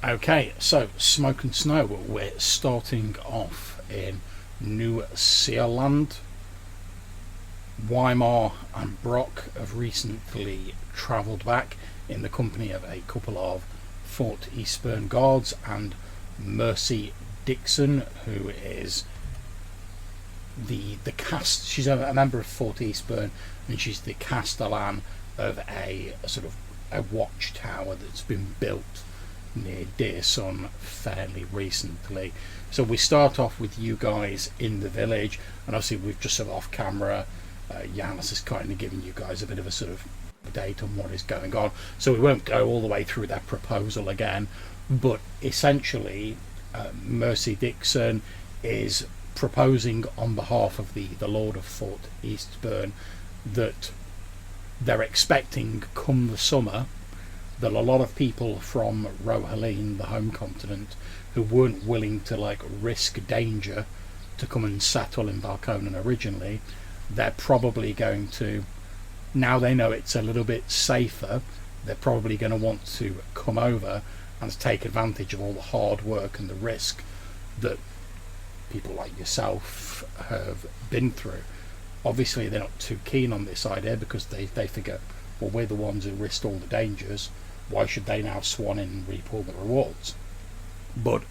Okay, so Smoke and Snow, we're starting off in New Zealand. Weimar and Brock have recently travelled back in the company of a couple of Fort Eastburn guards and Mercy Dixon, who is she's a member of Fort Eastburn, and she's the castellan of a sort of a watchtower that's been built near Dearson fairly recently. So we start off with you guys in the village, and obviously we've just sort of off camera, Yanis is kind of giving you guys a bit of a sort of update on what is going on, so we won't go all the way through that proposal again, but essentially Mercy Dixon is proposing on behalf of the Lord of Fort Eastburn that they're expecting come the summer that a lot of people from Rohaleen, the home continent, who weren't willing to like risk danger to come and settle in Valconan originally, they're probably going to, now they know it's a little bit safer, they're probably going to want to come over and take advantage of all the hard work and the risk that people like yourself have been through. Obviously they're not too keen on this idea because they figure, well, we're the ones who risked all the dangers, why should they now swan in and reap all the rewards? But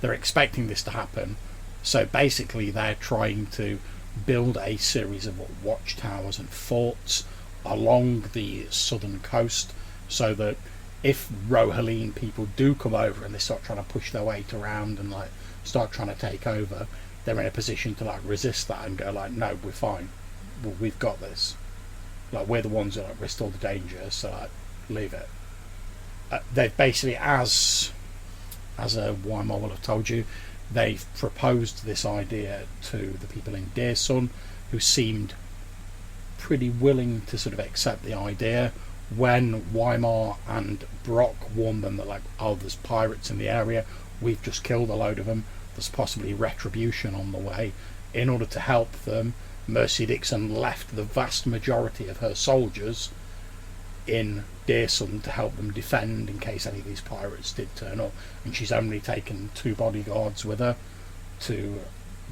they're expecting this to happen, so basically they're trying to build a series of watchtowers and forts along the southern coast, so that if Rohaleen people do come over and they start trying to push their weight around and like start trying to take over, they're in a position to like resist that and go like, no, we're fine, well, we've got this, like we're the ones that like risked all the danger, so like leave it. They've basically, as Weimar will have told you, they've proposed this idea to the people in Dearson, who seemed pretty willing to sort of accept the idea. When Weimar and Brock warned them that like, oh, there's pirates in the area, we've just killed a load of them, there's possibly retribution on the way. In order to help them, Mercy Dixon left the vast majority of her soldiers in Dearson to help them defend in case any of these pirates did turn up, and she's only taken 2 bodyguards with her to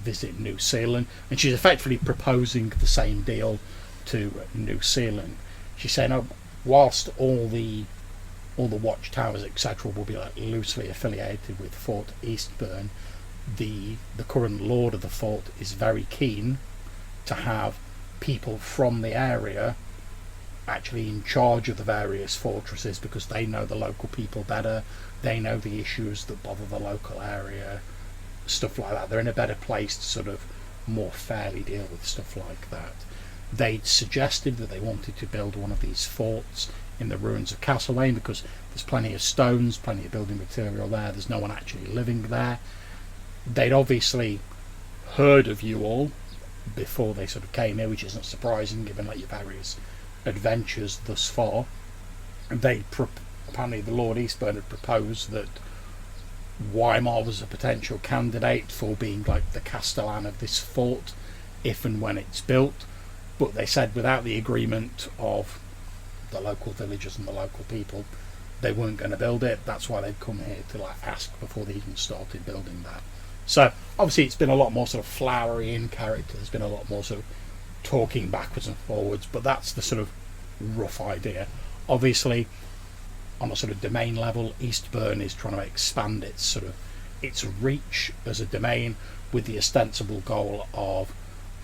visit New Zealand, and she's effectively proposing the same deal to New Zealand. She's saying, oh, whilst all the watchtowers etc will be like loosely affiliated with Fort Eastburn, the current lord of the fort is very keen to have people from the area actually in charge of the various fortresses, because they know the local people better, they know the issues that bother the local area, stuff like that. They're in a better place to sort of more fairly deal with stuff like that. They'd suggested that they wanted to build one of these forts in the ruins of Castlane because there's plenty of stones, plenty of building material there, there's no one actually living there. They'd obviously heard of you all before they sort of came here, which isn't surprising given like your various adventures thus far. And apparently the Lord Eastburn had proposed that Weimar was a potential candidate for being like the castellan of this fort if and when it's built, but they said without the agreement of the local villagers and the local people they weren't going to build it. That's why they'd come here to like ask before they even started building that. So obviously it's been a lot more sort of flowery in character, there's been a lot more sort of talking backwards and forwards, but that's the sort of rough idea. Obviously on a sort of domain level, Eastburn is trying to expand its reach as a domain, with the ostensible goal of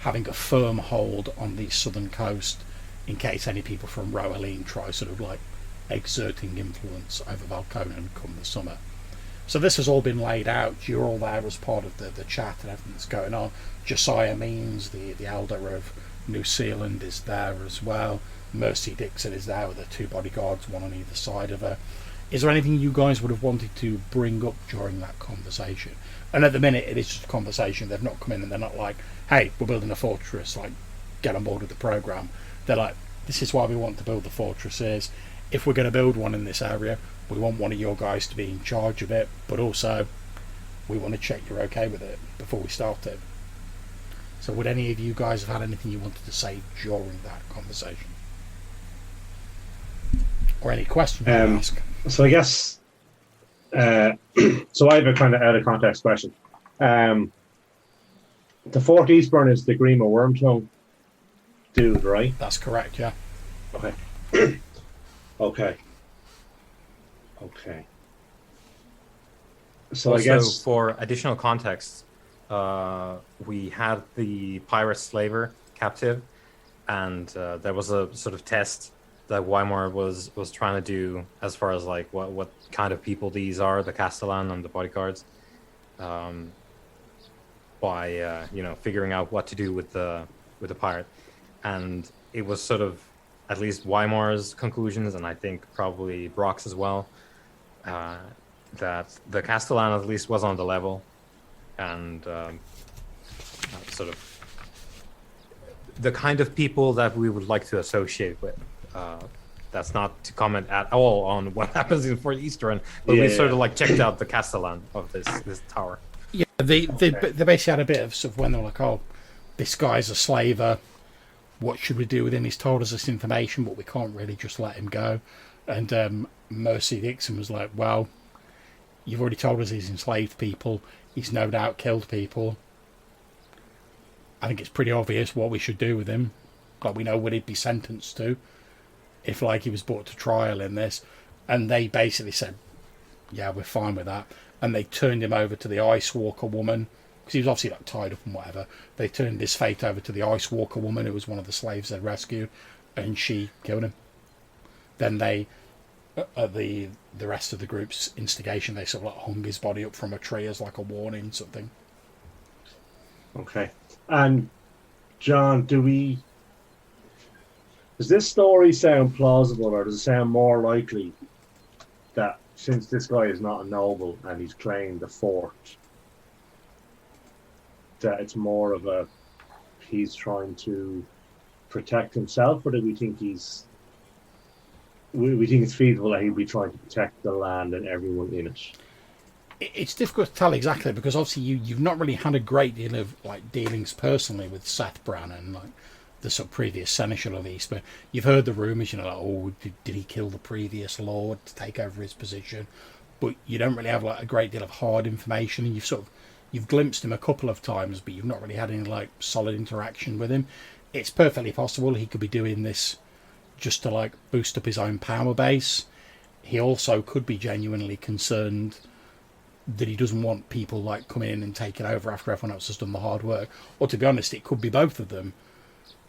having a firm hold on the southern coast in case any people from Rohaleen try sort of like exerting influence over Valconan come the summer. So this has all been laid out, you're all there as part of the chat and everything that's going on. Josiah Means, the elder of New Zealand, is there as well. Mercy Dixon is there with her 2 bodyguards, one on either side of her. Is there anything you guys would have wanted to bring up during that conversation? And at the minute it is just a conversation, they've not come in and they're not like, hey, we're building a fortress, like get on board with the programme. They're like, this is why we want to build the fortresses. If we're going to build one in this area, we want one of your guys to be in charge of it, but also we want to check you're okay with it before we start it. So would any of you guys have had anything you wanted to say during that conversation? Or any questions you want to ask? So I guess So I have a kind of out of context question. Um, the Fort Eastbourne is the Grima Wormtongue dude, right? That's correct, yeah. Okay. Okay. Okay. So I Also, guess. for additional context, we had the pirate slaver captive, and there was a sort of test that Weimar was trying to do as far as like what kind of people these are, the castellan and the bodyguards, by figuring out what to do with the pirate, and it was sort of at least Weimar's conclusions, and I think probably Brock's as well, that the castellan at least was on the level, and sort of the kind of people that we would like to associate with. That's not to comment at all on what happens in Fort Eastern, but we sort of like checked out the castellan of this tower. Yeah, they basically had a bit of sort of when they're like, oh, this guy's a slaver. What should we do with him? He's told us this information, but we can't really just let him go. And Mercy Dixon was like, well, you've already told us he's enslaved people. He's no doubt killed people. I think it's pretty obvious what we should do with him. Like, we know what he'd be sentenced to if, like, he was brought to trial in this. And they basically said, yeah, we're fine with that. And they turned him over to the Ice Walker woman, because he was obviously like tied up and whatever. They turned his fate over to the Ice Walker woman, who was one of the slaves they'd rescued, and she killed him. Then they, at the rest of the group's instigation, they sort of like hung his body up from a tree as like a warning, something. Okay. And John, does this story sound plausible, or does it sound more likely that since this guy is not a noble and he's claimed the fort, that it's more of he's trying to protect himself, or do we think we think it's feasible that he'd be trying to protect the land and everyone in it? It's difficult to tell exactly, because obviously you've not really had a great deal of like dealings personally with Seth Brannan, like the sort of previous seneschal of East, but you've heard the rumours, like, oh, did he kill the previous lord to take over his position? But you don't really have like a great deal of hard information, and you've glimpsed him a couple of times, but you've not really had any like solid interaction with him. It's perfectly possible he could be doing this just to like boost up his own power base. He also could be genuinely concerned that he doesn't want people like coming in and taking over after everyone else has done the hard work. Or to be honest, it could be both of them,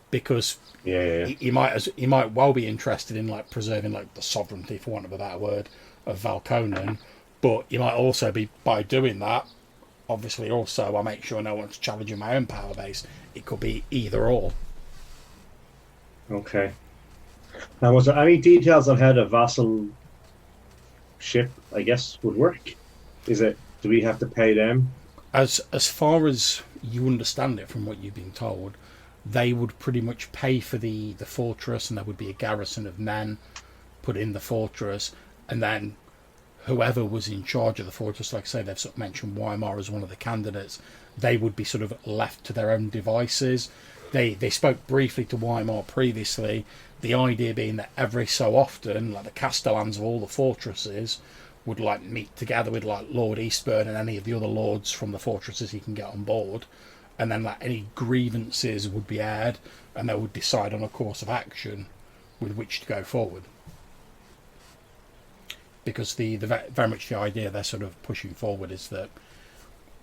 because he might well be interested in like preserving like the sovereignty, for want of a better word, of Valconan, but he might also be, by doing that, obviously also I make sure no one's challenging my own power base. It could be either or. Okay. Now, was there any details on how the vassal ship, I guess, would work? Do we have to pay them? As far as you understand it from what you've been told, they would pretty much pay for the fortress, and there would be a garrison of men put in the fortress, and then whoever was in charge of the fortress, like I say, they've sort of mentioned Weimar as one of the candidates, they would be sort of left to their own devices. They spoke briefly to Weimar previously, the idea being that every so often, like the castellans of all the fortresses would like meet together with like Lord Eastbourne and any of the other lords from the fortresses he can get on board, and then like any grievances would be aired, and they would decide on a course of action with which to go forward. Because the very much the idea they're sort of pushing forward is that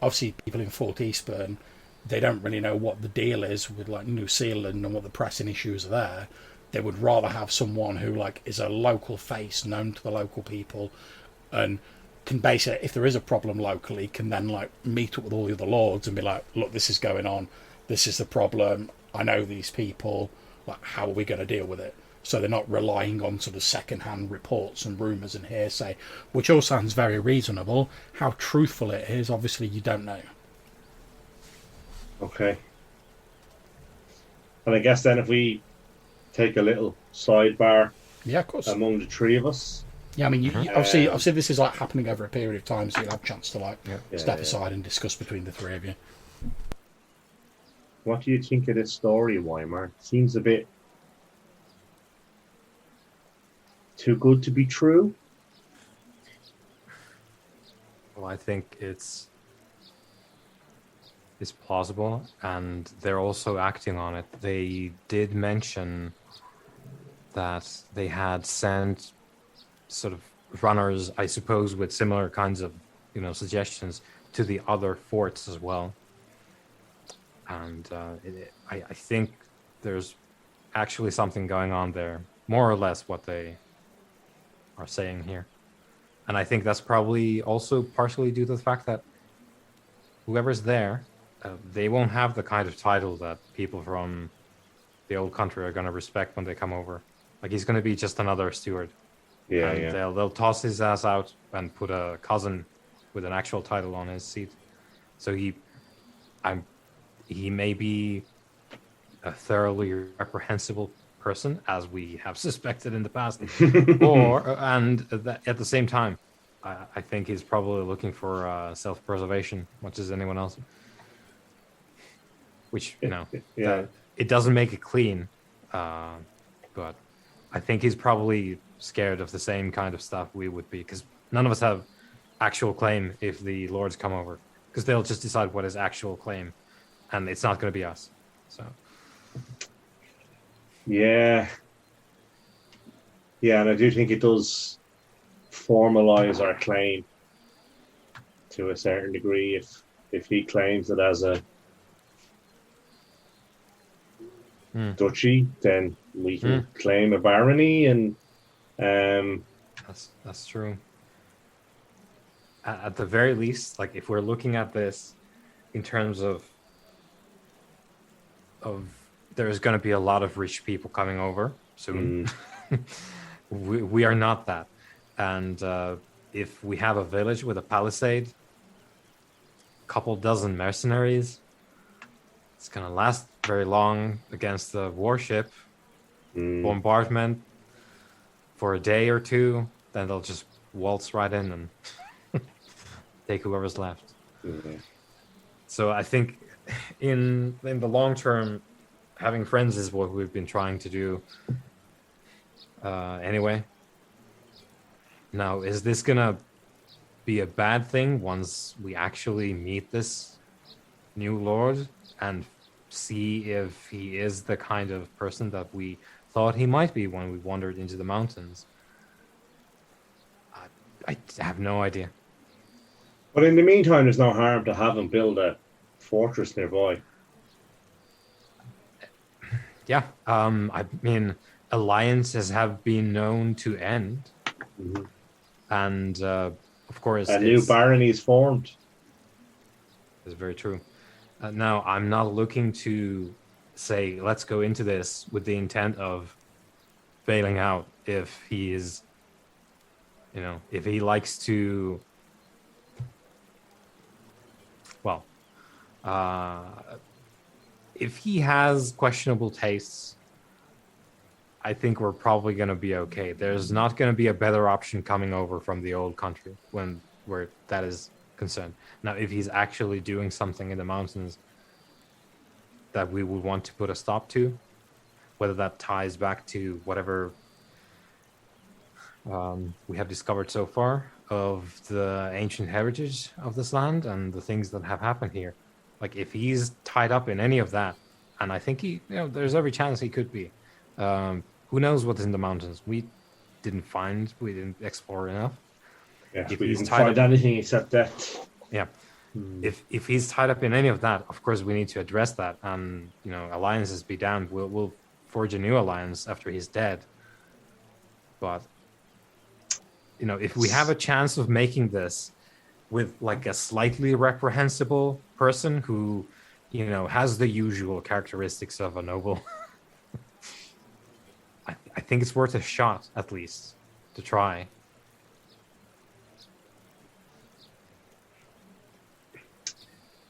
obviously people in Fort Eastbourne, they don't really know what the deal is with like New Zealand and what the pressing issues are there. They would rather have someone who like is a local face, known to the local people, and can basically, if there is a problem locally, can then like meet up with all the other lords and be like, look, this is going on, this is the problem, I know these people, like, how are we going to deal with it? So they're not relying on sort of second-hand reports and rumours and hearsay, which all sounds very reasonable. How truthful it is, obviously you don't know. Okay. And I guess then if we take a little sidebar, yeah, of course, among the three of us. Yeah, I mean, obviously this is like happening over a period of time, so you'll have a chance to like step aside and discuss between the three of you. What do you think of this story, Weimar? Seems a bit too good to be true. Well, I think it's plausible, and they're also acting on it. They did mention that they had sent sort of runners, I suppose, with similar kinds of, suggestions to the other forts as well. And I think there's actually something going on there, more or less what they are saying here. And I think that's probably also partially due to the fact that whoever's there, they won't have the kind of title that people from the old country are going to respect when they come over. Like, he's going to be just another steward. Yeah, and yeah. They'll toss his ass out and put a cousin with an actual title on his seat. So he may be a thoroughly reprehensible person, as we have suspected in the past, at the same time, I think he's probably looking for self-preservation, much as anyone else. Which, it doesn't make it clean, but I think he's probably scared of the same kind of stuff we would be, because none of us have actual claim if the lords come over, because they'll just decide what is actual claim, and it's not going to be us. So, yeah, and I do think it does formalize our claim to a certain degree if he claims it as a duchy, then we can claim a barony, and that's true. At the very least, like, if we're looking at this in terms of there's going to be a lot of rich people coming over soon. we are not that, and if we have a village with a palisade, a couple dozen mercenaries, it's going to last very long against the warship. Bombardment for a day or two, then they'll just waltz right in and take whoever's left. So I think in the long term, having friends is what we've been trying to do anyway. Now, is this gonna be a bad thing once we actually meet this new lord and see if he is the kind of person that we thought he might be when we wandered into the mountains? I have no idea. But in the meantime, there's no harm to have him build a fortress nearby. Yeah, I mean, alliances have been known to end, and of course, a new barony is formed. That's very true. Now, I'm not looking to say let's go into this with the intent of bailing out if he is, if he likes to, well, if he has questionable tastes, I think we're probably going to be okay. There's not going to be a better option coming over from the old country where that is concerned. Now, if he's actually doing something in the mountains that we would want to put a stop to, whether that ties back to whatever we have discovered so far of the ancient heritage of this land and the things that have happened here. Like, if he's tied up in any of that, and I think there's every chance he could be. Who knows what's in the mountains? We didn't explore enough. Yes, we didn't find anything except that. Yeah. If he's tied up in any of that, of course we need to address that. And alliances be damned. We'll forge a new alliance after he's dead. But if we have a chance of making this with like a slightly reprehensible person who has the usual characteristics of a noble, I think it's worth a shot, at least, to try.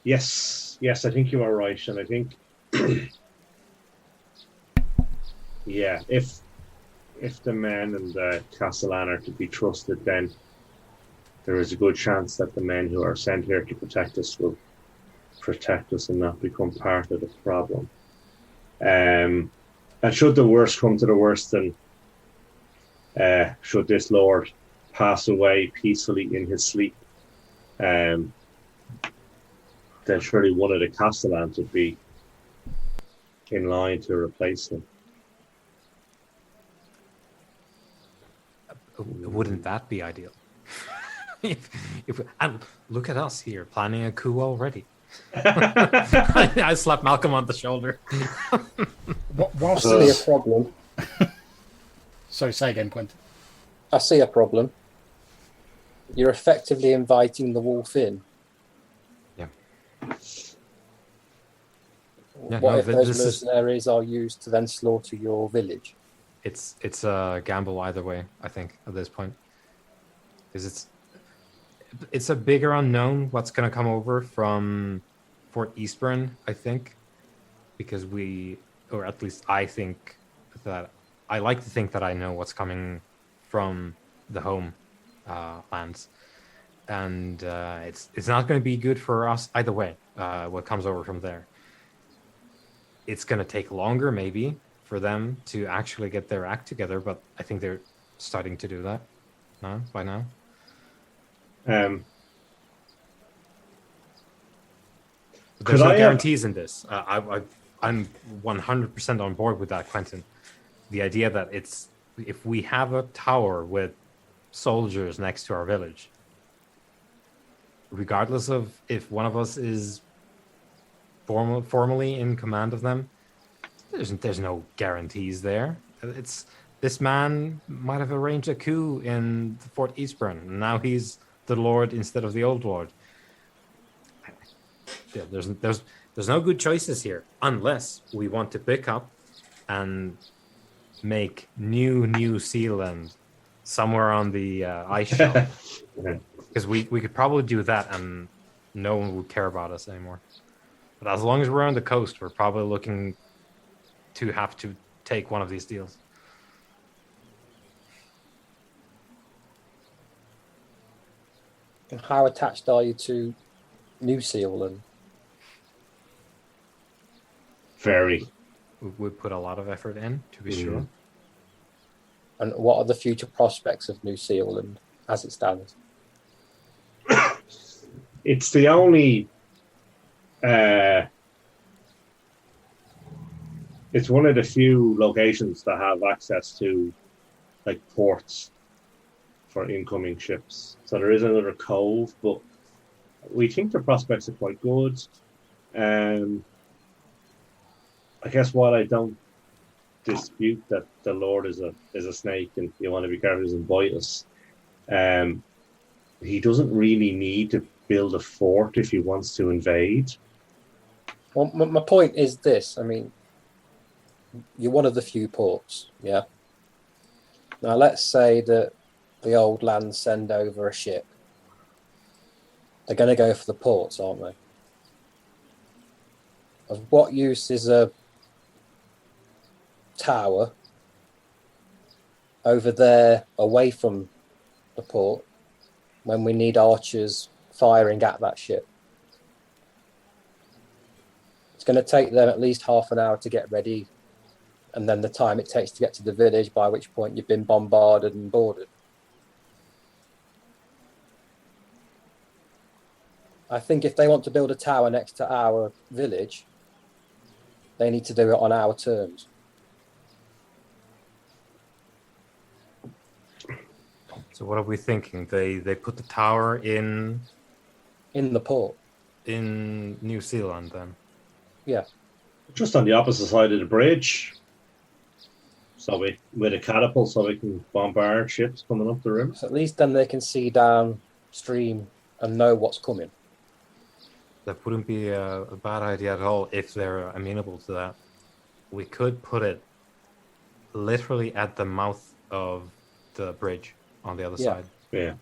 Yes, I think you are right, and I think, yeah, if the men and the castellan are to be trusted, then there is a good chance that the men who are sent here to protect us will protect us and not become part of the problem. And should the worst come to the worst, and should this lord pass away peacefully in his sleep, then surely one of the castellans would be in line to replace him. Wouldn't that be ideal? And look at us here planning a coup already. I slapped Malcolm on the shoulder. I see a problem. Sorry, say again, Quentin. I see a problem. You're effectively inviting the wolf in. Yeah. What if those mercenaries are used to then slaughter your village? It's a gamble either way, I think, at this point. Because it's a bigger unknown what's going to come over from Fort Eastburn, I think. Because or at least I think that, I like to think that I know what's coming from the home lands. And it's not going to be good for us either way, what comes over from there. It's going to take longer, maybe, for them to actually get their act together, but I think they're starting to do that by now. There's no guarantees in this. I'm 100% on board with that, Quentin. The idea that if we have a tower with soldiers next to our village, regardless of if one of us is formally in command of them, there's no guarantees there. This man might have arranged a coup in Fort Eastburn, and now he's the Lord instead of the old Lord. There's no good choices here, unless we want to pick up and make New Zealand somewhere on the ice shelf. Because we could probably do that, and no one would care about us anymore. But as long as we're on the coast, we're probably looking to have to take one of these deals. And how attached are you to New Zealand? Very. We put a lot of effort in, to be sure. And what are the future prospects of New Zealand as it stands? It's the only... it's one of the few locations that have access to like ports for incoming ships. So there is another cove, but we think the prospects are quite good. I guess while I don't dispute that the Lord is a snake and you want to be careful he doesn't bite us, he doesn't really need to build a fort if he wants to invade. Well, my point is this. I mean, you're one of the few ports, yeah? Now, let's say that the old lands send over a ship. They're going to go for the ports, aren't they? Of what use is a tower over there away from the port when we need archers firing at that ship? It's going to take them at least half an hour to get ready, and then the time it takes to get to the village, by which point you've been bombarded and boarded. I think if they want to build a tower next to our village, they need to do it on our terms. So what are we thinking? They put the tower in the port in New Zealand, then? Yeah. Just on the opposite side of the bridge. So with a catapult, so we can bombard ships coming up the river. So at least then they can see downstream and know what's coming. That wouldn't be a bad idea at all if they're amenable to that. We could put it literally at the mouth of the bridge on the other side. Yeah.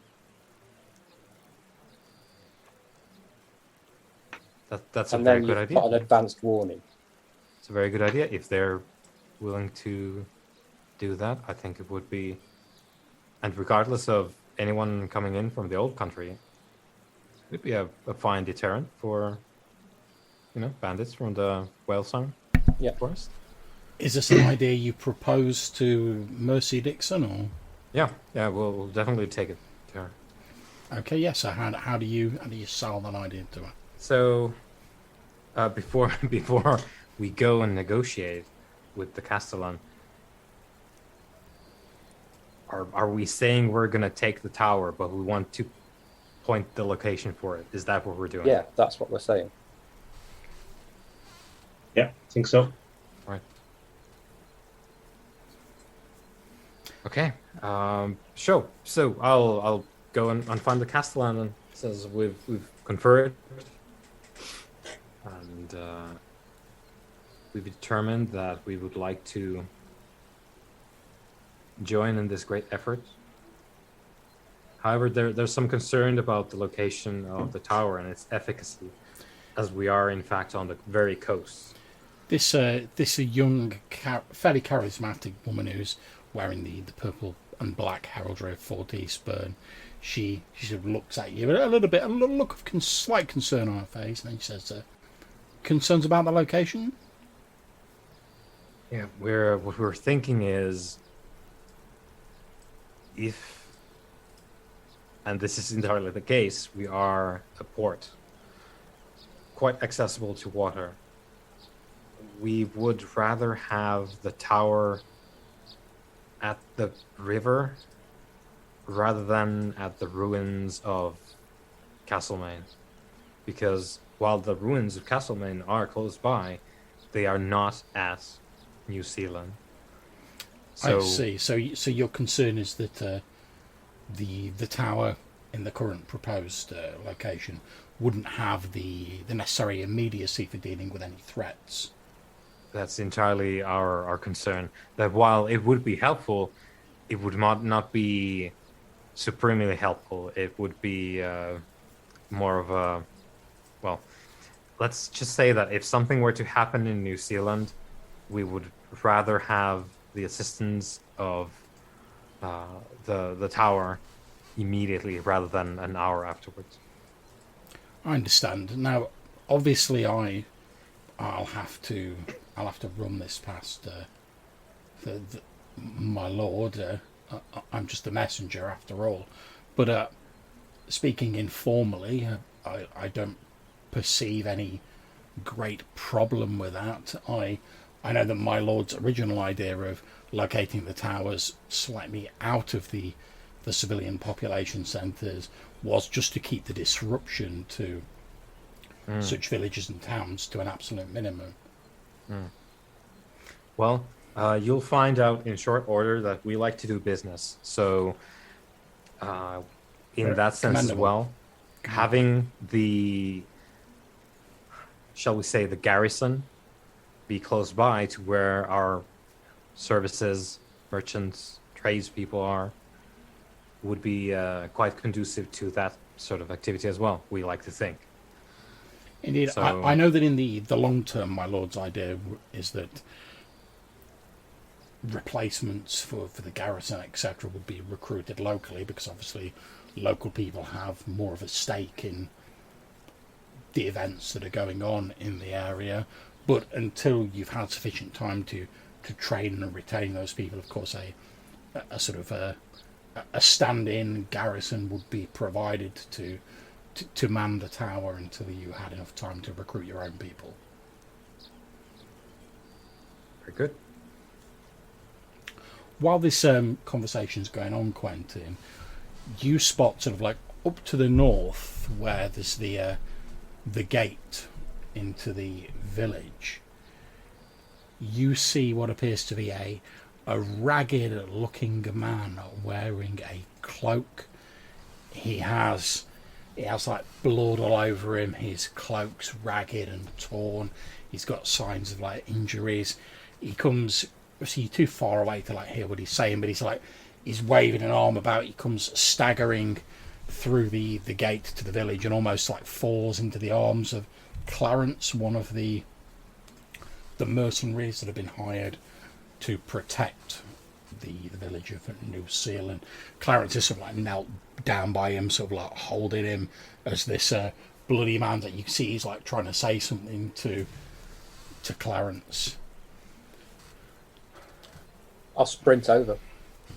That's a and very then good you've idea. got an advanced warning. It's a very good idea. If they're willing to do that, I think it would be. And regardless of anyone coming in from the old country, it would be a fine deterrent for, bandits from the whale zone forest. Is this an idea you propose to Mercy Dixon, or? Yeah, we'll definitely take it to her. Okay, yeah. So how do you sell that idea to her? So, before we go and negotiate with the castellan, are we saying we're gonna take the tower, but we want to point the location for it? Is that what we're doing? Yeah, that's what we're saying. Yeah, I think so. Right. Okay. Sure. So I'll go and find the castellan, and says we've conferred, and we've determined that we would like to join in this great effort. However, there's some concern about the location of the tower and its efficacy, as we are in fact on the very coast. This young, fairly charismatic woman who's wearing the purple and black heraldry of Fort Eastburn, she sort of looks at you, a little look of slight concern on her face, and then she says, "Concerns about the location?" Yeah, what we're thinking is, if, and this is entirely the case, we are a port, quite accessible to water. We would rather have the tower at the river rather than at the ruins of Castlemaine, because while the ruins of Castlemaine are close by, they are not at New Zealand. I see. So your concern is that the tower in the current proposed location wouldn't have the necessary immediacy for dealing with any threats. That's entirely our concern. That while it would be helpful, it would not be supremely helpful. It would be more of a, well, let's just say that if something were to happen in New Zealand, we would rather have the assistance of the tower immediately rather than an hour afterwards. I understand. Now, obviously, I'll have to run this past my lord. I'm just a messenger after all. But speaking informally, I don't perceive any great problem with that. I know that my lord's original idea of locating the towers slightly out of the civilian population centres was just to keep the disruption to such villages and towns to an absolute minimum. Well, you'll find out in short order that we like to do business. So, in that sense as well, having the, shall we say, the garrison be close by to where our services, merchants, tradespeople are, would be quite conducive to that sort of activity as well, we like to think. Indeed, So, I know that in the long term, my lord's idea is that replacements for the garrison, etc., would be recruited locally, because obviously local people have more of a stake in the events that are going on in the area. But until you've had sufficient time to train and retain those people, of course, a sort of a stand-in garrison would be provided to man the tower until you had enough time to recruit your own people. very good. While this conversation's going on, Quentin, you spot sort of like up to the north where there's the gate into the village. You see what appears to be a ragged-looking man wearing a cloak. He has like blood all over him. His cloak's ragged and torn. He's got signs of like injuries. He comes. So you're too far away to like hear what he's saying, but he's waving an arm about. He comes staggering through the gate to the village and almost like falls into the arms of Clarence, one of the mercenaries that have been hired to protect the village of New Zealand. Clarence is sort of like knelt down by him, sort of like holding him as this bloody man that you can see he's like trying to say something to Clarence. I'll sprint over.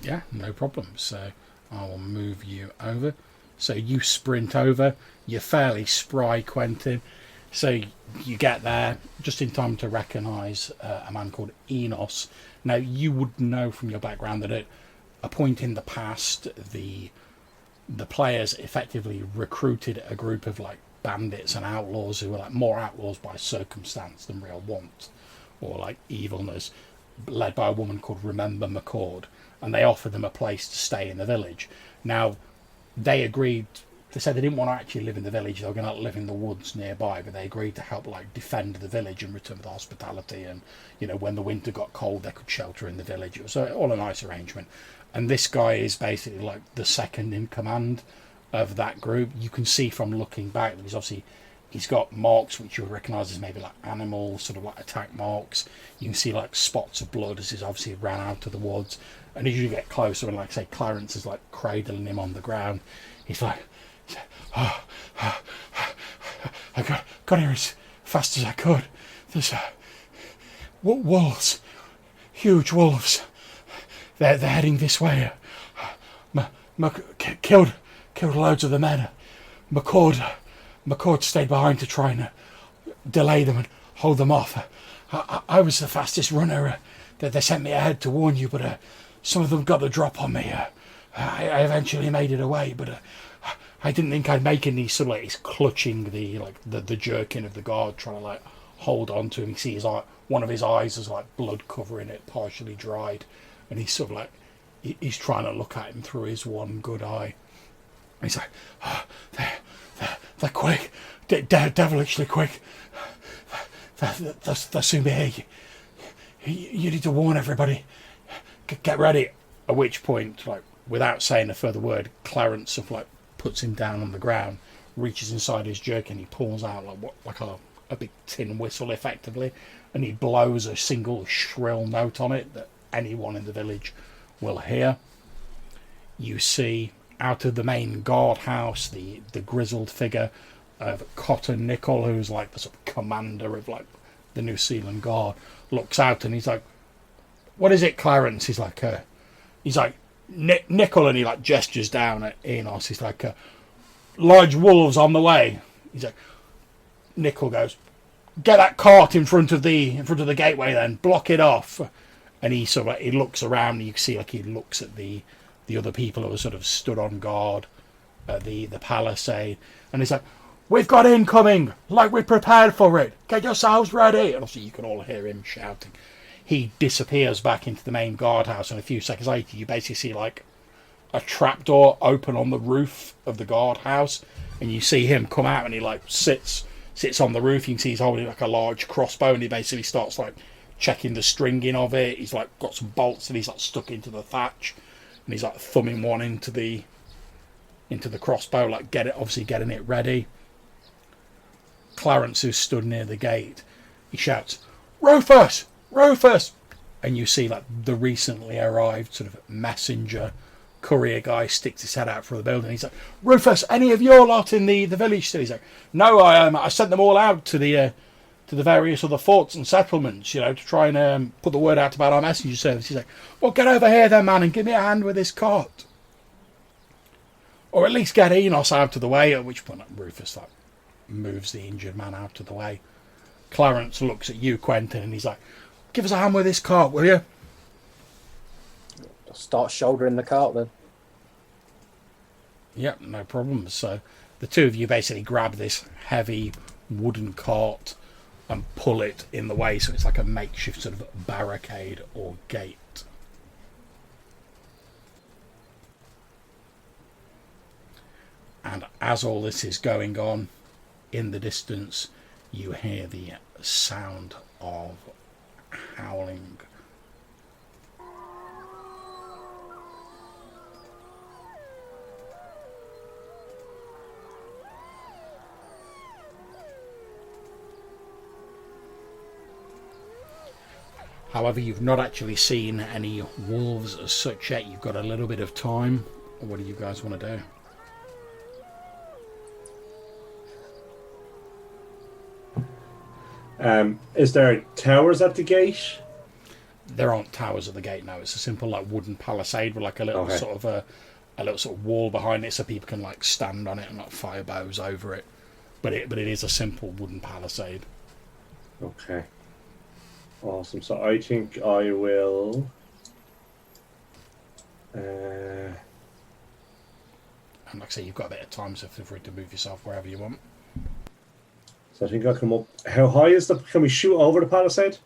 Yeah, no problem. So I will move you over. So you sprint over. You're fairly spry, Quentin. So you get there just in time to recognise a man called Enos. Now, you would know from your background that at a point in the past, the players effectively recruited a group of like bandits and outlaws who were like more outlaws by circumstance than real want or like evilness, led by a woman called Remember McCord, and they offered them a place to stay in the village. Now, they agreed. They said they didn't want to actually live in the village. They were going to live in the woods nearby, but they agreed to help like defend the village and return with hospitality. And when the winter got cold, they could shelter in the village. It was all a nice arrangement. And this guy is basically like the second in command of that group. You can see from looking back that he's got marks which you'll recognise as maybe like animal sort of like attack marks. You can see like spots of blood as he's obviously ran out of the woods. And as you get closer, and like say Clarence is like cradling him on the ground, he's like, I got here as fast as I could. There's wolves, huge wolves. They're heading this way. Killed loads of the men. McCord stayed behind to try and delay them and hold them off. I was the fastest runner. They sent me ahead to warn you, but some of them got the drop on me. I eventually made it away, but I didn't think I'd make it. And he's he's clutching the jerkin of the guard, trying to like hold on to him. You see his eye, one of his eyes is like blood covering it, partially dried, and he's sort of like he's trying to look at him through his one good eye. And he's like, they're quick, devilishly quick. They'll soon be here. You need to warn everybody. Get ready. At which point, like without saying a further word, Clarence sort of like puts him down on the ground, reaches inside his jerkin, he pulls out like a big tin whistle effectively, and he blows a single shrill note on it that anyone in the village will hear. You see out of the main guardhouse the grizzled figure of Cotton Nickel, who's like the sort of commander of like the New Zealand Guard, looks out and he's like, "What is it, Clarence?" He's like, Nickel, and he like gestures down at Enos. He's like, large wolves on the way. He's like, Nickel goes, "Get that cart in front of the gateway, then block it off." And he sort of he looks around, and you can see like he looks at the other people who are sort of stood on guard at the palisade, and he's like, "We've got incoming, like we're prepared for it. Get yourselves ready." And obviously you can all hear him shouting. He disappears back into the main guardhouse, and a few seconds later you basically see like a trapdoor open on the roof of the guardhouse, and you see him come out, and he like sits on the roof. You can see he's holding like a large crossbow, and he basically starts like checking the stringing of it. He's like got some bolts and he's like stuck into the thatch, and he's like thumbing one into the crossbow, like getting it ready. Clarence, who stood near the gate, he shouts, Rufus! And you see like the recently arrived sort of messenger courier guy sticks his head out from the building. He's like, "Rufus, any of your lot in the village still?" He's like, "No, I sent them all out to the various other forts and settlements, to try and put the word out about our messenger service." He's like, "Well, get over here then, man, and give me a hand with this cart, or at least get Enos out of the way." At which point Rufus like moves the injured man out of the way. Clarence looks at you, Quentin, and he's like, "Give us a hand with this cart, will you?" I'll start shouldering the cart then. Yep, no problem. So the two of you basically grab this heavy wooden cart and pull it in the way, so it's like a makeshift sort of barricade or gate. And as all this is going on, in the distance you hear the sound of howling. However, you've not actually seen any wolves as such yet. You've got a little bit of time. What do you guys want to do? Is there towers at the gate? There aren't towers at the gate now. It's a simple like wooden palisade with like a little sort of a a little sort of wall behind it so people can like stand on it and like fire bows over it. But it is a simple wooden palisade. Okay. Awesome. So I think I will. And like I say, you've got a bit of time, so feel free to move yourself wherever you want. So I think I'll come up. How high is the? Can we shoot over the palisade?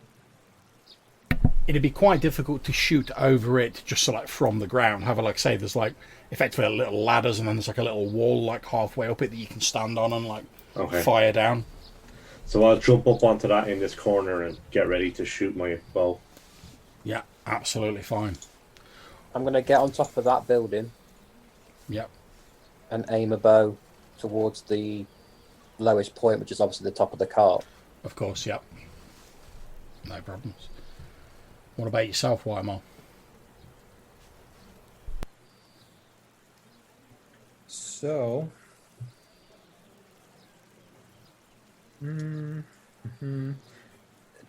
It'd be quite difficult to shoot over it just so, like from the ground. However, like I say, there's like effectively little ladders, and then there's like a little wall like halfway up it that you can stand on and like fire down. So I'll jump up onto that in this corner and get ready to shoot my bow. Yeah, absolutely fine. I'm going to get on top of that building. Yep. And aim a bow towards the lowest point, which is obviously the top of the cart. Of course, yep. No problems. What about yourself, Weimar? So, do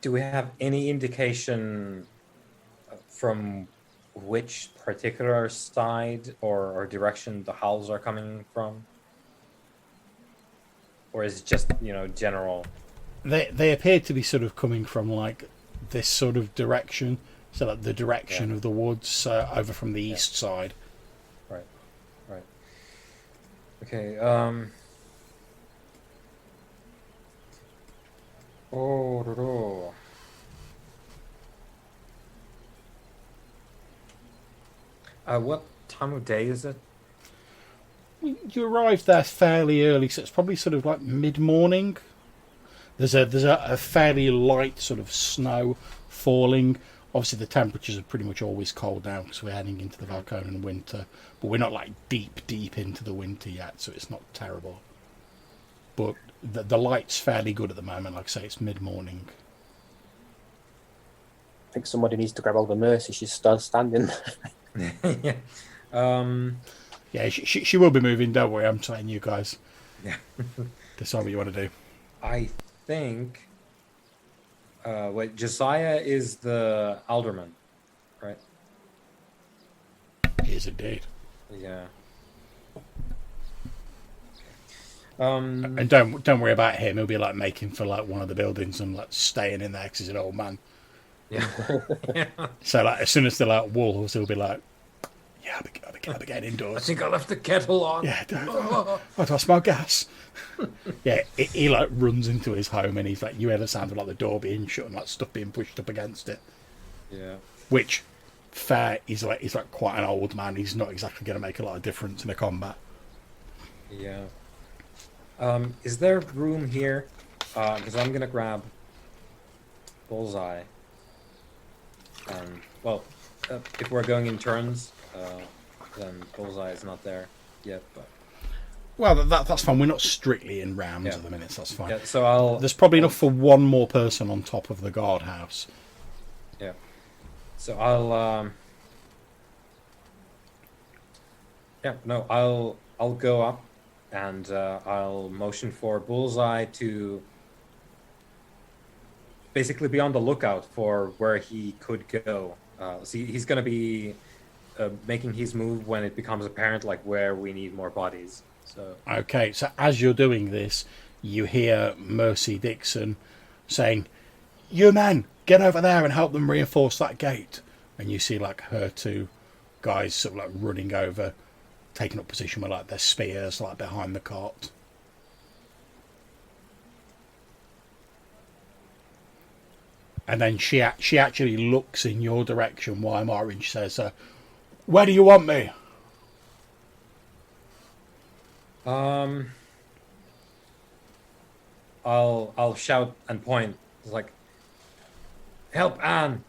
we have any indication from which particular side or direction the howls are coming from? Or is it just, general? They appear to be sort of coming from like this sort of direction, so like the direction of the woods over from the east side. Right. Okay. What time of day is it? You arrived there fairly early, so it's probably sort of like mid-morning. There's a fairly light sort of snow falling. Obviously, the temperatures are pretty much always cold now because we're heading into the Valconan winter, but we're not like deep into the winter yet, so it's not terrible. But the light's fairly good at the moment. Like I say, it's mid-morning. I think somebody needs to grab hold of Mercy. She's still standing. Yeah. Yeah, she will be moving. Don't worry. I'm telling you guys. Yeah. Decide what you want to do. I think. Wait, Josiah is the alderman, right? He is indeed. Yeah. And don't worry about him. He'll be like making for like one of the buildings and like staying in there because he's an old man. Yeah. Yeah. So like as soon as they're like wolves, he'll be like, "Yeah, I'll be getting indoors." I think I left the kettle on. Yeah, do I smell gas? Yeah, he like runs into his home and he's like, you hear the sound of like the door being shut and like stuff being pushed up against it. Yeah. Which, fair, he's like quite an old man. He's not exactly going to make a lot of difference in a combat. Yeah. Is there room here? Because I'm gonna grab Bullseye. Well, if we're going in turns, then Bullseye is not there yet. But well, that's fine. We're not strictly in rounds at the minute. So that's fine. Yeah, so There's probably enough for one more person on top of the guardhouse. Yeah. So I'll go up and I'll motion for Bullseye to basically be on the lookout for where he could go. See, he's going to be making his move when it becomes apparent, like where we need more bodies. So okay, so as you're doing this, you hear Mercy Dixon saying, "You men, get over there and help them reinforce that gate." And you see like her two guys sort of like running over, taking up position with like their spears like behind the cart. And then she actually looks in your direction, Weimar, and she says, "Where do you want me?" I'll shout and point. It's like, help Anne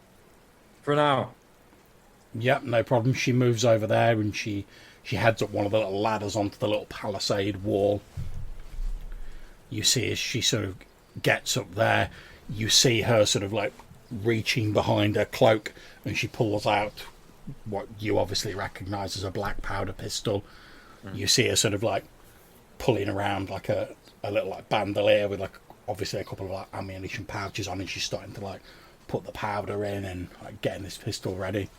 for now. Yep, no problem. She moves over there and she heads up one of the little ladders onto the little palisade wall. You see as she sort of gets up there, you see her sort of like reaching behind her cloak and she pulls out what you obviously recognise as a black powder pistol. You see her sort of like pulling around like a little like bandolier with like obviously a couple of like ammunition pouches on, and she's starting to like put the powder in and like getting this pistol ready.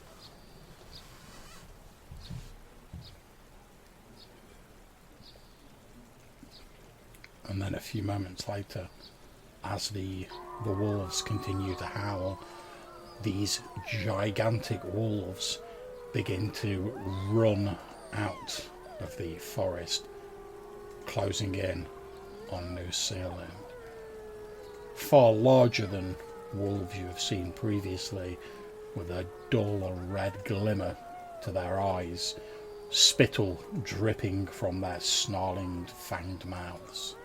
And then a few moments later, as the wolves continue to howl, these gigantic wolves begin to run out of the forest, closing in on New Zealand. Far larger than wolves you have seen previously, with a dull red glimmer to their eyes, spittle dripping from their snarling, fanged mouths.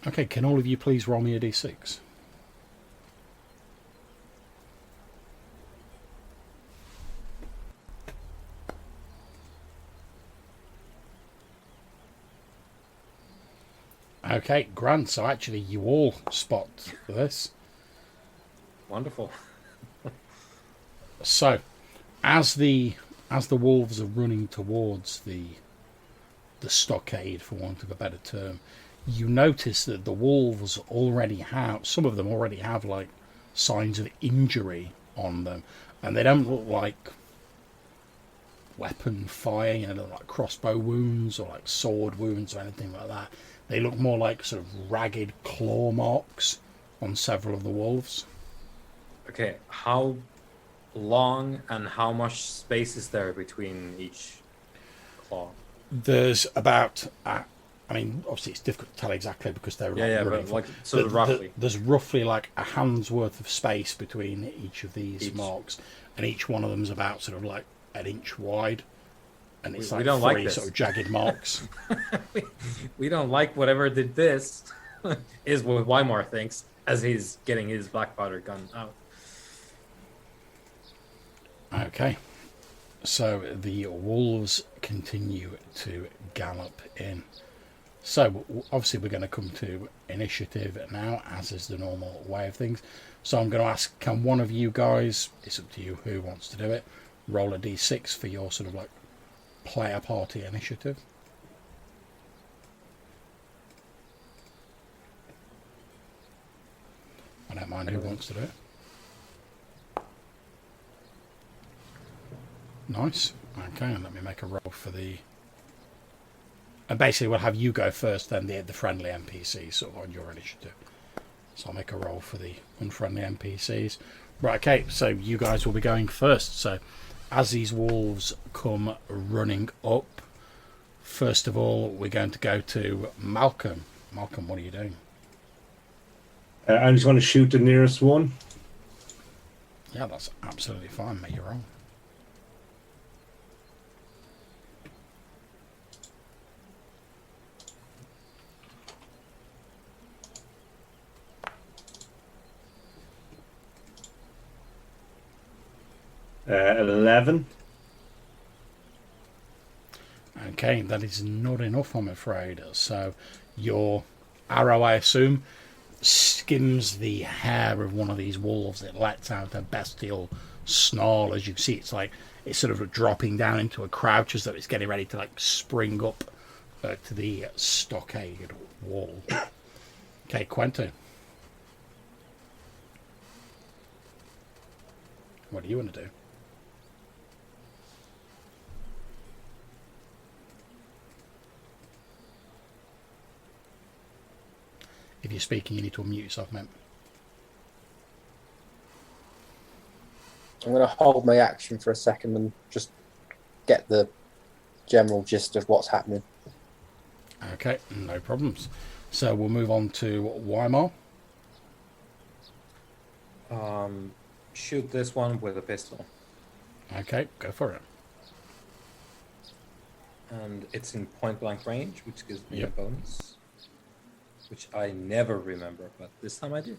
Okay, can all of you please roll me a d6? Okay, grand. So actually, you all spot this. Wonderful. So, as the wolves are running towards the stockade, for want of a better term, you notice that the wolves already have, some of them already have like signs of injury on them, and they don't look like weapon fire, you know, they look like crossbow wounds or like sword wounds or anything like that. They look more like sort of ragged claw marks on several of the wolves. Okay, how long and how much space is there between each claw? There's about, I mean, obviously it's difficult to tell exactly because they're But like sort of roughly. There's roughly like a hand's worth of space between each of these marks, and each one of them's about sort of like an inch wide, and it's we don't like three this. sort of jagged marks. We don't like whatever did this, is what Weimar thinks as he's getting his black powder gun out. Okay, so the wolves continue to gallop in. So obviously we're going to come to initiative now, as is the normal way of things. So I'm going to ask, can one of you guys, it's up to you who wants to do it, roll a d6 for your sort of like player party initiative? I don't mind who wants to do it. Nice. Okay, let me make a roll for the... And basically we'll have you go first, then the friendly NPCs sort of on your initiative. So I'll make a roll for the unfriendly NPCs. Right, okay, so you guys will be going first. So as these wolves come running up, first of all, we're going to go to Malcolm. Malcolm, what are you doing? I just want to shoot the nearest one. Yeah, that's absolutely fine, mate. You're wrong. Uh, 11. Okay, that is not enough, I'm afraid. So your arrow, I assume, skims the hair of one of these wolves. It lets out a bestial snarl. As you see, it's like it's sort of dropping down into a crouch as though it's getting ready to like spring up to the stockade wall. Okay, Quentin, what do you want to do? If you're speaking, you need to unmute yourself, mate. I'm going to hold my action for a second and just get the general gist of what's happening. Okay, no problems. So we'll move on to Weimar. Shoot this one with a pistol. Okay, go for it. And it's in point blank range, which gives me Yep. a bonus. Which I never remember, but this time I did.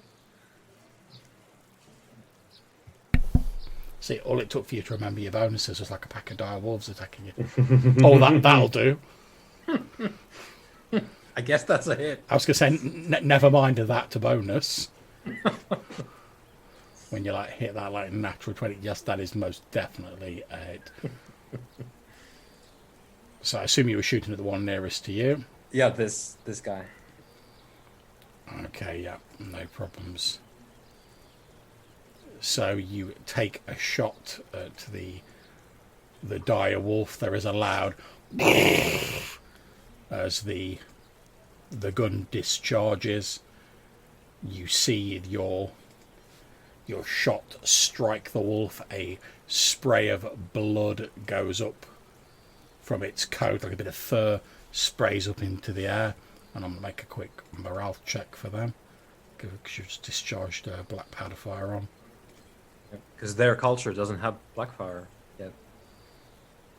See, all it took for you to remember your bonuses was like a pack of dire wolves attacking you. Oh, that'll do. I guess that's a hit. I was going to say, never mind that to bonus. When you like hit that like natural 20, yes, that is most definitely a hit. So I assume you were shooting at the one nearest to you. Yeah, this guy. Okay, yeah, no problems. So you take a shot at the dire wolf. There is a loud as the gun discharges. You see your shot strike the wolf. A spray of blood goes up from its coat, like a bit of fur, sprays up into the air. And I'm going to make a quick morale check for them, because you've just discharged a black powder firearm. Because their culture doesn't have black fire yet.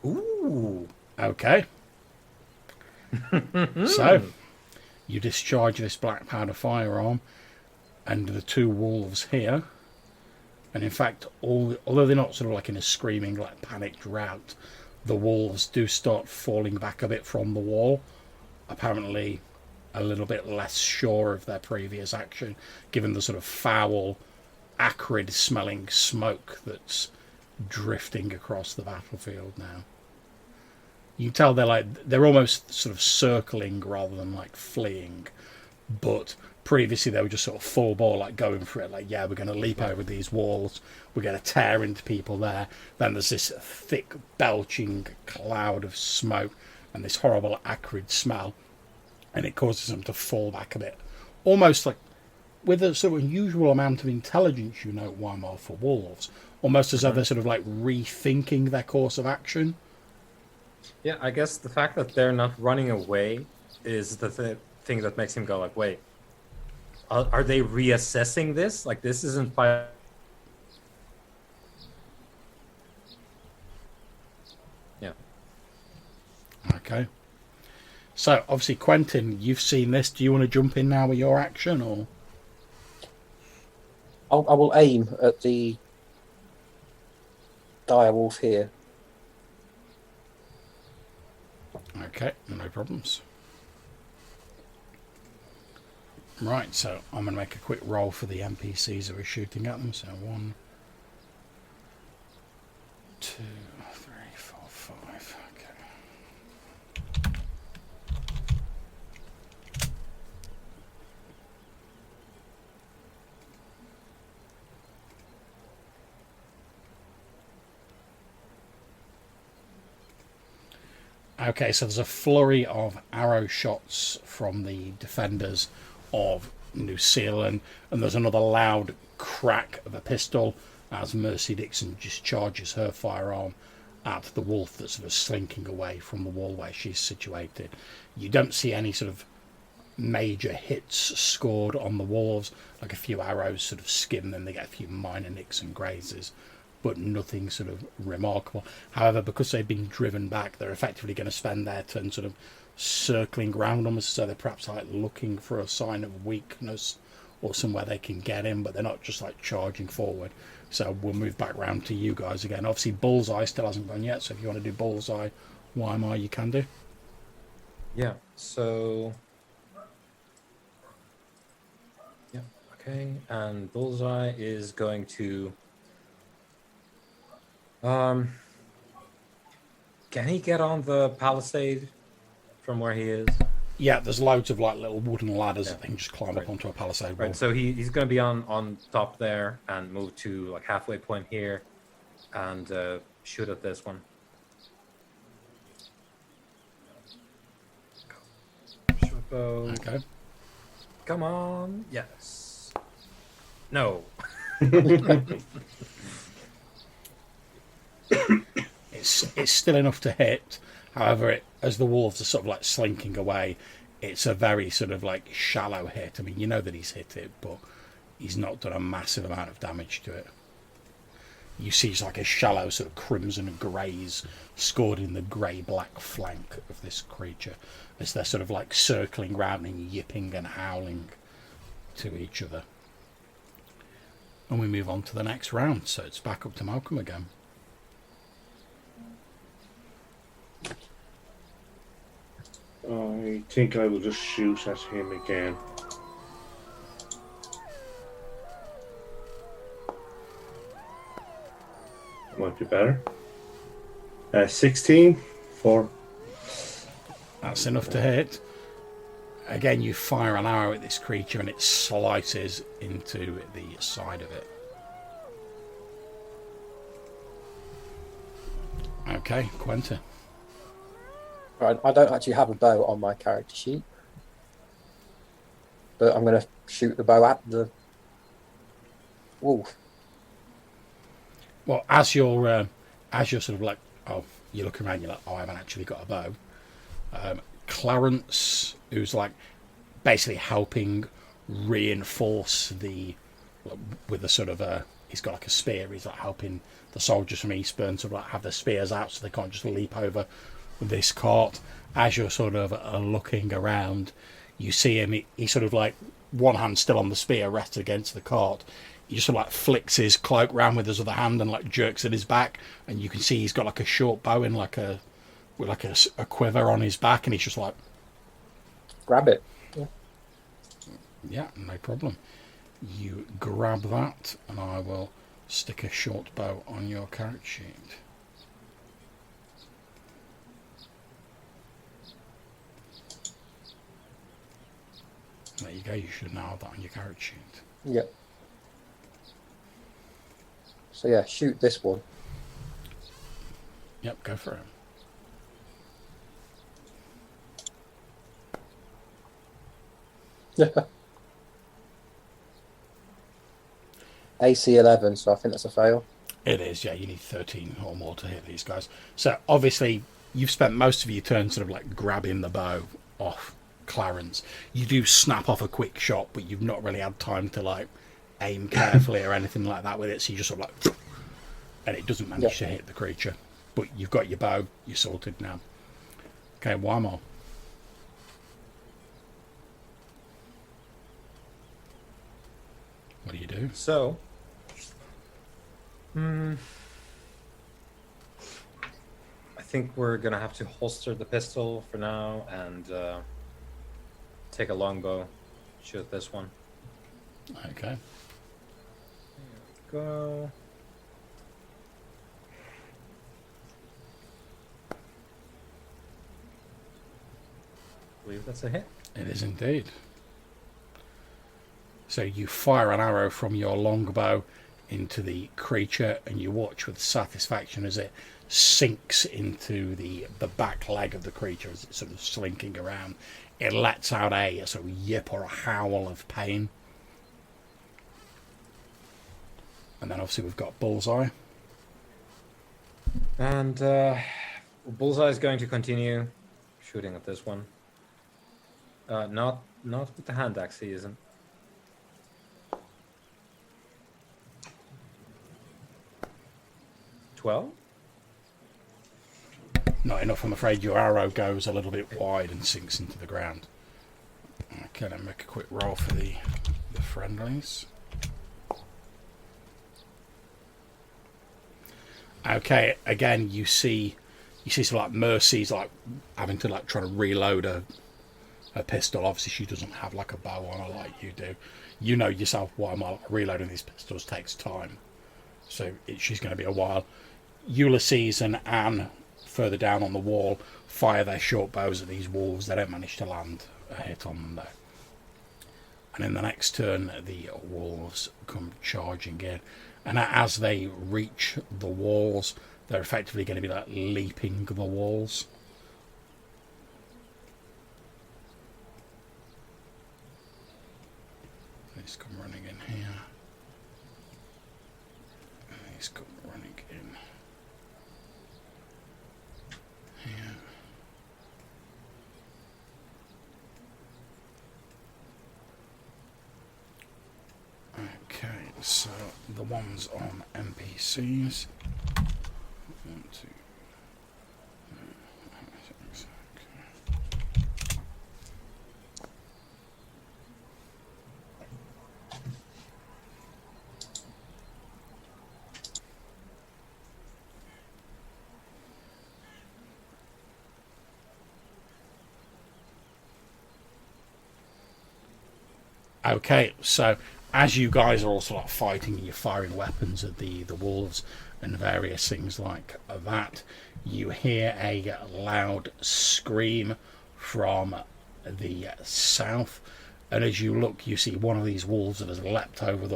Ooh. Okay. So, you discharge this black powder firearm, and the two wolves here, and in fact, although they're not sort of like in a screaming, like panicked rout, the wolves do start falling back a bit from the wall, apparently a little bit less sure of their previous action, given the sort of foul, acrid smelling smoke that's drifting across the battlefield now. You can tell they're almost sort of circling rather than like fleeing, but previously they were just sort of full ball, like going for it, like, yeah, we're going to leap over these walls, we're going to tear into people there. Then there's this thick belching cloud of smoke and this horrible acrid smell, and it causes them to fall back a bit, almost like with a sort of unusual amount of intelligence, you know, Weimar for wolves, almost as though they're sort of like rethinking their course of action. Yeah, I guess the fact that they're not running away is the thing that makes him go like, wait, are they reassessing this? Like, this isn't by... Yeah. Okay. So, obviously, Quentin, you've seen this. Do you want to jump in now with your action, or...? I will aim at the dire wolf here. Okay, no problems. Right, so I'm going to make a quick roll for the NPCs that we're shooting at them. So 1, 2, 3, 4, 5. Okay. Okay, so there's a flurry of arrow shots from the defenders of New Zealand, and there's another loud crack of a pistol as Mercy Dixon discharges her firearm at the wolf that's sort of slinking away from the wall where she's situated. You don't see any sort of major hits scored on the wolves, like a few arrows sort of skim them, they get a few minor nicks and grazes, but nothing sort of remarkable. However, because they've been driven back, they're effectively going to spend their turn sort of circling around them, so they're perhaps like looking for a sign of weakness or somewhere they can get in, but they're not just like charging forward. So we'll move back round to you guys again. Obviously, Bullseye still hasn't gone yet, so if you want to do Bullseye, YMI, you can do. Yeah, so... Yeah, okay, and Bullseye is going to... Can he get on the palisade from where he is? Yeah, there's loads of like little wooden ladders that they can just climb Right. up onto a palisade wall. Right, so he's going to be on top there and move to like halfway point here and shoot at this one. Short bow. Okay. Come on. Yes. No. It's still enough to hit. However, as the wolves are sort of like slinking away, it's a very sort of like shallow hit. I mean, you know that he's hit it, but he's not done a massive amount of damage to it. You see it's like a shallow sort of crimson graze scored in the grey-black flank of this creature as they're sort of like circling round and yipping and howling to each other. And we move on to the next round, so it's back up to Malcolm again. I think I will just shoot at him again. Might be better. 16 for... That's enough to hit. Again, you fire an arrow at this creature and it slices into the side of it. Okay, Quentin. Right, I don't actually have a bow on my character sheet, but I'm going to shoot the bow at the wolf. Well, as you're sort of like, oh, you look around, you're like, oh, I haven't actually got a bow. Clarence, who's like basically helping reinforce the with a sort of a, he's got like a spear. He's like helping the soldiers from Eastburn to like have their spears out so they can't just leap over this cart. As you're sort of looking around, you see him. He's sort of like one hand still on the spear, rested against the cart. He just sort of like flicks his cloak round with his other hand and like jerks at his back, and you can see he's got like a short bow in like a with like a quiver on his back, and he's just like, Grab it. yeah, no problem. You grab that, and I will stick a short bow on your character sheet. There you go, you should now have that on your character sheet. Yeah. So yeah, shoot this one. Yep, go for it. AC 11, so I think that's a fail. It is, yeah, you need 13 or more to hit these guys. So obviously, you've spent most of your turn sort of like grabbing the bow off Clarence. You do snap off a quick shot, but you've not really had time to like aim carefully or anything like that with it, so you just sort of like, and it doesn't manage to hit the creature. But you've got your bow, you're sorted now. Okay, one more. What do you do? So, I think we're gonna have to holster the pistol for now and take a longbow, shoot this one. Okay. Go. I believe that's a hit. It is indeed. So you fire an arrow from your longbow into the creature, and you watch with satisfaction as it sinks into the back leg of the creature as it's sort of slinking around. It lets out a sort of yip or a howl of pain. And then obviously we've got Bullseye. And Bullseye is going to continue shooting at this one. Not with the hand axe, he isn't. Well, Not enough, I'm afraid. Your arrow goes a little bit wide and sinks into the ground. Okay, then make a quick roll for the friendlies. Okay, again you see sort of like Mercy's like having to like try to reload her pistol. Obviously she doesn't have like a bow on her like you do. You know yourself why reloading these pistols takes time. So she's going to be a while. Ulysses and Anne further down on the wall fire their short bows at these wolves. They don't manage to land a hit on them though. And in the next turn the wolves come charging in, and as they reach the walls they're effectively going to be like leaping the walls. These come running in here. These come running in here. Okay, so the ones on NPCs. 1, 2. Okay, so as you guys are also like fighting and you're firing weapons at the wolves and various things like that, you hear a loud scream from the south, and as you look you see one of these wolves that has leapt over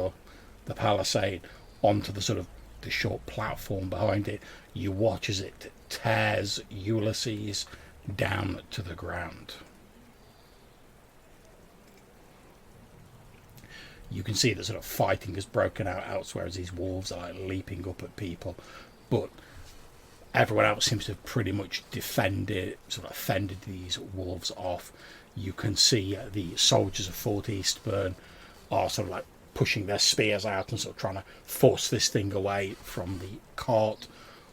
the palisade onto the sort of the short platform behind it, you watch as it tears Ulysses down to the ground. You can see that sort of fighting has broken out elsewhere as these wolves are like leaping up at people, but everyone else seems to have pretty much fended these wolves off. You can see the soldiers of Fort Eastburn are sort of like pushing their spears out and sort of trying to force this thing away from the cart.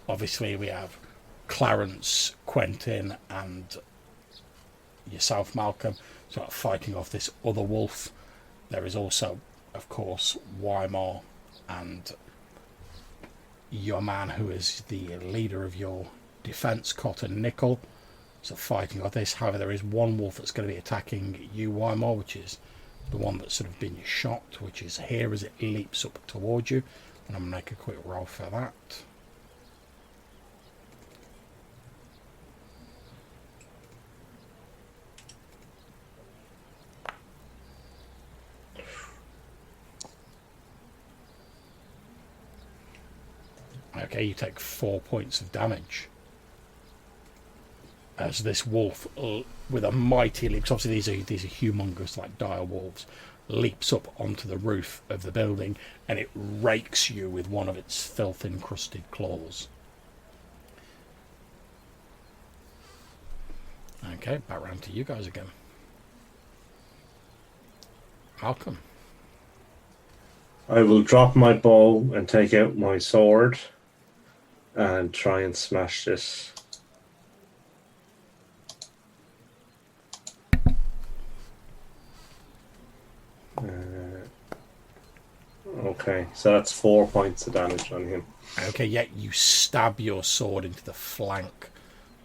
Obviously we have Clarence, Quentin and yourself, Malcolm, sort of fighting off this other wolf. There is also, of course, Weimar and your man who is the leader of your defence, Cotton Nickel, so fighting off this. However, there is one wolf that's going to be attacking you, Weimar, which is the one that's sort of been shot, which is here as it leaps up towards you. And I'm going to make a quick roll for that. Okay, you take 4 points of damage as this wolf, with a mighty leap, because obviously these are humongous, like dire wolves, leaps up onto the roof of the building and it rakes you with one of its filth-encrusted claws. Okay, back round to you guys again. Malcolm. I will drop my bow and take out my sword and try and smash this. Okay, so that's 4 points of damage on him. Okay, yeah, you stab your sword into the flank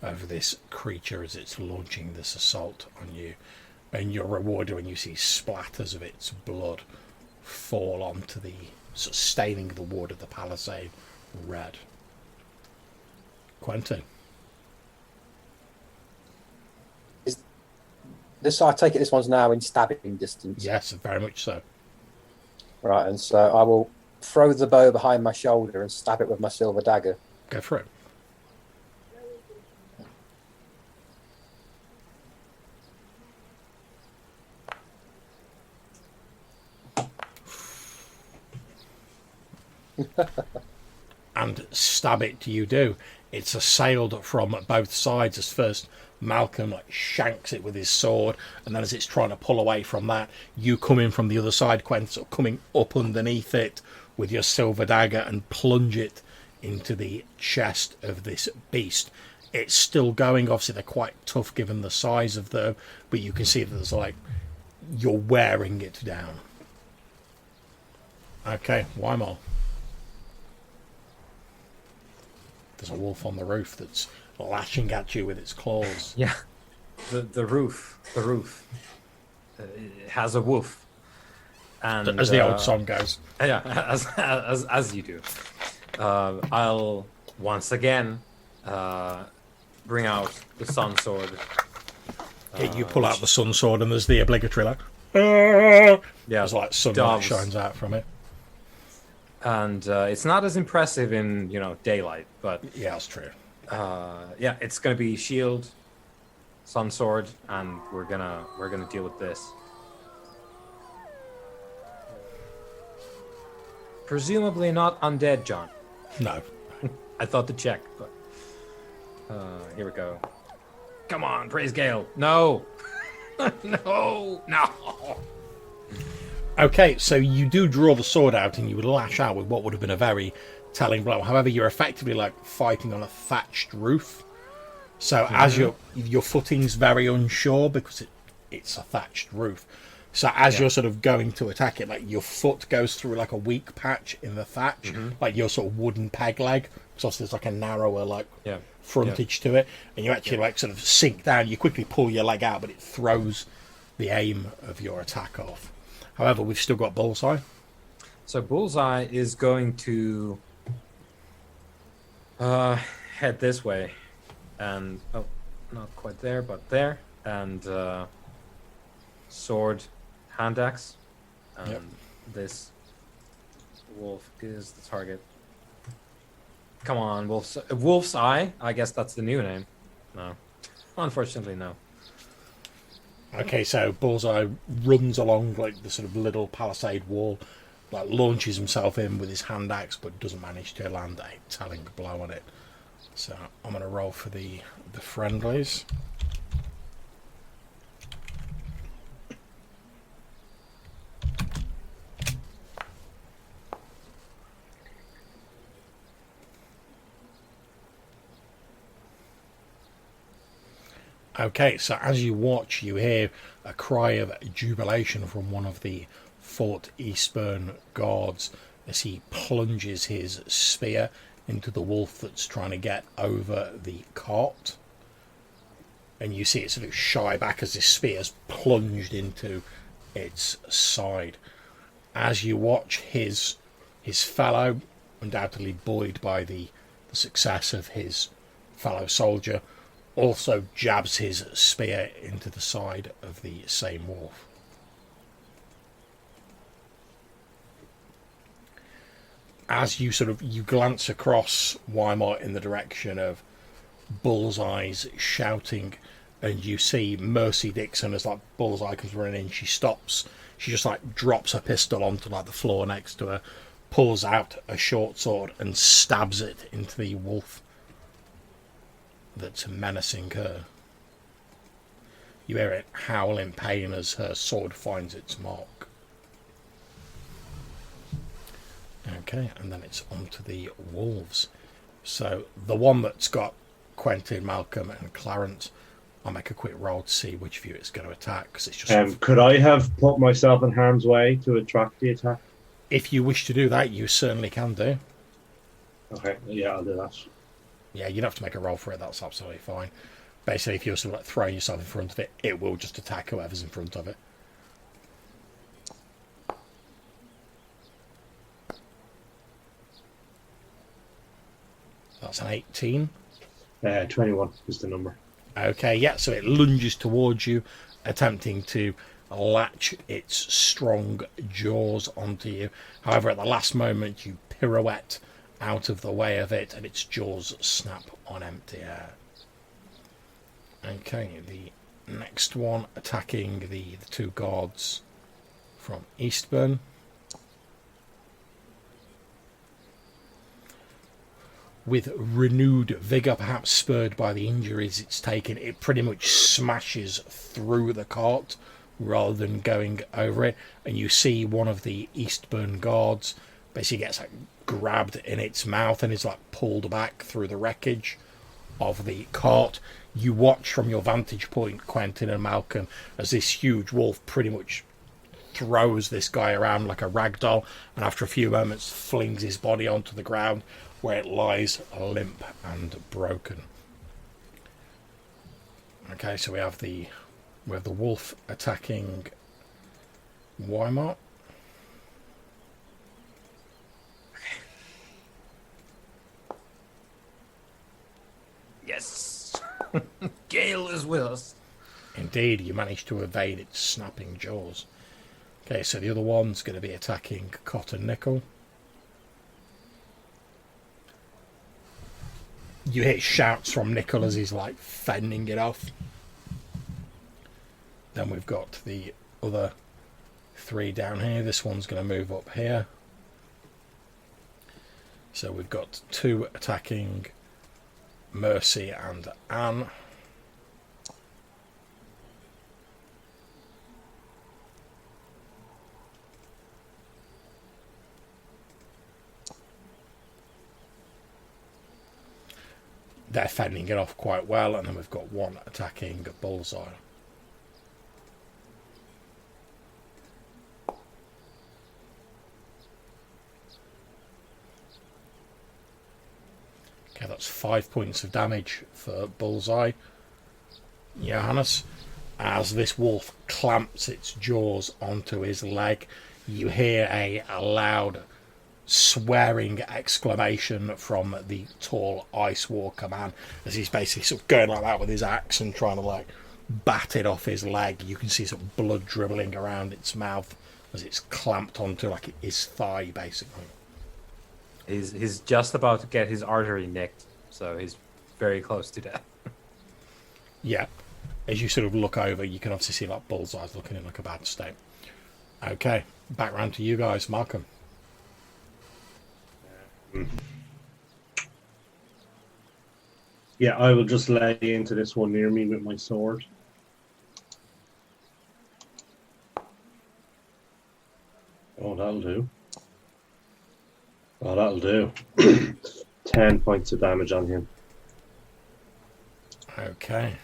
of this creature as it's launching this assault on you, and you're rewarded when you see splatters of its blood fall onto the staining the wood of the palisade red. Quentin. I take it this one's now in stabbing distance. Yes, very much so. Right, and so I will throw the bow behind my shoulder and stab it with my silver dagger. Go for it. And stab it you do. It's assailed from both sides. As first Malcolm shanks it with his sword, and then as it's trying to pull away from that, you come in from the other side, Quentin, sort of coming up underneath it with your silver dagger and plunge it into the chest of this beast. It's still going. Obviously they're quite tough given the size of them, but you can see that there's you're wearing it down. Okay, Weimar. There's a wolf on the roof that's lashing at you with its claws. Yeah, the roof. It has a wolf, and as the old song goes. Yeah, as you do. I'll once again bring out the sun sword. Yeah, you pull out the sun sword, and there's the obligatory yeah, there's sunlight shines out from it. And it's not as impressive in daylight, but yeah, that's true. Yeah, it's gonna be shield, sun sword, and we're gonna deal with this. Presumably not undead, John. No. I thought to check, but here we go. Come on, praise Gale. No. No. Okay, so you do draw the sword out and you would lash out with what would have been a very telling blow. However, you're effectively fighting on a thatched roof. So as your footing's very unsure because it's a thatched roof. So as you're sort of going to attack it, your foot goes through a weak patch in the thatch, like your sort of wooden peg leg. So there's a narrower frontage to it, and you actually sort of sink down. You quickly pull your leg out, but it throws the aim of your attack off. However, we've still got Bullseye. So Bullseye is going to head this way, and not quite there, but there, and sword, hand axe, and this wolf is the target. Come on, Wolf's Eye. I guess that's the new name. No, unfortunately, no. Okay, so Bullseye runs along like the sort of little palisade wall, like launches himself in with his hand axe, but doesn't manage to land a telling blow on it. So I'm going to roll for the friendlies. Okay, so as you watch, you hear a cry of jubilation from one of the Fort Eastburn guards as he plunges his spear into the wolf that's trying to get over the cart. And you see it sort of shy back as this spear's plunged into its side. As you watch his fellow, undoubtedly buoyed by the success of his fellow soldier, also jabs his spear into the side of the same wolf. As you you glance across Weimar in the direction of Bullseye's shouting, and you see Mercy Dixon as like Bullseye comes running in, she stops. She just like drops her pistol onto like the floor next to her, pulls out a short sword and stabs it into the wolf that's menacing her. You hear it howl in pain as her sword finds its mark. Okay, and then it's on to the wolves. So the one that's got Quentin, Malcolm and Clarence, I'll make a quick roll to see which of you it's going to attack, because it's just... could I have put myself in harm's way to attract the attack? If you wish to do that, you certainly can do. Okay, yeah, I'll do that. Yeah, you don't have to make a roll for it, that's absolutely fine. Basically, if you're sort of like throwing yourself in front of it, it will just attack whoever's in front of it. That's an 18. 21 is the number. Okay, yeah, so it lunges towards you, attempting to latch its strong jaws onto you. However, at the last moment, you pirouette out of the way of it, and its jaws snap on empty air. Okay, the next one attacking the two guards from Eastburn. With renewed vigour, perhaps spurred by the injuries it's taken, it pretty much smashes through the cart rather than going over it, and you see one of the Eastburn guards basically gets like grabbed in its mouth and is like pulled back through the wreckage of the cart. You watch from your vantage point, Quentin and Malcolm, as this huge wolf pretty much throws this guy around like a rag doll, and after a few moments flings his body onto the ground, where it lies limp and broken. Okay, so we have the wolf attacking Weimar. Yes, Gale is with us. Indeed, you managed to evade its snapping jaws. Okay, so the other one's going to be attacking Cotton Nickel. You hear shouts from Nickel as he's like fending it off. Then we've got the other three down here. This one's going to move up here. So we've got two attacking Mercy and Anne. They're fending it off quite well, and then we've got one attacking Bullseye. Okay, that's 5 points of damage for Bullseye. Johannes, as this wolf clamps its jaws onto his leg, you hear a loud swearing exclamation from the tall ice walker man as he's basically sort of going like that with his axe and trying to like bat it off his leg. You can see some blood dribbling around its mouth as it's clamped onto like his thigh basically. He's just about to get his artery nicked, so he's very close to death. Yeah. As you sort of look over, you can obviously see like Bullseye's looking in like a bad state. Okay, back round to you guys, Malcolm. Yeah, I will just lay into this one near me with my sword. Oh, that'll do. Oh, that'll do. 10 points of damage on him. Okay.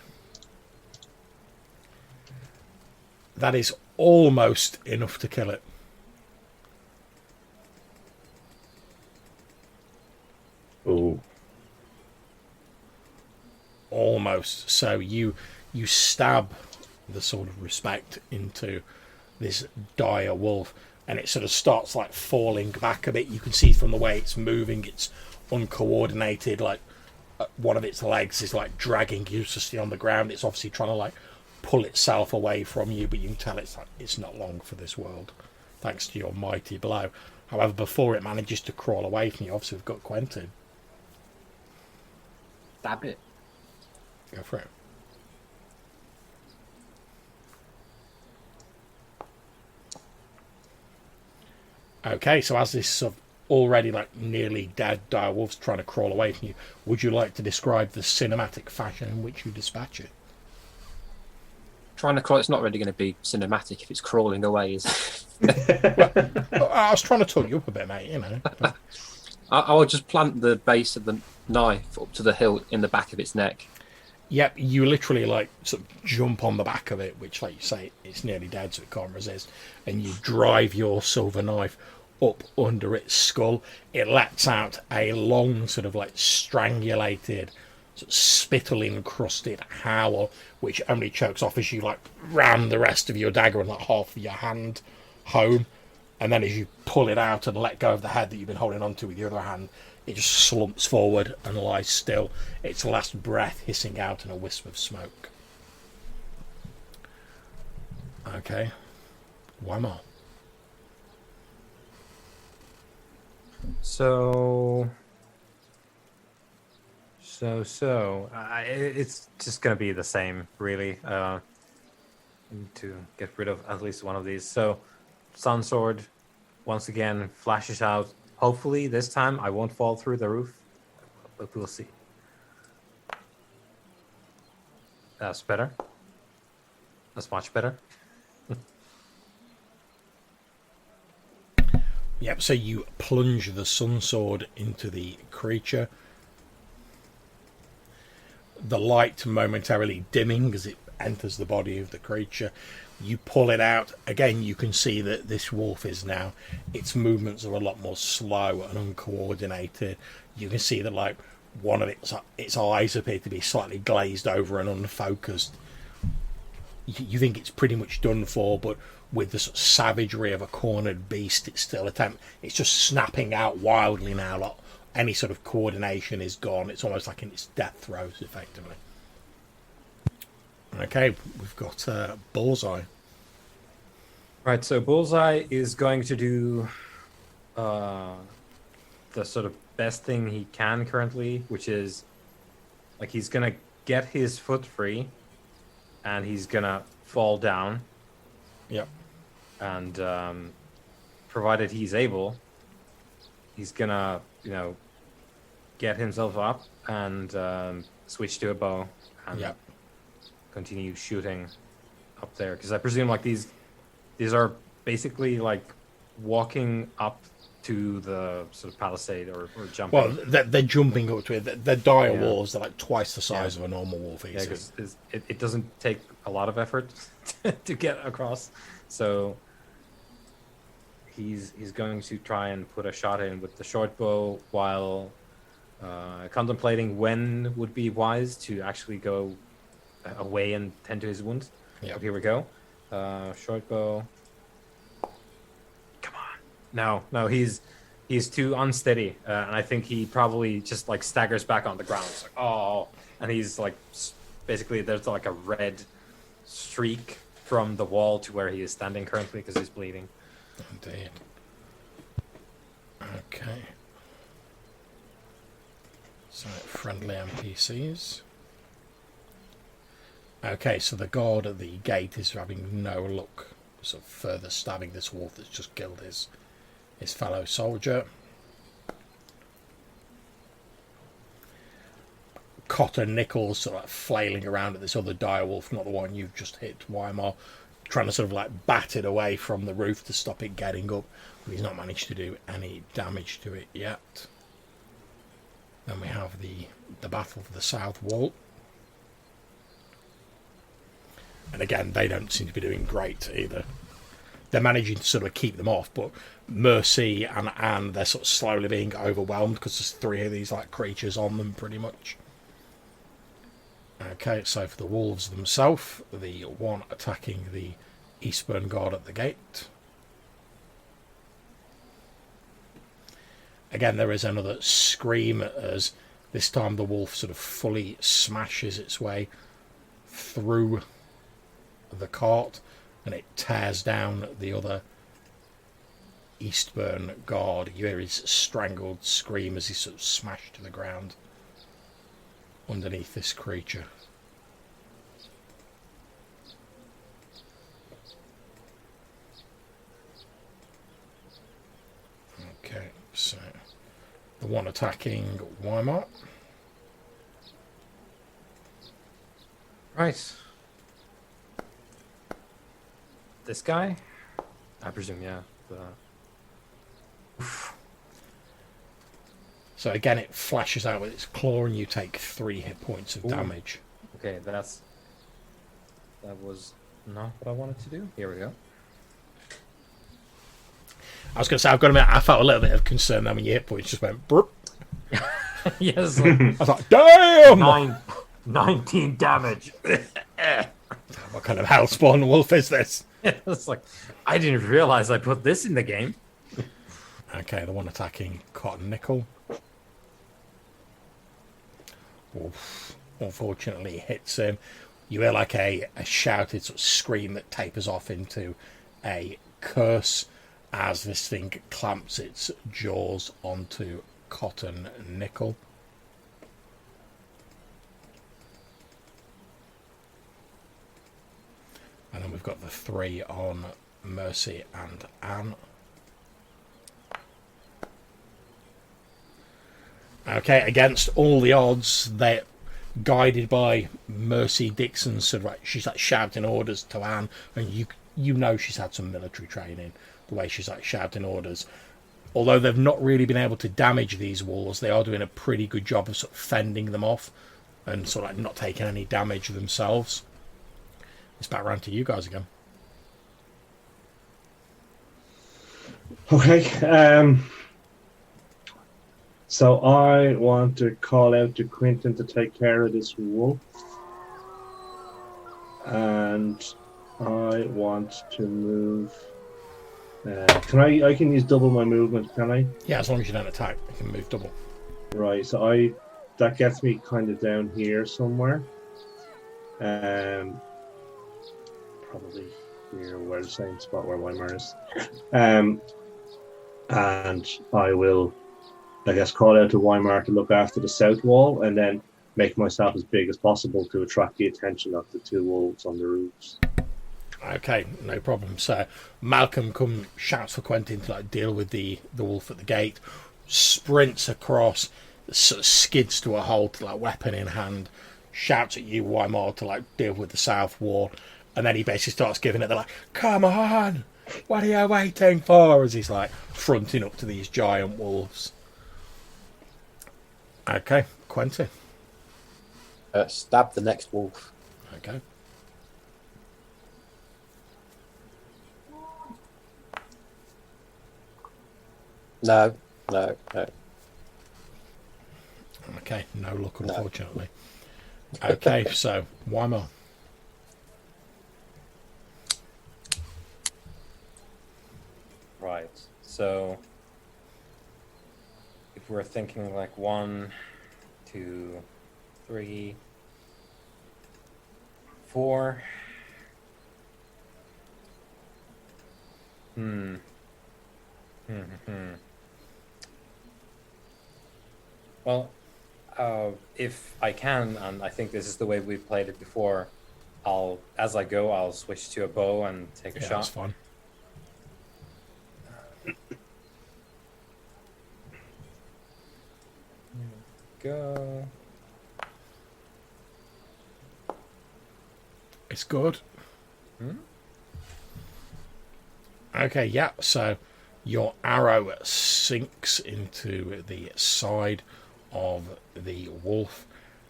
That is almost enough to kill it. Oh. Almost. So you stab the sword of respect into this dire wolf, and it sort of starts like falling back a bit. You can see from the way it's moving, it's uncoordinated. Like one of its legs is like dragging uselessly on the ground. It's obviously trying to like pull itself away from you, but you can tell it's like it's not long for this world, thanks to your mighty blow. However, before it manages to crawl away from you, obviously we've got Quentin. Stab it. Go for it. Okay, so as this sort of already like nearly dead dire wolf's trying to crawl away from you, would you like to describe the cinematic fashion in which you dispatch it? Trying to crawl. It's not really going to be cinematic if it's crawling away, is Well, I was trying to talk you up a bit, mate, you know. I will just plant the base of the knife up to the hilt in the back of its neck. Yep, you literally like sort of jump on the back of it, which, like you say, it's nearly dead, so it can't resist, and you drive your silver knife up under its skull. It lets out a long, sort of like strangulated, sort of spittle encrusted howl, which only chokes off as you like ram the rest of your dagger and like half of your hand home, and then as you pull it out and let go of the head that you've been holding onto with your other hand, it just slumps forward and lies still, its last breath hissing out in a wisp of smoke. Okay. One more. It's just gonna be the same, really. Need to get rid of at least one of these. So, Sun Sword, once again, flashes out. Hopefully, this time I won't fall through the roof, but we'll see. That's better. That's much better. Yep, so you plunge the sun sword into the creature. The light momentarily dimming as it enters the body of the creature. You pull it out. Again, you can see that this wolf is now, its movements are a lot more slow and uncoordinated. You can see that like one of its eyes appear to be slightly glazed over and unfocused. You think it's pretty much done for, but with the sort of savagery of a cornered beast, it's just snapping out wildly now. Like any sort of coordination is gone. It's almost like in its death throes, effectively. Okay, we've got Bullseye. Right, so Bullseye is going to do the sort of best thing he can currently, which is like he's gonna get his foot free and he's gonna fall down. Yep. And provided he's able, he's gonna, get himself up and switch to a bow and Yep. continue shooting up there. Because I presume like these are basically like walking up to the sort of palisade or jumping. Well, they're jumping up to it. They're dire wolves. They're like twice the size of a normal wolf. Yeah, because it doesn't take a lot of effort to get across. So he's going to try and put a shot in with the short bow while contemplating when would be wise to actually go away and tend to his wounds. Yep. Okay, here we go. Short bow. Come on. No, he's too unsteady, and I think he probably just like staggers back on the ground. It's like, oh, and he's like, basically there's like a red streak from the wall to where he is standing currently because he's bleeding. Indeed. Okay. So friendly NPCs. Okay, so the guard at the gate is having no luck, sort of further stabbing this wolf that's just killed his fellow soldier. Cotter Nichols sort of like flailing around at this other direwolf, not the one you've just hit, Weimar, trying to sort of like bat it away from the roof to stop it getting up, but he's not managed to do any damage to it yet. Then we have the battle for the south wall. And again, they don't seem to be doing great either. They're managing to sort of keep them off, but Mercy and Anne, they're sort of slowly being overwhelmed because there's 3 of these like creatures on them pretty much. Okay, so for the wolves themselves, the one attacking the Eastburn guard at the gate. Again, there is another scream as this time the wolf sort of fully smashes its way through the cart and it tears down the other Eastburn guard. You hear his strangled scream as he's sort of smashed to the ground underneath this creature. Okay, so the one attacking Weimar. Right. This guy? I presume, yeah. So again, it flashes out with its claw, and you take 3 hit points of damage. Okay, that was not what I wanted to do. Here we go. I was going to say, I've got to admit, I felt a little bit of concern then when your hit points just went burp. Yes. I was like, damn! 19 damage. What kind of hellspawn wolf is this? It's like, I didn't realize I put this in the game. Okay, the one attacking Cotton Nickel. Oof. Unfortunately, hits him. You hear like a shouted sort of scream that tapers off into a curse as this thing clamps its jaws onto Cotton Nickel. And then we've got the 3 on Mercy and Anne. Okay, against all the odds, they're guided by Mercy Dixon. So right, she's like shouting orders to Anne, and you know she's had some military training. The way she's like shouting orders. Although they've not really been able to damage these walls, they are doing a pretty good job of sort of fending them off and sort of like not taking any damage themselves. It's back around to you guys again. Okay. So I want to call out to Quentin to take care of this wolf. And I want to move. I can use double my movement, can I? Yeah, as long as you don't attack, you can move double. Right, so that gets me kind of down here somewhere. Probably here, where the same spot where Weimar is. And I will, I guess, call out to Weimar to look after the south wall and then make myself as big as possible to attract the attention of the 2 wolves on the roofs. Okay, no problem. So Malcolm shouts for Quentin to like deal with the wolf at the gate, sprints across, sort of skids to a halt, like weapon in hand, shouts at you, Weimar, to like deal with the south wall, and then he basically starts giving it the like, come on, what are you waiting for? As he's like fronting up to these giant wolves. Okay, Quentin. Stab the next wolf. Okay. No. Okay, no luck, unfortunately. No. Okay, so Weimar. Right. So if we're thinking like 1, 2, 3, 4. Well, If I can, and I think this is the way we've played it before, as I go, I'll switch to a bow and take a Yeah, shot. that's fine. Go. It's good. Okay, yeah, so your arrow sinks into the side of the wolf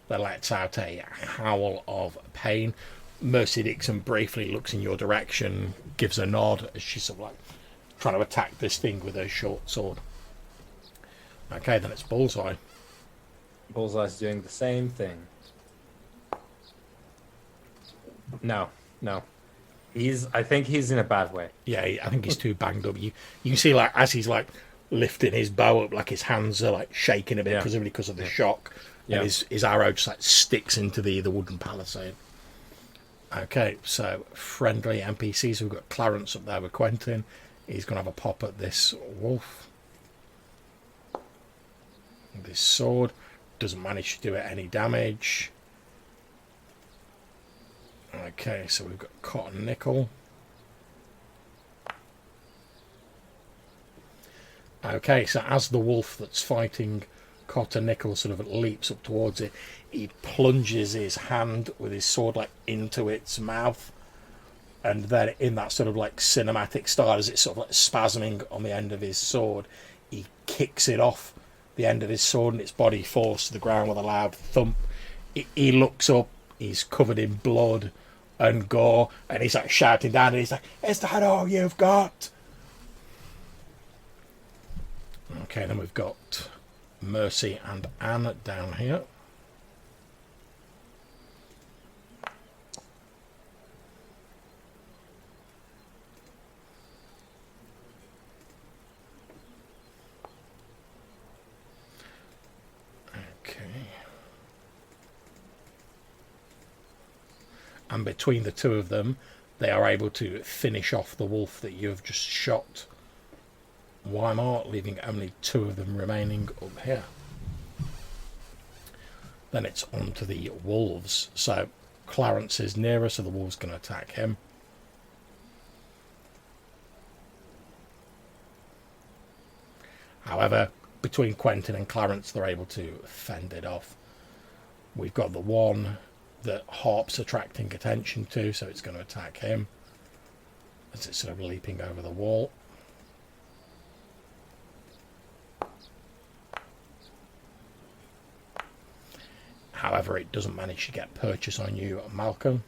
that lets out a howl of pain. Mercy Dixon briefly looks in your direction, gives a nod as she's sort of like trying to attack this thing with her short sword. Okay, then it's Bullseye. Bullseye's doing the same thing. No. I think he's in a bad way. Yeah, I think he's too banged up. You can see, like, as he's like lifting his bow up, like his hands are like shaking a bit because of the shock, and his arrow just like sticks into the wooden palisade. Okay, so friendly NPCs. We've got Clarence up there with Quentin. He's gonna have a pop at this wolf. This sword doesn't manage to do it any damage. Okay, so we've got Cotton Nickel. Okay, so as the wolf that's fighting Cotton Nickel sort of leaps up towards it, he plunges his hand with his sword like into its mouth, and then in that sort of like cinematic style, as it's sort of like spasming on the end of his sword, he kicks it off the end of his sword and its body falls to the ground with a loud thump. He looks up, he's covered in blood and gore, and he's like shouting down, and he's like, "Is that all you've got?" Okay, then we've got Mercy and Anne down here. Okay. And between the two of them, they are able to finish off the wolf that you have just shot, Weimar, leaving only two of them remaining up here. Then it's on to the wolves. So Clarence is nearer, so the wolves can attack him. However, between Quentin and Clarence, they're able to fend it off. We've got the one that Harp's attracting attention to, so it's going to attack him as it's sort of leaping over the wall. However, it doesn't manage to get purchase on you, Malcolm.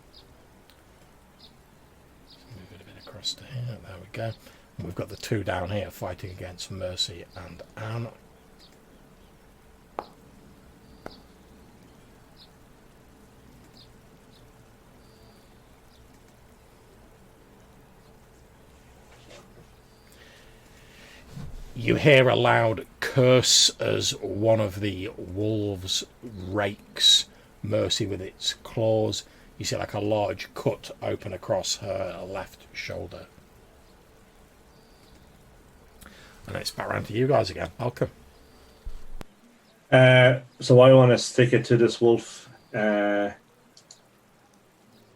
Move it a bit across to here. There we go. And we've got the two down here fighting against Mercy and Anne. You hear a loud curse as one of the wolves rakes Mercy with its claws. You see like a large cut open across her left shoulder. And it's back around to you guys again. Malcolm. So I want to stick it to this wolf. Here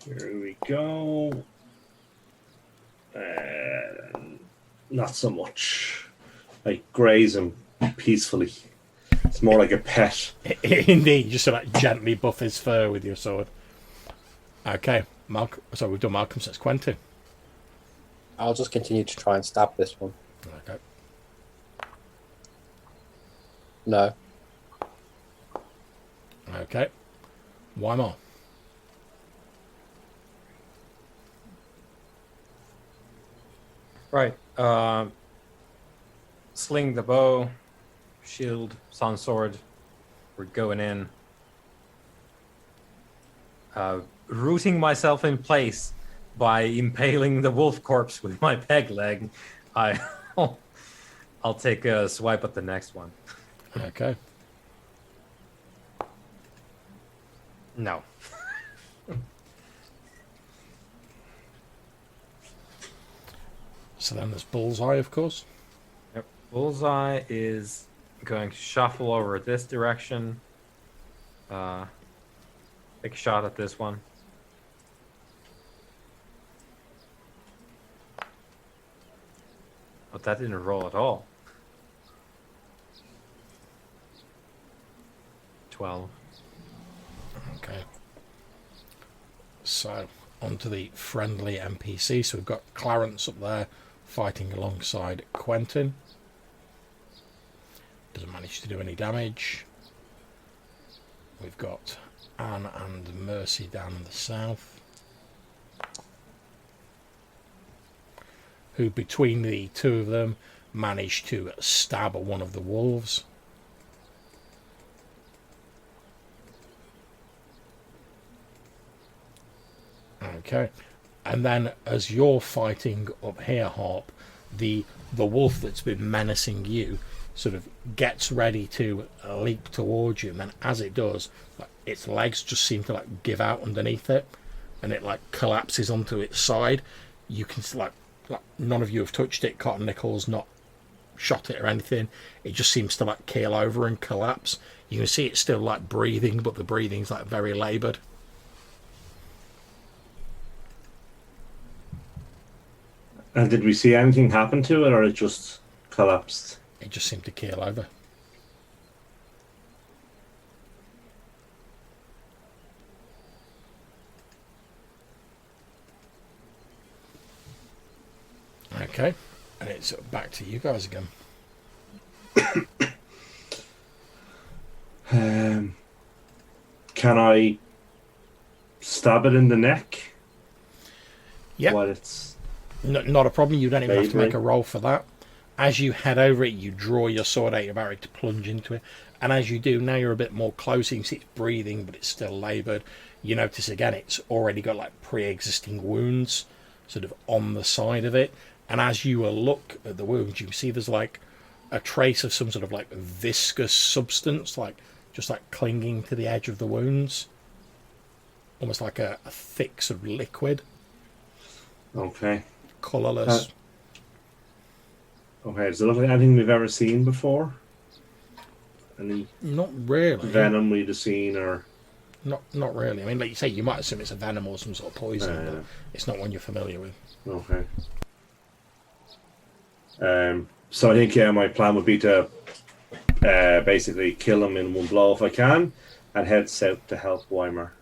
we go. Not so much. Like graze him peacefully. It's more like a pet. Indeed, just sort of like gently buff his fur with your sword. Okay, Malcolm. So we've done Malcolm, so it's Quentin. I'll just continue to try and stab this one. Okay. No. Okay. Weimar. Right. Sling the bow, shield, sun sword. We're going in. Rooting myself in place by impaling the wolf corpse with my peg leg, I'll take a swipe at the next one. Okay. No. So then there's Bullseye, of course. Yep. Bullseye is going to shuffle over this direction Take a shot at this one. But that didn't roll at all. 12. Okay. So, onto the friendly NPC. So we've got Clarence up there fighting alongside Quentin. Doesn't manage to do any damage. We've got Anne and Mercy down in the south, who between the two of them managed to stab one of the wolves. Okay, and then as you're fighting up here, Harp, the wolf that's been menacing you sort of gets ready to leap towards you, and then as it does, like, its legs just seem to like give out underneath it, and it like collapses onto its side. You can like none of you have touched it. Cotton Nichols not shot it or anything. It just seems to like keel over and collapse. You can see it's still like breathing, but the breathing's like very laboured. And did we see anything happen to it, or it just collapsed? It just seemed to keel over. Okay, and it's back to you guys again. Can I stab it in the neck? Yeah. While it's Not a problem. You don't even have to make a Vaguely. roll for that. As you head over it, you draw your sword out of your barrack to plunge into it. And as you do, now you're a bit more close. You can see it's breathing, but it's still laboured. You notice again, it's already got like pre-existing wounds sort of on the side of it. And as you look at the wounds, you can see there's like a trace of some sort of like viscous substance, like just like clinging to the edge of the wounds. Almost like a thick sort of liquid, okay. colourless. Okay, does it look like anything we've ever seen before? Any Not really. venom we'd have seen, or Not really. I mean, like you say, you might assume it's a venom or some sort of poison, but it's not one you're familiar with. okay. So I think my plan would be to basically kill him in one blow if I can, and head south to help Weimar.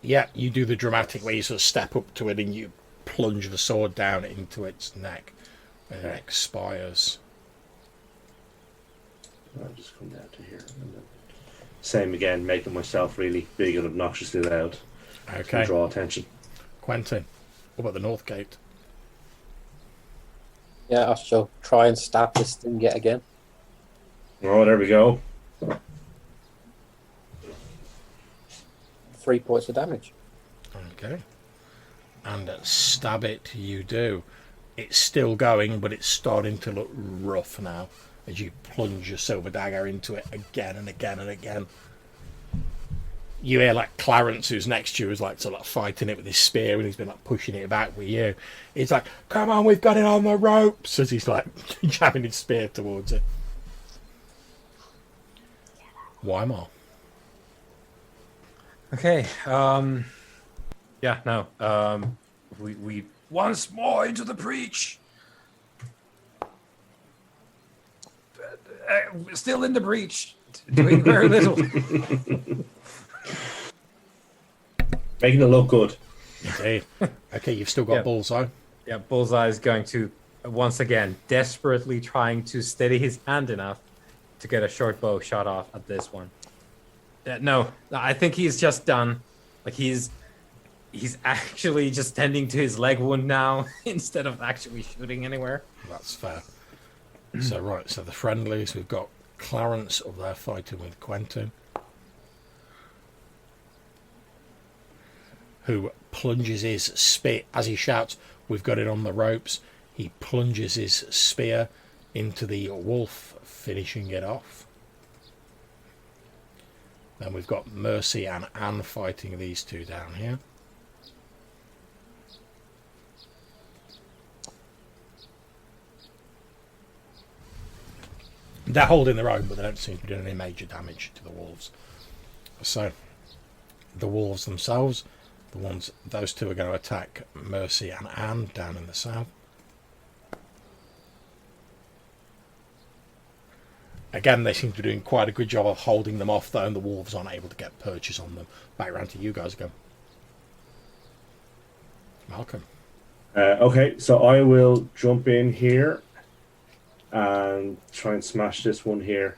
Yeah, you do the dramatic where you sort of step up to it and you plunge the sword down into its neck, and it expires. I'll just come down to here. And then same again, making myself really big and obnoxiously loud. Okay. To draw attention. Quentin, what about the north gate? Yeah, I shall try and stab this thing yet again. Oh, there we go. 3 points of damage. Okay. And stab it you do. It's still going, but it's starting to look rough now as you plunge your silver dagger into it again and again and again. You hear like Clarence, who's next to you, is like sort of like fighting it with his spear, and he's been like pushing it back with you. He's like, "Come on, we've got it on the ropes!" as he's like jamming his spear towards it. Weimar. Okay. Yeah. No. We once more into the breach. Still in the breach, doing very little. Making it look good. Indeed. Okay, you've still got Yeah. Bullseye. Yeah, Bullseye is going to once again desperately trying to steady his hand enough to get a short bow shot off at this one. No, I think he's just done. Like he's actually just tending to his leg wound now instead of actually shooting anywhere. That's fair. So right, so the friendlies, we've got Clarence up there fighting with Quentin, who plunges his spear as he shouts, "We've got it on the ropes." He plunges his spear into the wolf, finishing it off. Then we've got Mercy and Anne fighting these two down here. They're holding their own, but they don't seem to be doing any major damage to the wolves. So the wolves themselves, those two are going to attack Mercy and Anne down in the south. Again, they seem to be doing quite a good job of holding them off, though, and the wolves aren't able to get purchase on them. Back around to you guys again. Malcolm. Okay, so I will jump in here and try and smash this one here.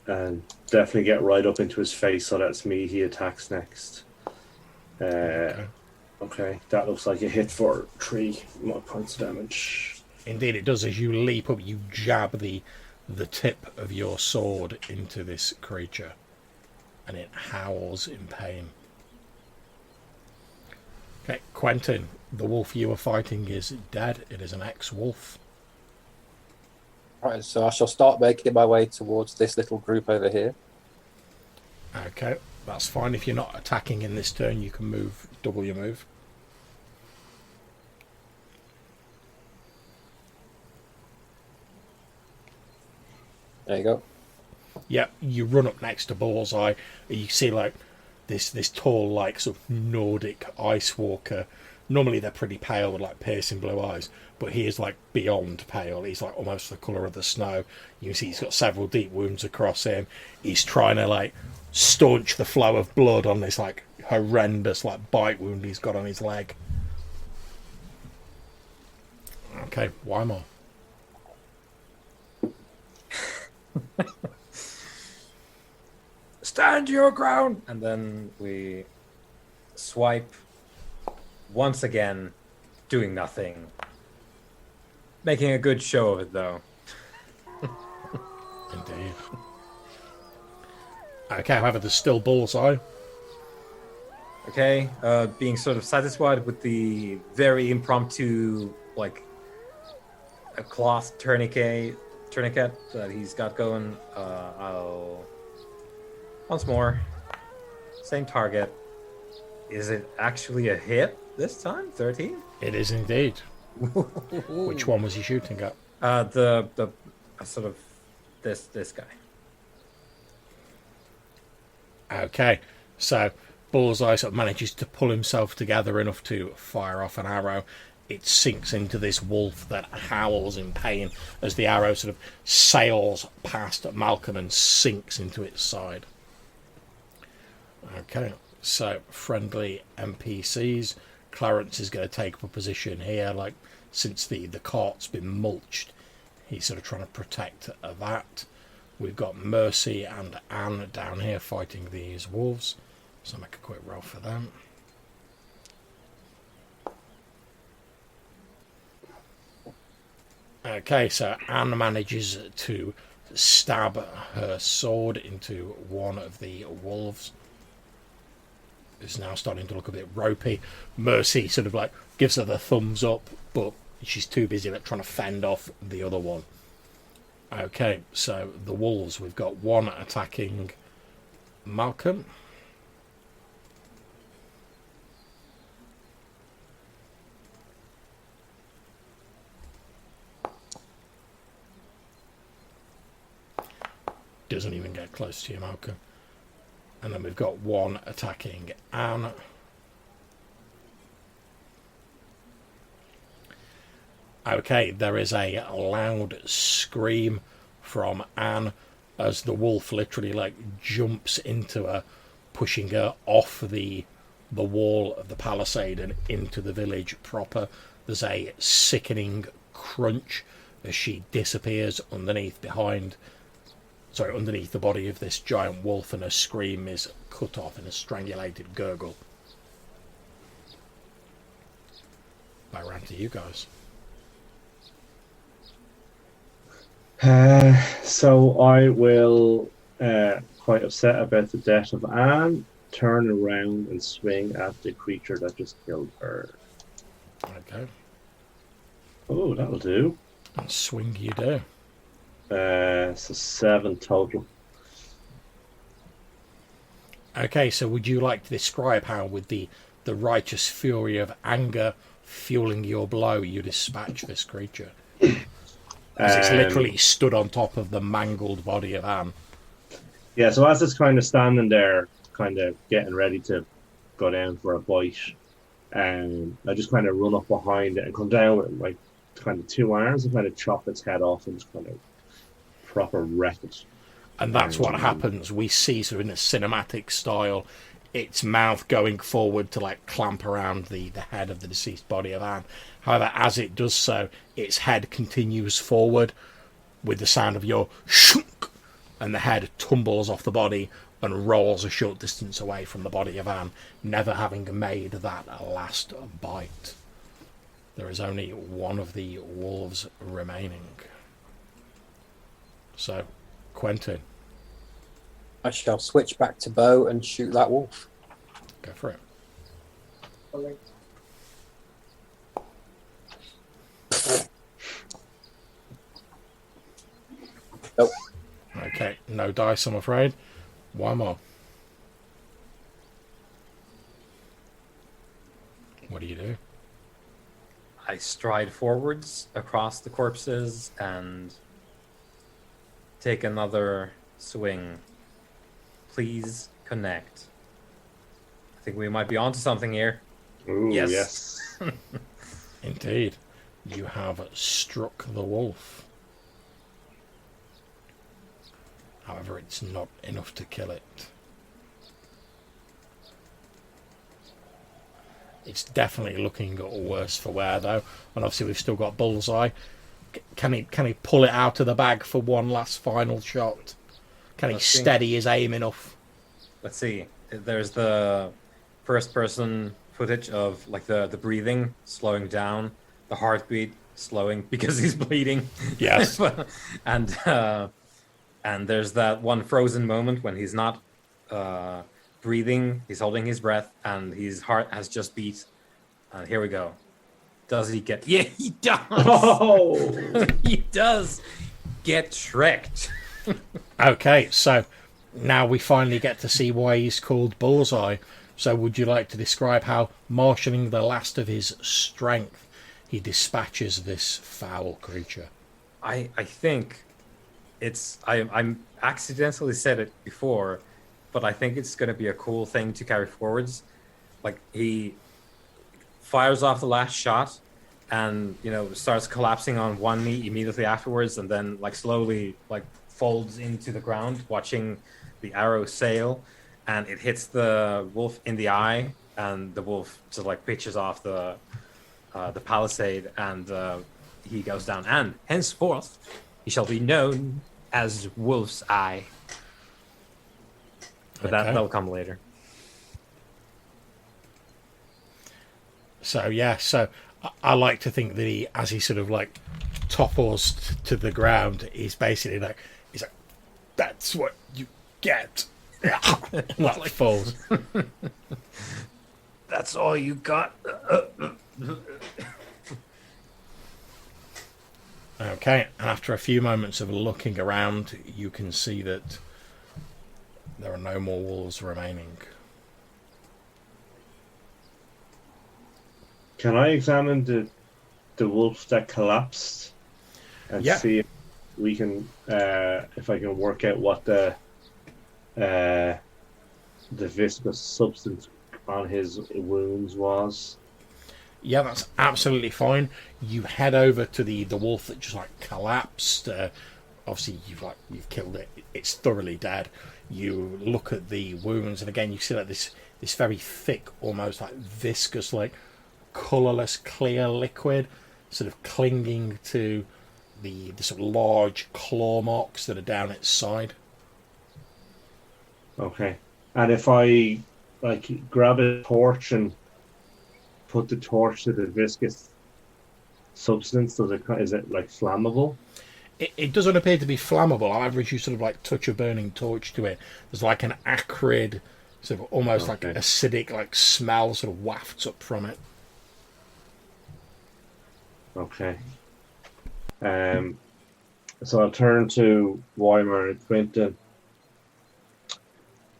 And definitely get right up into his face, so that's me. He attacks next. Okay, that looks like a hit for 3 more points of damage. Indeed it does. As you leap up, you jab the tip of your sword into this creature, and it howls in pain. Okay, Quentin, the wolf you were fighting is dead. It is an ex-wolf. Right, so I shall start making my way towards this little group over here. Okay, that's fine. If you're not attacking in this turn, you can move, double your move. There you go. Yeah, you run up next to Bullseye. You see like this tall, like sort of Nordic ice walker. Normally they're pretty pale with like piercing blue eyes, but he is like beyond pale. He's like almost the colour of the snow. You can see he's got several deep wounds across him. He's trying to like staunch the flow of blood on this like horrendous like bite wound he's got on his leg. Okay, Weimar. Stand your ground! And then we swipe once again, doing nothing. Making a good show of it, though. Indeed. Okay, however, there's still Bullseye. Okay, being sort of satisfied with the very impromptu, like, a cloth tourniquet that he's got going, I'll... Once more, same target. Is it actually a hit this time? 13? It is indeed. Which one was he shooting at? The sort of this guy. Okay, so Bullseye sort of manages to pull himself together enough to fire off an arrow. It sinks into this wolf that howls in pain as the arrow sort of sails past Malcolm and sinks into its side. Okay, so friendly NPCs. Clarence is going to take up a position here, like since the cart's been mulched, he's sort of trying to protect that. We've got Mercy and Anne down here fighting these wolves, so I'll make a quick roll for them. Okay, so Anne manages to stab her sword into one of the wolves. It's now starting to look a bit ropey. Mercy sort of like gives her the thumbs up, but she's too busy like trying to fend off the other one. Okay, so the wolves, we've got one attacking Malcolm. Doesn't even get close to you, Malcolm. And then we've got one attacking Anne. Okay, there is a loud scream from Anne as the wolf literally like jumps into her, pushing her off the wall of the palisade and into the village proper. There's a sickening crunch as she disappears underneath the body of this giant wolf, and her scream is cut off in a strangulated gurgle. Back around to you guys. So I will, quite upset about the death of Anne, turn around and swing at the creature that just killed her. Okay. Oh, that'll do. And swing you do. So 7 total. Okay, so would you like to describe how, with the righteous fury of anger fueling your blow, you dispatch this creature? As it's literally stood on top of the mangled body of Anne. Yeah, so as it's kind of standing there, kind of getting ready to go down for a bite, and I just kind of run up behind it and come down with like kind of two arms and kind of chop its head off and just kind of proper wreck it. And that's what Um, happens. We see sort of in a cinematic style its mouth going forward to like clamp around the head of the deceased body of Anne. However, as it does so, its head continues forward with the sound of your shunk, and the head tumbles off the body and rolls a short distance away from the body of Anne, never having made that last bite. There is only one of the wolves remaining. So, Quentin, I shall switch back to bow and shoot that wolf. go for it. Nope. Okay, no dice, I'm afraid. One more. What do you do? I stride forwards across the corpses and take another swing. Please connect. I think we might be onto something here. ooh, Yes. yes. Indeed, you have struck the wolf. However, it's not enough to kill it. It's definitely looking worse for wear, though. And obviously, we've still got Bullseye. Can he pull it out of the bag for one last final shot? Can he Let's see. steady his aim enough? Let's see. There's the first person footage of like the breathing slowing down, the heartbeat slowing because he's bleeding. Yes. And there's that one frozen moment when he's not breathing, he's holding his breath, and his heart has just beat. And here we go. Does he get? Yeah, he does. Oh, He does get tricked. Okay, so now we finally get to see why he's called Bullseye. So would you like to describe how, marshalling the last of his strength, he dispatches this foul creature? I think it's I'm accidentally said it before, but I think it's going to be a cool thing to carry forwards. Like he fires off the last shot, and starts collapsing on one knee immediately afterwards, and then like slowly like folds into the ground, watching the arrow sail, and it hits the wolf in the eye, and the wolf just like pitches off the palisade, and he goes down, and henceforth he shall be known as Wolf's Eye. But that'll come later. So yeah, so I like to think that he, as he sort of like topples to the ground, he's basically like, that's what you get. Like falls. That's all you got. Okay, and after a few moments of looking around, you can see that there are no more wolves remaining. can I examine the wolf that collapsed and Yeah. see if we can if I can work out what the viscous substance on his wounds was? Yeah, that's absolutely fine. You head over to the wolf that just like collapsed. Obviously, you've killed it. It's thoroughly dead. You look at the wounds, and again, you see like this very thick, almost like viscous, like colourless, clear liquid, sort of clinging to the sort of large claw marks that are down its side. Okay. And if I like grab a torch and put the torch to the viscous substance, is it like flammable? It doesn't appear to be flammable. However, as you sort of like touch a burning torch to it, there's like an acrid, sort of almost like Okay. acidic, like smell sort of wafts up from it. Okay. So I'll turn to Weimer and Quinton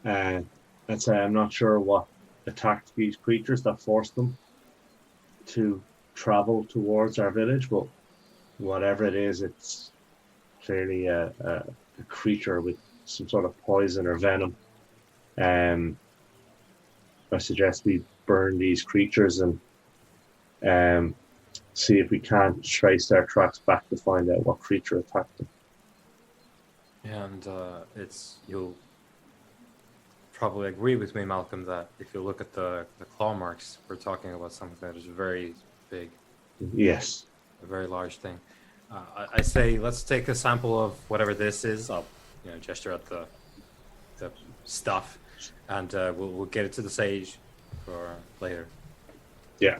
and say I'm not sure what attacked these creatures that forced them to travel towards our village, but whatever it is, it's clearly a creature with some sort of poison or venom. I suggest we burn these creatures and see if we can't trace their tracks back to find out what creature attacked them. And you'll probably agree with me, Malcolm, that if you look at the claw marks, we're talking about something that is very big. Yes. A very large thing. I say let's take a sample of whatever this is. I'll gesture at the stuff, and we'll get it to the sage for later. Yeah.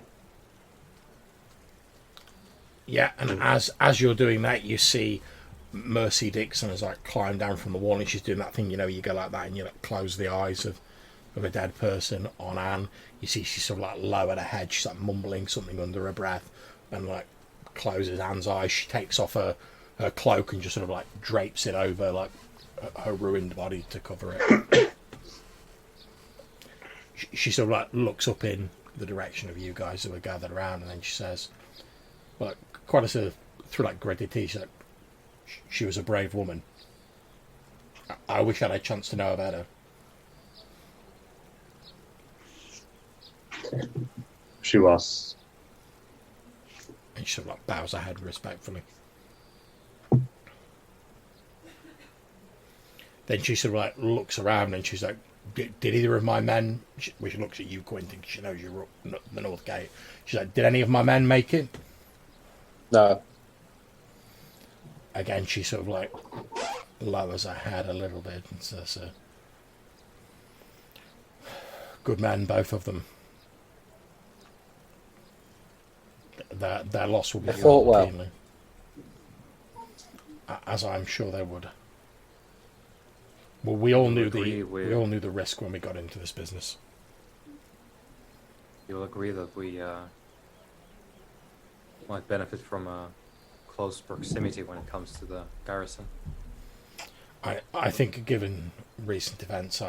Yeah, and as you're doing that, you see Mercy Dixon has like climbed down from the wall, and she's doing that thing, you go like that, and you like close the eyes of a dead person on Anne. You see she's sort of like lowered her head, she's like mumbling something under her breath, and like closes Anne's eyes. She takes off her cloak and just sort of like drapes it over like her ruined body to cover it. She sort of like looks up in the direction of you guys who are gathered around, and then she says, like quite a sort of through like gritted teeth, she's like, she was a brave woman. I wish I had a chance to know about her. She was. And she sort of like bows her head respectfully. Then she sort of like looks around and she's like, did either of my men, which looks at you, Quentin, because she knows you're up the North Gate. She's like, did any of my men make it? No. Again, she sort of like lowers her head a little bit and says, good men, both of them. Their loss will be fought well, keenly, as I'm sure they would. Well, we all knew the risk when we got into this business. You'll agree that we might benefit from a close proximity when it comes to the garrison. I think, given recent events,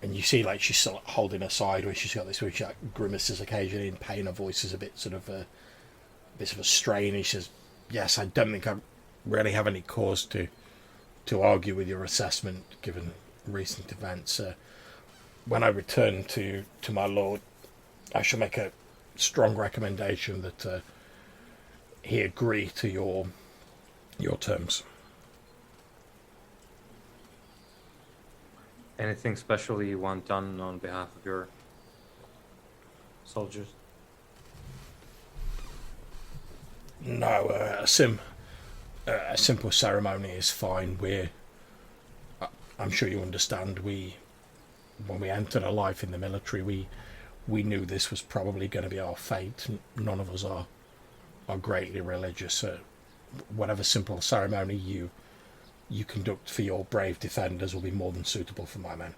and you see, like she's sort of holding her side, where she's got this, where she like grimaces occasionally in pain. Her voice is a bit sort of a strain. And she says, "Yes, I don't think I really have any cause to argue with your assessment, given recent events. When I return to my lord, I shall make a strong recommendation that he agree to your terms." Anything special you want done on behalf of your soldiers? No, a simple ceremony is fine. I'm sure you understand, when we entered our life in the military, we knew this was probably going to be our fate. None of us are greatly religious. Whatever simple ceremony you conduct for your brave defenders will be more than suitable for my men.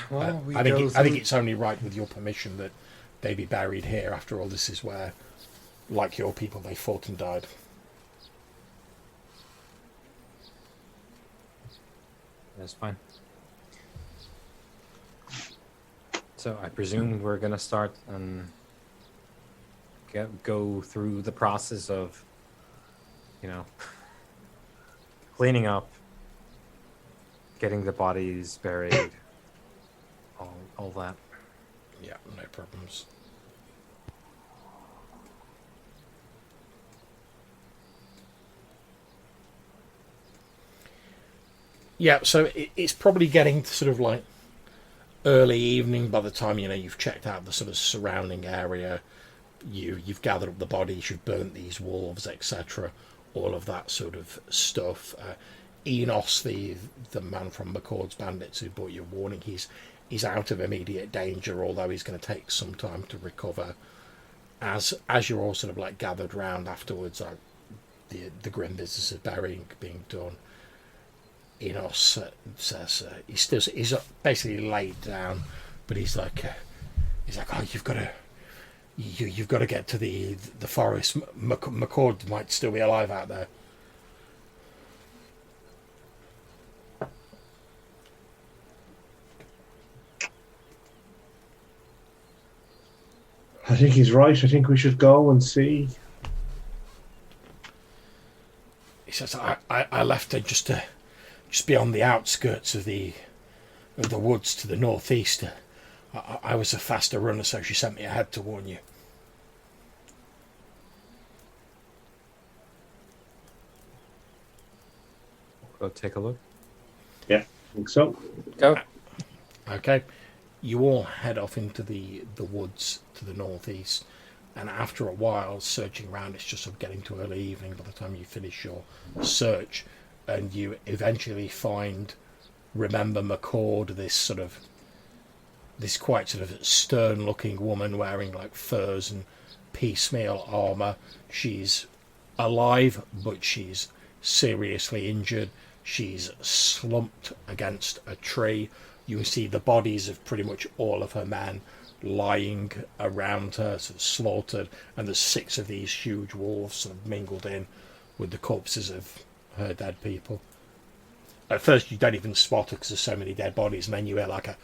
Well, I think it's only right, with your permission, that they be buried here. After all, this is where, like your people, they fought and died. That's fine. So I presume we're gonna start and go through the process of, cleaning up, getting the bodies buried, all that. Yeah, no problems. Yeah, so it's probably getting to sort of like early evening by the time you've checked out the sort of surrounding area. You've gathered up the bodies, you've burnt these wolves, etc. All of that sort of stuff. Enos, the man from McCord's Bandits who brought you a warning, he's out of immediate danger, although he's going to take some time to recover. As you're all sort of like gathered round afterwards, the grim business of burying being done, Enos says he's basically laid down, but he's like, oh, you've got to get to the forest. McCord might still be alive out there. I think he's right. I think we should go and see. He says, I left her just to just beyond the outskirts of the woods to the northeast. I was a faster runner, so she sent me ahead to warn you. Go take a look. Yeah, I think so. Go. Okay, you all head off into the woods to the northeast, and after a while searching around, it's just sort of getting to early evening by the time you finish your search, and you eventually find Remember McCord, this quite sort of stern looking woman wearing like furs and piecemeal armour. She's alive, but she's seriously injured. She's slumped against a tree. You see the bodies of pretty much all of her men lying around her, sort of slaughtered, and there's 6 of these huge wolves sort of mingled in with the corpses of her dead people. At first you don't even spot her because there's so many dead bodies, and then you hear like a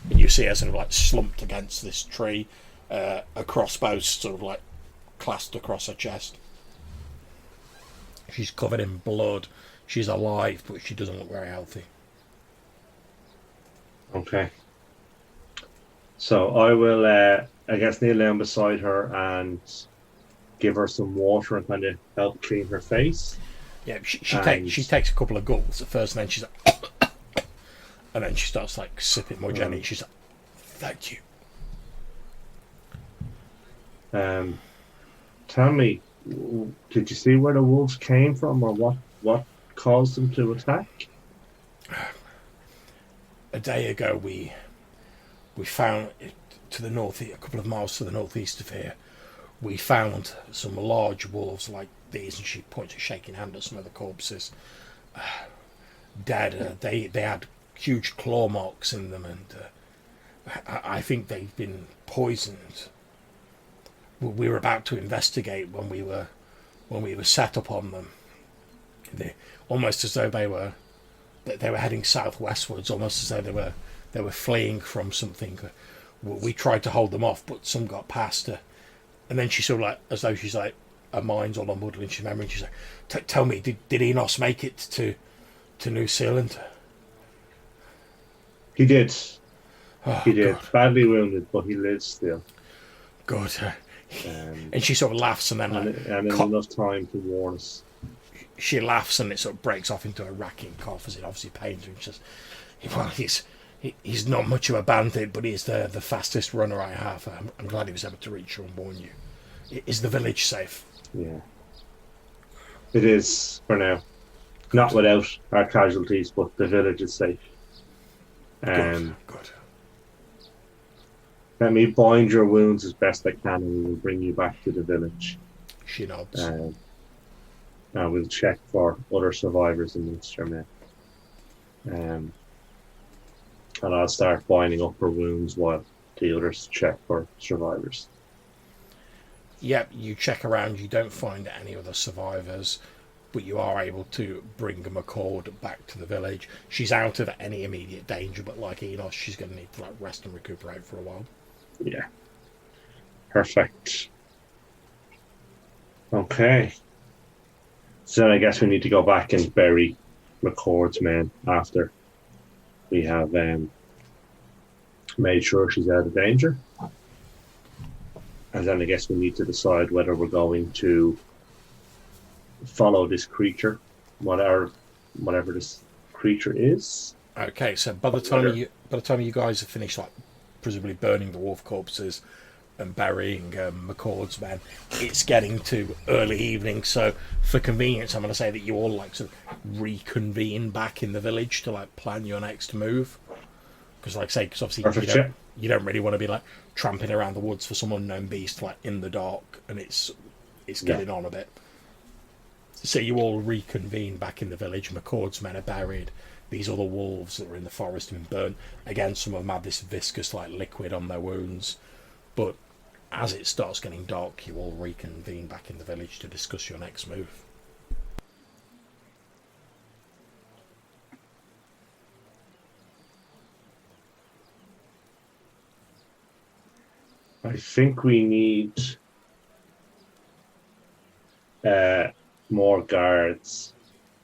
and you see her sort of like slumped against this tree, a crossbow sort of like clasped across her chest. She's covered in blood. She's alive, but she doesn't look very healthy. Okay. So I will, I guess, kneel down beside her and give her some water and kind of help clean her face. Yeah, she takes a couple of gulps at first, and then she's like, and then she starts like sipping more gently. She's like, "Thank you." Tell me, did you see where the wolves came from, or what caused them to attack? A day ago, we found it to the north, a couple of miles to the northeast of here. We found some large wolves like these, and she points a shaking hand at some of the corpses. Dead. They had huge claw marks in them, and I think they've been poisoned. We were about to investigate when we were set up on them. Almost as though they were heading southwestwards, almost as though they were fleeing from something. We tried to hold them off, but some got past her. And then she sort of like, as though she's like, her mind's all on muddling, she's remembering, she's like, tell me, did Enos make it to New Zealand? He did. Oh, He did. God. Badly wounded, but he lives still. Good. And she sort of laughs, and then And enough time to warn us. she laughs, and it sort of breaks off into a racking cough as it obviously pains her. And she says, well, he's not much of a bandit, but he's the fastest runner I have. I'm glad he was able to reach you and warn you. Is the village safe? Yeah. It is, for now. Not without our casualties, but the village is safe. Good. Let me bind your wounds as best I can, and we will bring you back to the village. She nods. And we'll check for other survivors amongst your men. And I'll start binding up her wounds while the others check for survivors. Yep, you check around, you don't find any other survivors, but you are able to bring McCord back to the village. She's out of any immediate danger, but like Enos, she's going to need to rest and recuperate for a while. Yeah. Perfect. Okay. So then I guess we need to go back and bury McCord's men after we have made sure she's out of danger. And then I guess we need to decide whether we're going to follow this creature, whatever this creature is. Okay, so by the time you guys have finished, like presumably burning the wolf corpses and burying McCord's men, it's getting to early evening. So for convenience, I'm going to say that you all like sort of reconvene back in the village to like plan your next move. Because obviously Perfect, you don't really want to be like tramping around the woods for some unknown beast like in the dark, and it's getting on a bit. So you all reconvene back in the village. McCord's men are buried. These other wolves that were in the forest have been burnt. Again, some of them had this viscous like liquid on their wounds. But as it starts getting dark, you all reconvene back in the village to discuss your next move. I think we need more guards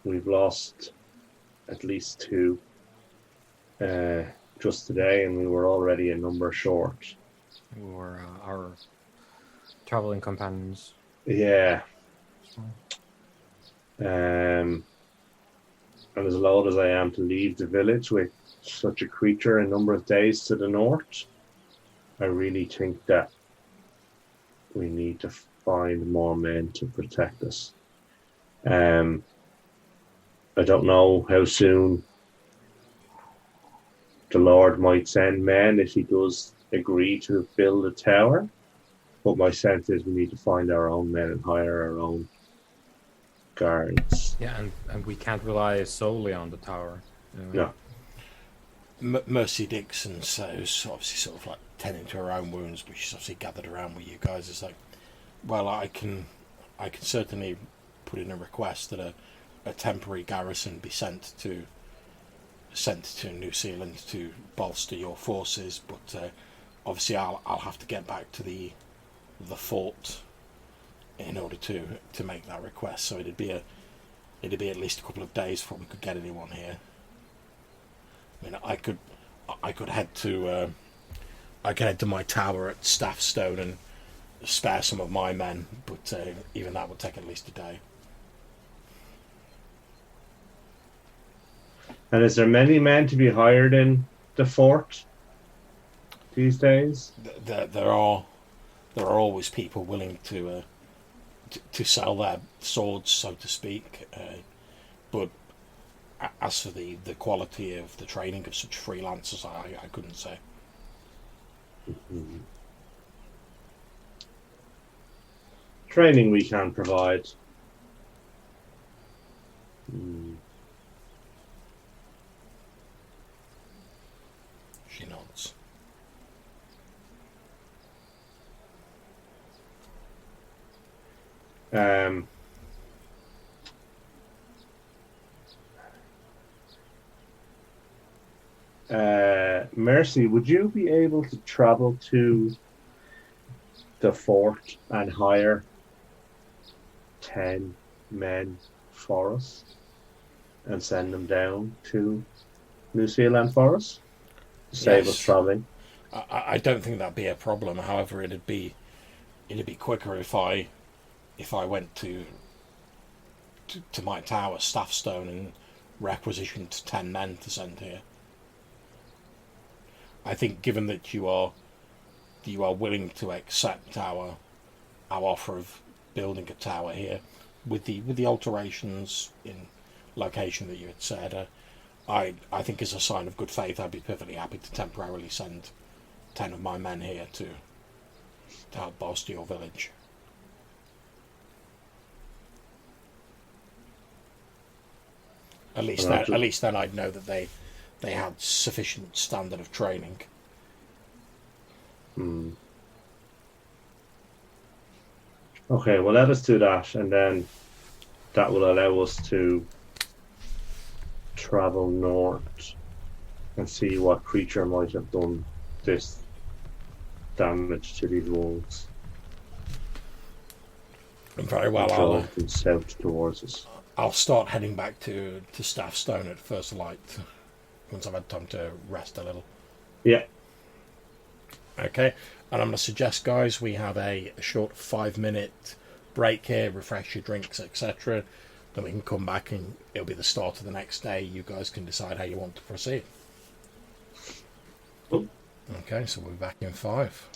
we've lost at least 2 just today, and we were already a number short. Or our traveling companions. Yeah. And as loath as I am to leave the village with such a creature a number of days to the north, I really think that we need to find more men to protect us. I don't know how soon the Lord might send men if he does agree to build a tower, but my sense is we need to find our own men and hire our own guards. Yeah, and we can't rely solely on the tower. No. Mercy Dixon says, obviously sort of like tending to her own wounds, but she's obviously gathered around with you guys. It's like, well, I can certainly put in a request that a temporary garrison be sent to New Zealand to bolster your forces, but obviously I'll have to get back to the fort in order to make that request. So it'd be at least a couple of days before we could get anyone here. I mean, I could head to my tower at Staffstone and spare some of my men, but even that would take at least a day. And is there many men to be hired in the fort these days? There are always people willing to sell their swords, so to speak, but as for the quality of the training of such freelancers, I couldn't say. Mm-hmm. Training we can provide. She nods. Mercy, would you be able to travel to the fort and hire 10 men for us and send them down to New Zealand for us? Save us traveling. I don't think that'd be a problem. However, it'd be quicker if I went to my tower, Staffstone, and requisitioned 10 men to send here. I think, given that you are willing to accept our offer of building a tower here, with the alterations in location that you had said, I think as a sign of good faith, I'd be perfectly happy to temporarily send 10 of my men here to help bolster your village. At least then I'd know that they had sufficient standard of training. Okay, well, let us do that, and then that will allow us to travel north and see what creature might have done this damage to these wounds. Very well. I'll south towards us. I'll start heading back to Staffstone at first light once I've had time to rest a little. Yeah. Okay, and I'm going to suggest, guys, we have a short 5-minute break here, refresh your drinks, etc. Then we can come back and it'll be the start of the next day. You guys can decide how you want to proceed. Okay, so we'll be back in 5.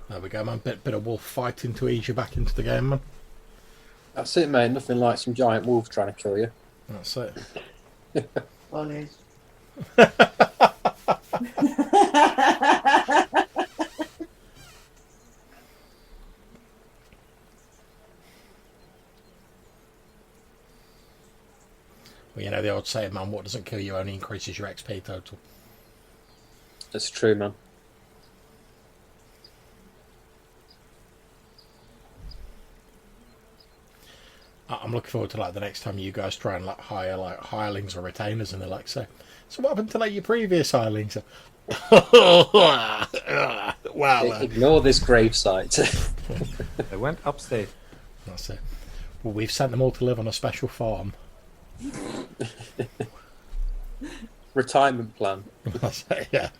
There we go, man. Bit of wolf fighting to ease you back into the game, man. That's it, mate. Nothing like some giant wolf trying to kill you. That's it. Always. Well, you know the old saying, man, what doesn't kill you only increases your XP total. That's true, man. I'm looking forward to like the next time you guys try and like hire like hirelings or retainers, and they're like, so what happened to like your previous hirelings? Well, Ignore this gravesite. They went upstate. that's it. Well, we've sent them all to live on a special farm. Retirement plan. That's it, yeah.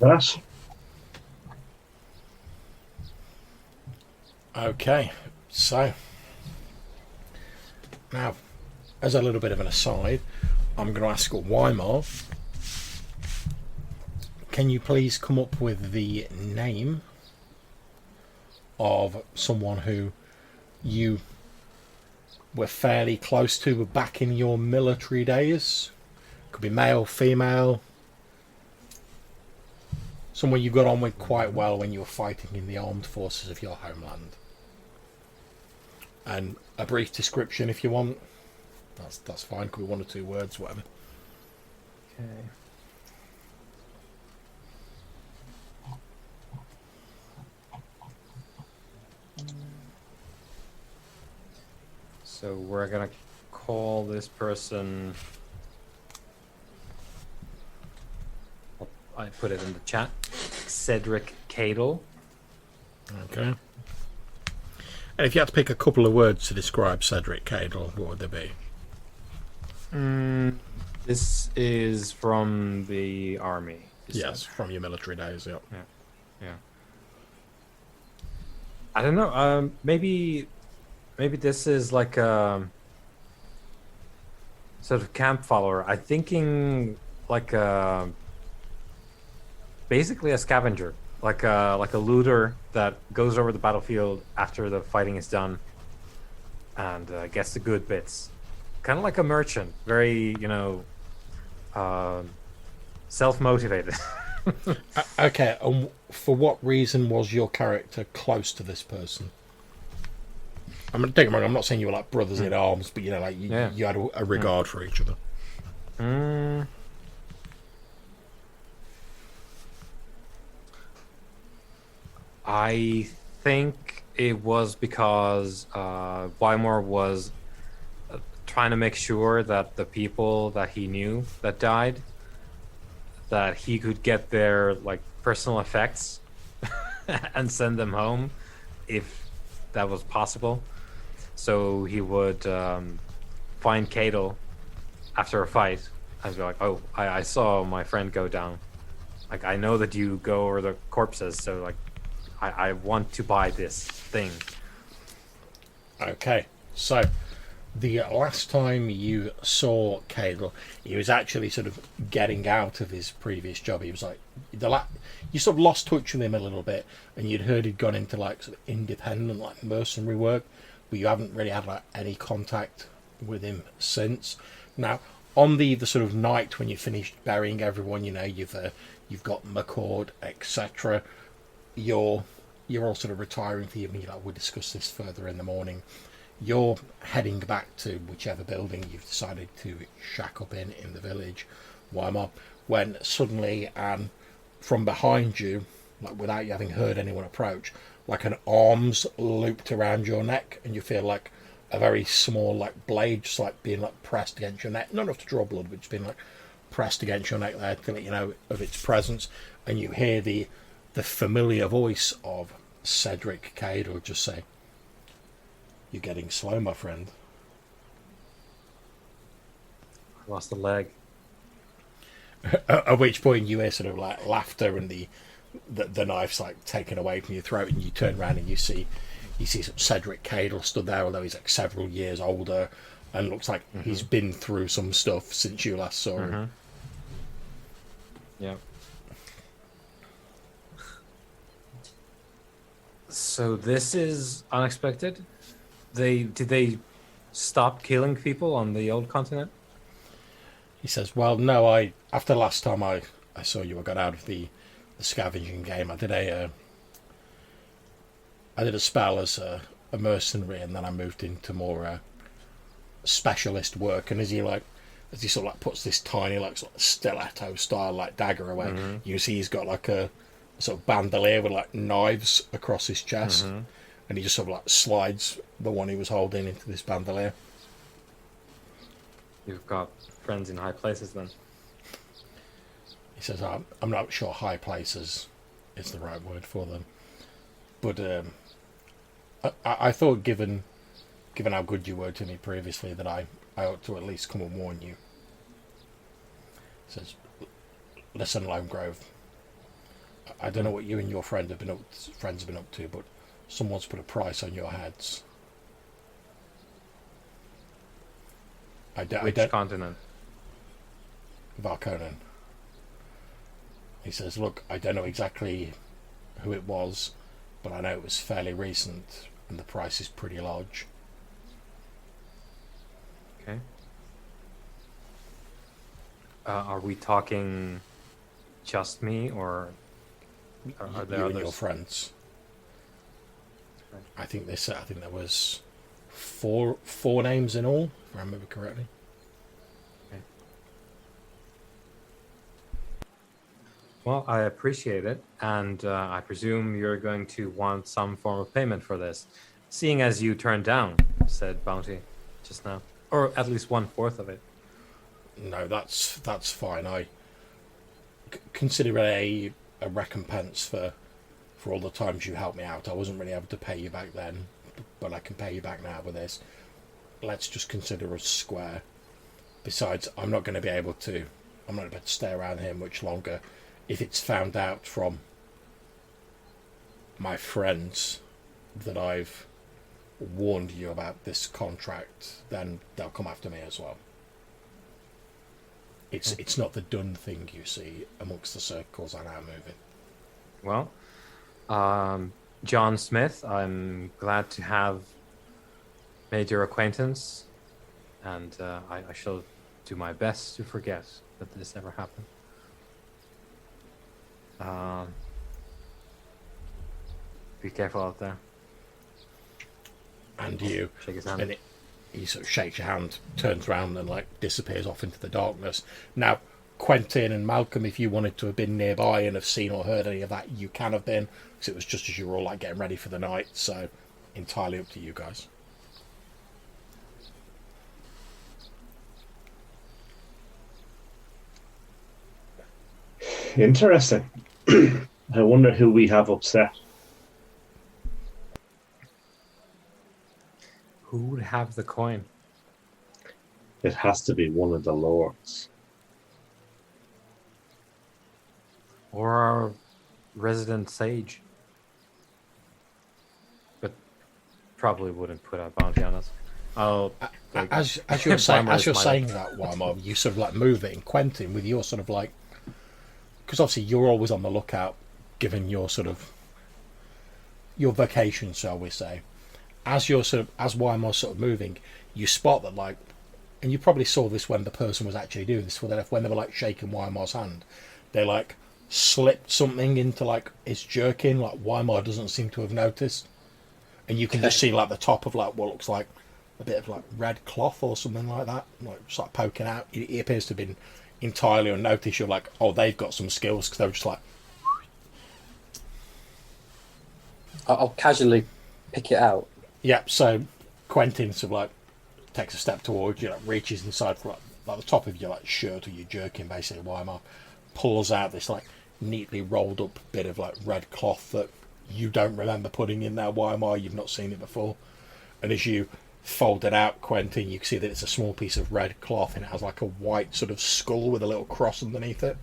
That. Okay, so now, as a little bit of an aside, I'm going to ask Weimar, can you please come up with the name of someone who you were fairly close to back in your military days? Could be male, female, someone you got on with quite well when you were fighting in the armed forces of your homeland. And a brief description if you want. That's fine. Could be 1 or 2 words, whatever. Okay. So we're gonna call this person. I put it in the chat. Cedric Cadle. Okay. And if you had to pick a couple of words to describe Cedric Cadle, what would they be? This is from the army. Yes, from your military days, yeah. Yeah. I don't know. Maybe this is like a sort of camp follower. I'm thinking like basically a scavenger, like a looter that goes over the battlefield after the fighting is done and gets the good bits. Kind of like a merchant, very self-motivated. Okay, and for what reason was your character close to this person? I mean, don't get me wrong, I'm not saying you were like brothers in arms, but you had a regard for each other. I think it was because Weimar was trying to make sure that the people that he knew that died, that he could get their like personal effects and send them home if that was possible. So he would find Cadle after a fight and be like, oh, I saw my friend go down. Like, I know that you go over the corpses, so like I want to buy this thing. Okay, so the last time you saw Cadle, he was actually sort of getting out of his previous job. He was like, you sort of lost touch with him a little bit, and you'd heard he'd gone into like sort of independent, like mercenary work, but you haven't really had like any contact with him since. Now, on the sort of night when you finished burying everyone, you've got McCord, etc. You're all sort of retiring for the evening. We'll discuss this further in the morning. You're heading back to whichever building you've decided to shack up in the village, Weimar, when suddenly, and from behind you, like without you having heard anyone approach, like an arm's looped around your neck, and you feel like a very small like blade just like being like pressed against your neck. Not enough to draw blood, but just being like pressed against your neck there to let you know of its presence. And you hear the familiar voice of Cedric Cadle just say, "You're getting slow, my friend." I lost a leg. At which point you hear sort of like laughter, and the knife's like taken away from your throat, and you turn around and you see Cedric Cadle stood there, although he's like several years older and looks like he's been through some stuff since you last saw him. Yeah. So this is unexpected. Did they stop killing people on the old continent? He says, "Well, no. After last time I saw you, I got out of the scavenging game. I did a spell as a mercenary, and then I moved into more specialist work. And as he sort of like puts this tiny like sort of stiletto style like dagger away, you see he's got like a sort of bandolier with like knives across his chest, and he just sort of like slides the one he was holding into this bandolier. You've got friends in high places then. He says, I'm not sure high places is the right word for them, but I thought given how good you were to me previously that I ought to at least come and warn you. He says, listen, Lone Grove, I don't know what you and your friends have been up to, but someone's put a price on your heads. Which continent? Varkonen. He says, look, I don't know exactly who it was, but I know it was fairly recent, and the price is pretty large. Okay. Are we talking just me, or are there you others? and your friends? Right. I think there was four names in all, if I remember correctly. Okay. Well, I appreciate it, and I presume you're going to want some form of payment for this, seeing as you turned down said bounty just now, or at least 1/4 of it. No, that's fine. I consider it a recompense for all the times you helped me out. I wasn't really able to pay you back then, but I can pay you back now with this. Let's just consider us square. Besides, I'm not going to be able to stay around here much longer. If it's found out from my friends that I've warned you about this contract, then they'll come after me as well. It's not the done thing, you see, amongst the circles I now move in. Well, John Smith, I'm glad to have made your acquaintance, and I shall do my best to forget that this ever happened. Be careful out there. And you, Shake his hand. and he sort of shakes your hand, turns around, and like disappears off into the darkness. Now, Quentin and Malcolm, if you wanted to have been nearby and have seen or heard any of that, you can have been, because it was just as you were all like getting ready for the night. So, entirely up to you guys. Interesting. I wonder who we have upset. Who would have the coin? It has to be one of the lords. Or our resident sage? But probably wouldn't put a bounty on us. As you're saying that, Wymar, you sort of like move it, and Quentin, with your sort of like, because obviously you're always on the lookout, given your sort of your vocation, shall we say. As Wymar's sort of moving, you spot that like, and you probably saw this when the person was actually doing this, when they were like shaking Wymar's hand, they like slipped something into like his jerkin, like Wymar doesn't seem to have noticed, and you can just see like the top of like what looks like a bit of like red cloth or something like that, like just like poking out. It appears to have been entirely unnoticed. You're like, oh, they've got some skills, because they were just like. I'll casually pick it out. Yeah, so Quentin sort of like takes a step towards you, like reaches inside for like the top of your like shirt or your jerkin, basically. Wymar pulls out this like neatly rolled up bit of like red cloth that you don't remember putting in there, Wymar. You've not seen it before, and as you fold it out, Quentin, you can see that it's a small piece of red cloth, and it has like a white sort of skull with a little cross underneath it.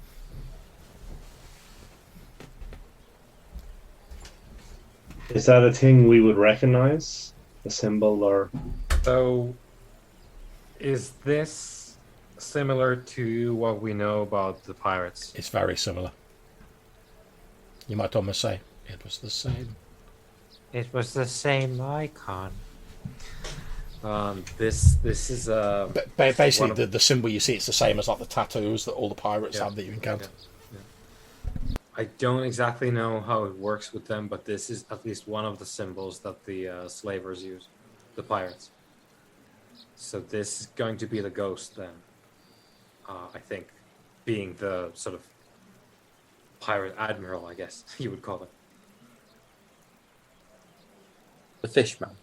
Is that a thing we would recognize? A symbol or... So, is this similar to what we know about the pirates. It's very similar. You might almost say it was the same. It was the same icon. This is But basically, one of- the symbol you see, it's the same as like the tattoos that all the pirates Yeah. have that you encounter. I don't exactly know how it works with them, but this is at least one of the symbols that the slavers use, the pirates. So this is going to be the ghost then, I think, being the sort of pirate admiral, I guess you would call it. The fishman.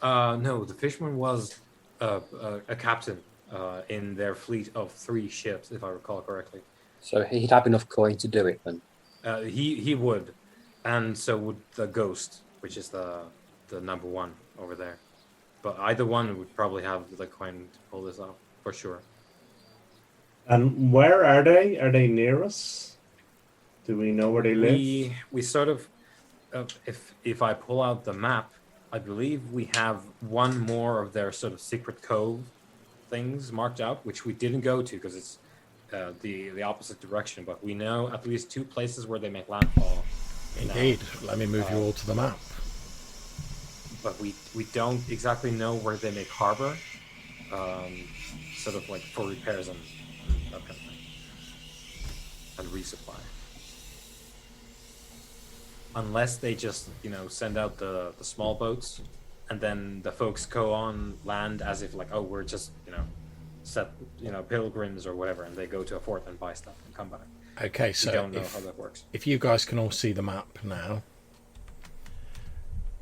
No, the fishman was a captain in their fleet of 3 ships, if I recall correctly. So he'd have enough coin to do it then. He would, and so would the ghost, which is the number 1 over there. But either one would probably have the coin to pull this off for sure. And where are they? Are they near us? Do we know where they live? We sort of, if I pull out the map, I believe we have one more of their sort of secret cove things marked out, which we didn't go to because it's the opposite direction. But we know at least 2 places where they make landfall. Indeed. Let me move you all to the map. But we don't exactly know where they make harbor, sort of like for repairs and that kind of thing, and resupply. Unless they just, send out the small boats, and then the folks go on land as if like, oh, we're just, pilgrims or whatever, and they go to a fort and buy stuff and come back. Okay, so we don't know how that works. If you guys can all see the map now,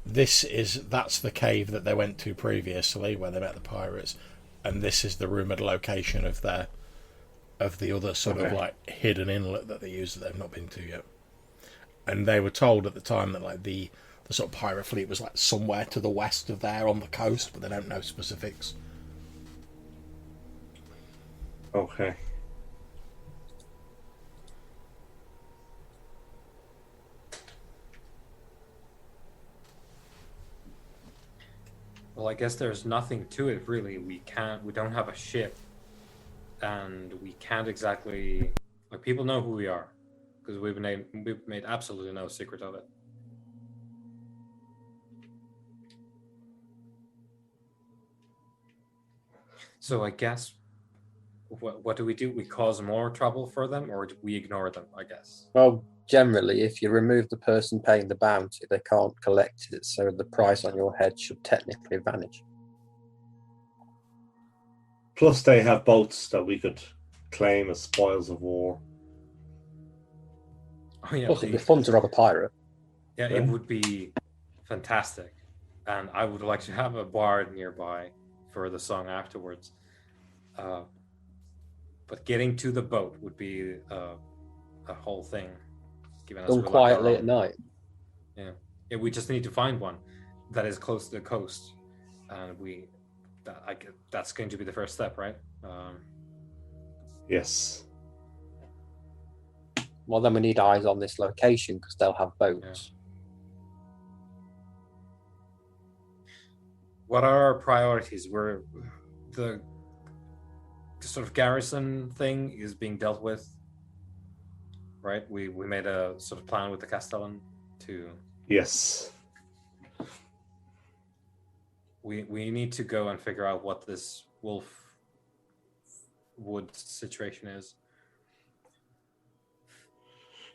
that's the cave that they went to previously, where they met the pirates, and this is the rumoured location of the other sort of like hidden inlet that they use that they've not been to yet. And they were told at the time that like the sort of pirate fleet was like somewhere to the west of there on the coast, but they don't know specifics. Okay. Well, I guess there's nothing to it really. We don't have a ship, and we can't exactly, like, people know who we are because we've made absolutely no secret of it. So I guess what do? We cause more trouble for them, or do we ignore them? I guess. Well, generally, if you remove the person paying the bounty, they can't collect it, so the price on your head should technically vanish. Plus, they have boats that we could claim as spoils of war. Oh yeah, Plus, it'd be fun to rob a pirate. Yeah, it would be fantastic, and I would like to have a bard nearby for the song afterwards. But getting to the boat would be a whole thing. Given us Done we're like quietly our at own. night. Yeah, we just need to find one that is close to the coast, and that's going to be the first step, right? Yes. Well, then we need eyes on this location because they'll have boats. What are our priorities? The sort of garrison thing is being dealt with, right? We made a sort of plan with the castellan to. Yes. We need to go and figure out what this wolf wood situation is.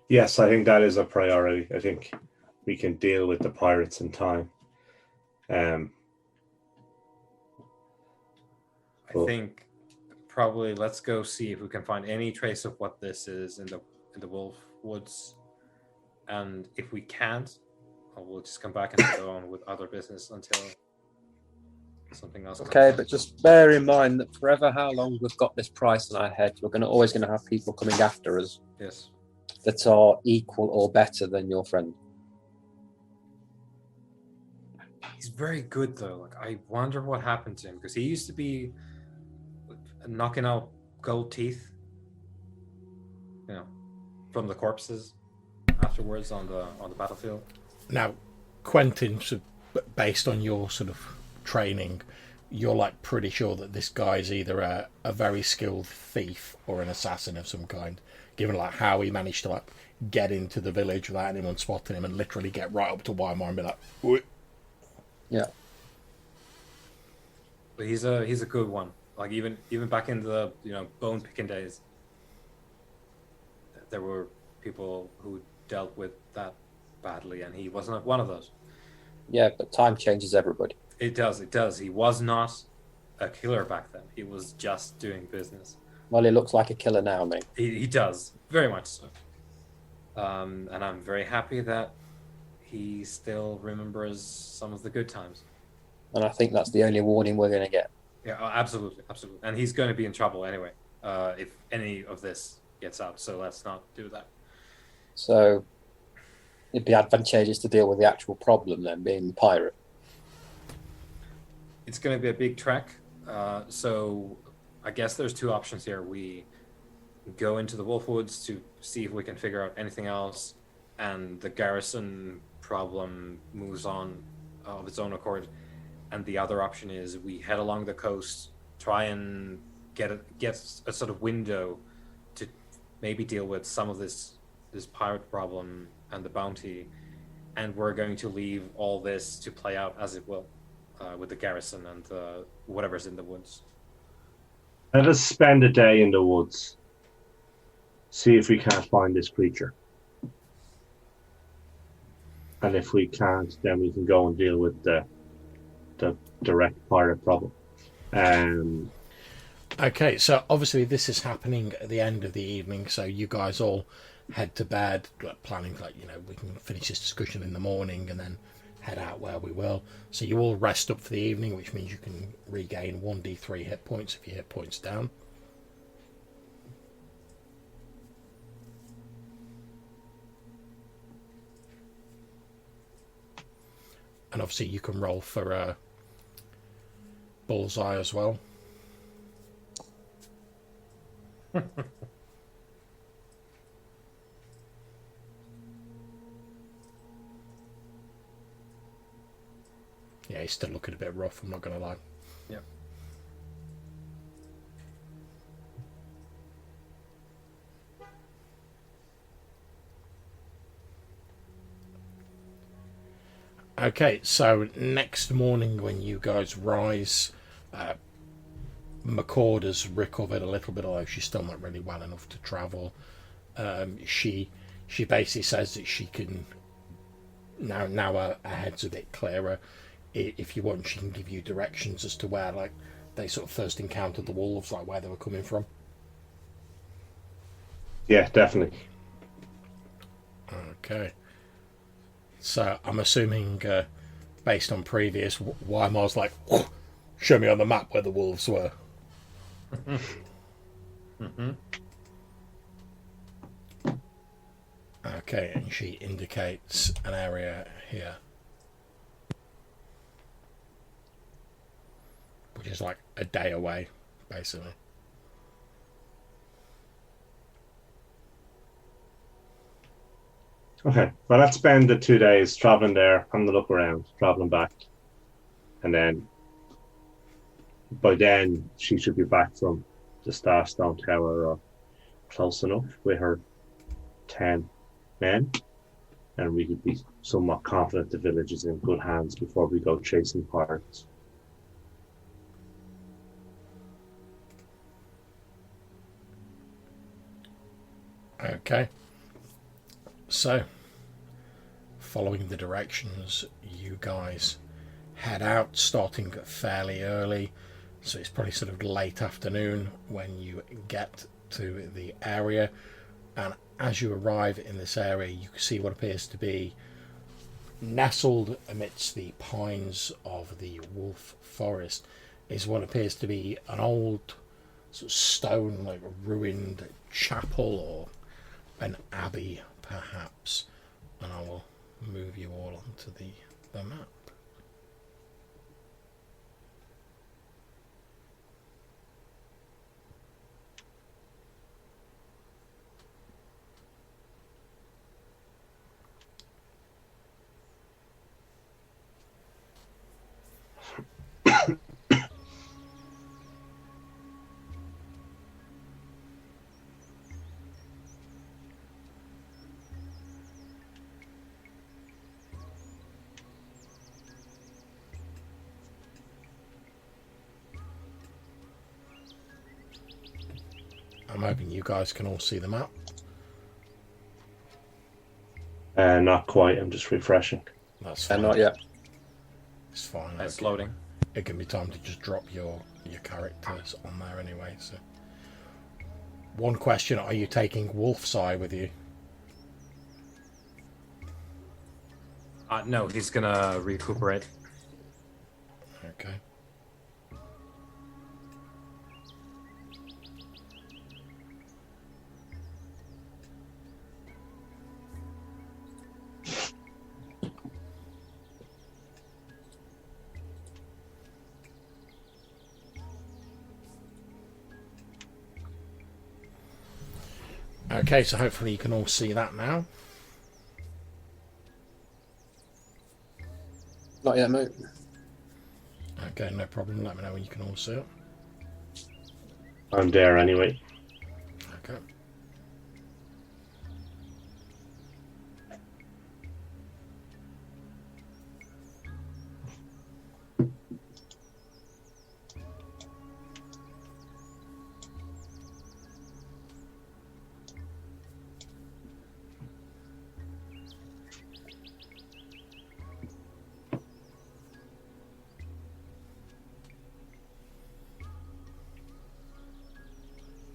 Yes, I think that is a priority. I think we can deal with the pirates in time. I think probably let's go see if we can find any trace of what this is in the wolf woods, and if we can't, we'll just come back and go on with other business until something else. Okay, but just bear in mind that forever how long we've got this price on our head, we're always going to have people coming after us. Yes. That are equal or better than your friend. He's very good though. Like, I wonder what happened to him because he used to be knocking out gold teeth, from the corpses afterwards on the battlefield. Now, Quentin, based on your sort of training, you're like pretty sure that this guy's either a very skilled thief or an assassin of some kind, given like how he managed to like get into the village without anyone spotting him and literally get right up to Weimar and be like, "Oi." Yeah. But he's a good one. Like even back in the bone picking days, there were people who dealt with that badly, and he wasn't one of those. Yeah, but time changes everybody. It does. He was not a killer back then. He was just doing business. Well, he looks like a killer now, mate. He does, very much so. And I'm very happy that he still remembers some of the good times. And I think that's the only warning we're going to get. Yeah, absolutely. And he's going to be in trouble anyway, if any of this gets out. So let's not do that. So it'd be advantageous to deal with the actual problem then, being the pirate. It's going to be a big trek. So I guess there's two options here. We go into the Wolfwoods to see if we can figure out anything else, and the garrison problem moves on of its own accord. And the other option is we head along the coast, try and get a sort of window to maybe deal with some of this pirate problem and the bounty, and we're going to leave all this to play out as it will, with the garrison and whatever's in the woods. Let us spend a day in the woods. See if we can't find this creature. And if we can't, then we can go and deal with the direct pirate problem. Okay, so obviously this is happening at the end of the evening, so you guys all head to bed, planning we can finish this discussion in the morning and then head out where we will. So you all rest up for the evening, which means you can regain 1d3 hit points if your hit points down. And obviously you can roll for bullseye as well. Yeah, he's still looking a bit rough, I'm not going to lie. Yep. Okay, so next morning when you guys rise, McCord has recovered a little bit, although she's still not really well enough to travel. She basically says that she can now her head's a bit clearer. If you want, she can give you directions as to where they sort of first encountered the wolves, like where they were coming from. Yeah, definitely. Okay. So I'm assuming, based on previous, Weimar's like, show me on the map where the wolves were. Mm-hmm. Okay, and she indicates an area here, which is like a day away, basically. Okay, well, let's spend the 2 days traveling there, having a look around, traveling back. And then by then she should be back from the Staffstone Tower or close enough with her 10 men, and we could be somewhat confident the village is in good hands before we go chasing pirates. Okay. So, following the directions, you guys head out, starting fairly early. So it's probably sort of late afternoon when you get to the area. And as you arrive in this area, you can see what appears to be nestled amidst the pines of the Wolf Forest is what appears to be an old sort of stone, like ruined chapel or an abbey, perhaps. And I will move you all onto the map. I'm hoping you guys can all see the map. Not quite. I'm just refreshing. That's fine. Not yet. It's fine. It's okay. loading. It can be time to just drop your characters on there anyway. So, one question: are you taking Wolf's Eye with you? No, he's gonna recuperate. Okay. Okay, so hopefully you can all see that now. Not yet, mate. Okay, no problem. Let me know when you can all see it. I'm there anyway. Okay.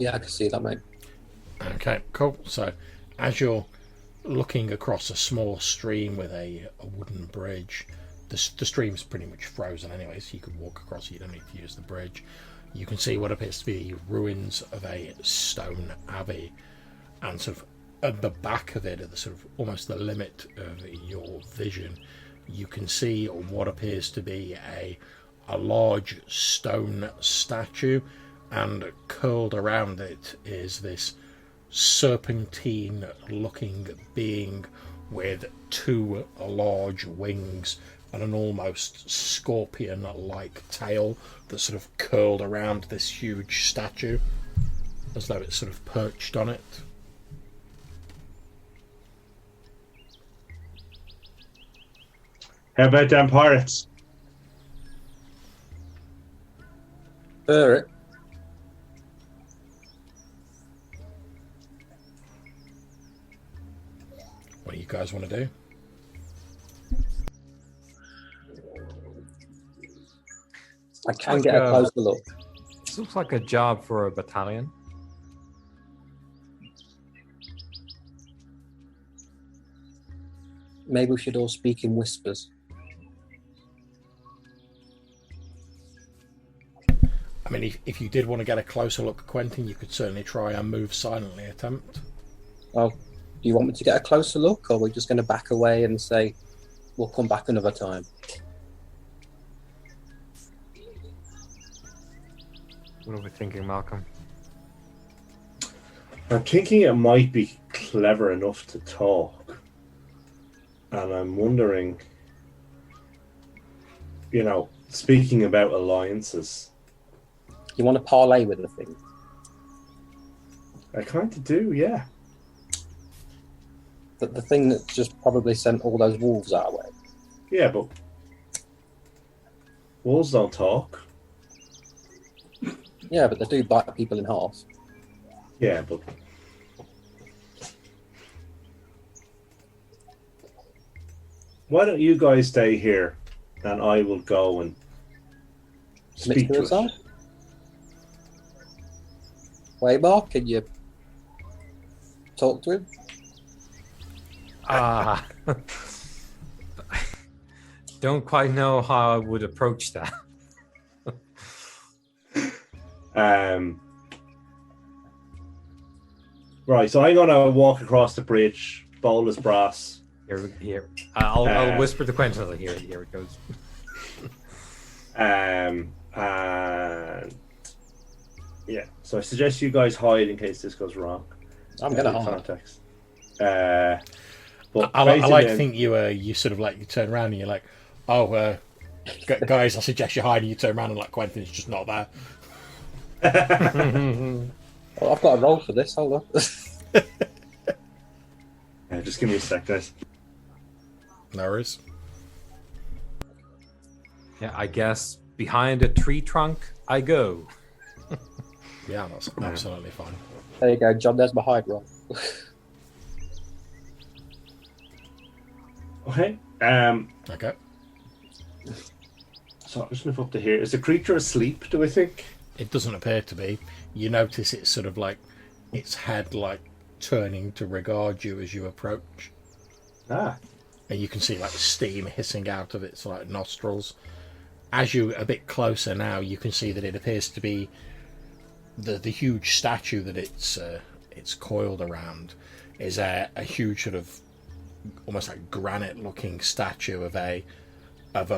Yeah, I can see that, mate. Okay, cool. So, as you're looking across a small stream with a wooden bridge, the stream's pretty much frozen anyway, so you could walk across. You don't need to use the bridge. You can see what appears to be the ruins of a stone abbey, and sort of at the back of it, at the sort of almost the limit of your vision, you can see what appears to be a large stone statue, and curled around it is this serpentine looking being with two large wings and an almost scorpion like tail that's sort of curled around this huge statue as though it's sort of perched on it. How about them pirates? It. What do you guys want to do? I can get a closer look. This looks like a job for a battalion. Maybe we should all speak in whispers. I mean, if you did want to get a closer look at Quentin, you could certainly try a move silently attempt. Oh, do you want me to get a closer look, or are we just going to back away and say we'll come back another time? What are we thinking, Malcolm? I'm thinking it might be clever enough to talk. And I'm wondering, speaking about alliances. You want to parlay with the thing? I kind of do, yeah. The thing that just probably sent all those wolves our way. Yeah, but wolves don't talk. Yeah, but they do bite people in half. Yeah, but why don't you guys stay here and I will go and speak to it. Waybar, can you talk to him? Don't quite know how I would approach that. Right, so I'm gonna walk across the bridge, bowl his brass. Here. I'll whisper to Quentin. Here it goes. And yeah, so I suggest you guys hide in case this goes wrong. I'm gonna hide. Context. But I like to think you sort of like you turn around and you're like, oh, guys, I suggest you hide, and you turn around and like Quentin's just not there. Well, I've got a roll for this. Hold on. Yeah, just give me a sec, guys. No worries. Yeah, I guess behind a tree trunk I go. Yeah, that's absolutely fine. There you go, John. There's my hide roll. Okay. Okay. So I'll just move up to here. Is the creature asleep, do I think? It doesn't appear to be. You notice it's sort of like its head like turning to regard you as you approach. Ah. And you can see like steam hissing out of its like nostrils. As you're a bit closer now, you can see that it appears to be the huge statue that it's coiled around is a huge sort of almost like granite looking statue of a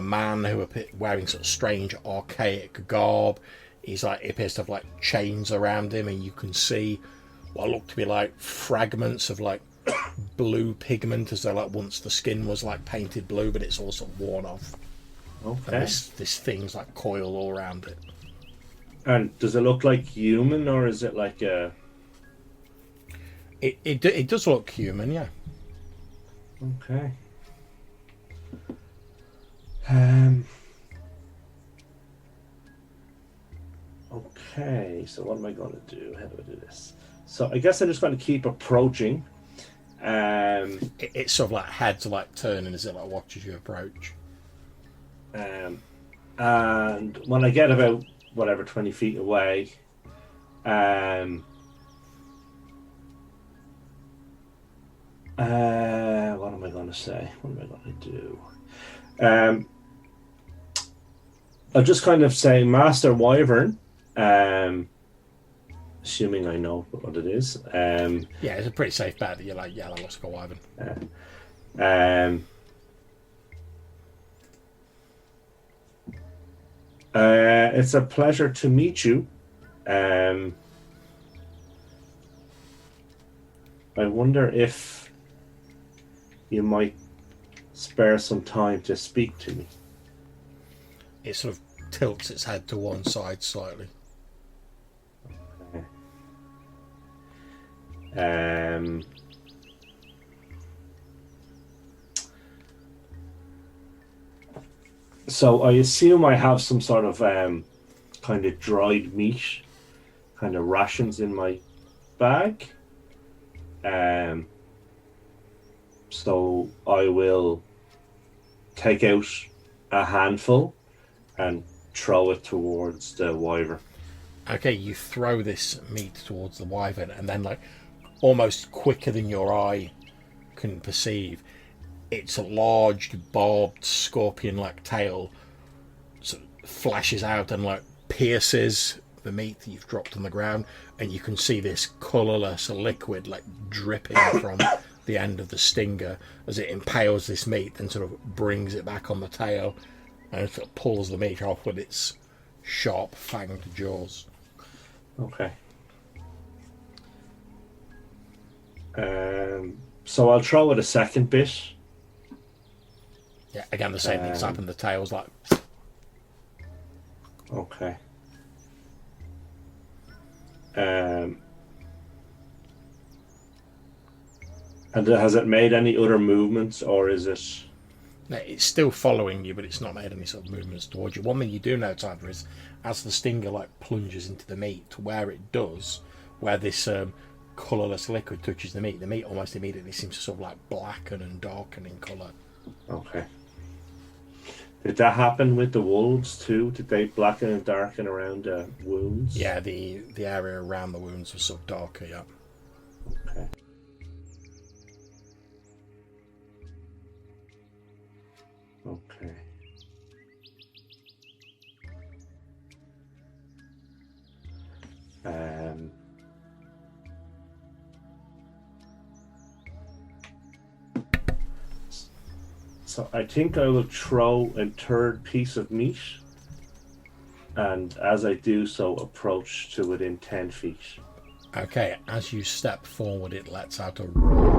man who wearing sort of strange archaic garb. He's like, it appears to have like chains around him, and you can see what look to be like fragments of like blue pigment, as though like once the skin was like painted blue, but it's all sort of worn off. Okay. And this thing's like coiled all around it. And does it look like human, or is it like a... It does look human, yeah. Okay. Okay, so what am I going to do? How do I do this? So I guess I'm just going to keep approaching. It's sort of like heads like turning as it like watches you approach. And when I get about whatever 20 feet away, what am I going to say? What am I going to do? I'll just kind of say, Master Wyvern, assuming I know what it is. Yeah, it's a pretty safe bet that you're like, yeah, let's go Wyvern. It's a pleasure to meet you. I wonder if you might spare some time to speak to me. It sort of tilts its head to one side slightly. Okay. So I assume I have some sort of kind of dried meat, kind of rations in my bag. So I will take out a handful and throw it towards the wyvern. Okay, you throw this meat towards the wyvern, and then like almost quicker than your eye can perceive, its large barbed scorpion-like tail sort of flashes out and like pierces the meat that you've dropped on the ground, and you can see this colourless liquid like dripping from the end of the stinger as it impales this meat and sort of brings it back on the tail and sort of pulls the meat off with its sharp fanged jaws. Okay. So I'll throw it a second bit. Yeah, again the same thing's happened. The tail's like... Okay. And has it made any other movements, or is it... No, it's still following you, but it's not made any sort of movements towards you. One thing you do notice, either, is as the stinger like plunges into the meat, where it does, where this colourless liquid touches the meat almost immediately seems to sort of like blacken and darken in colour. Okay. Did that happen with the wolves too? Did they blacken and darken around wounds? Yeah, the area around the wounds was sort of darker, yeah. Okay. Okay. So I think I will throw a third piece of meat, and as I do so, approach to within 10 feet. Okay, as you step forward, it lets out a roar.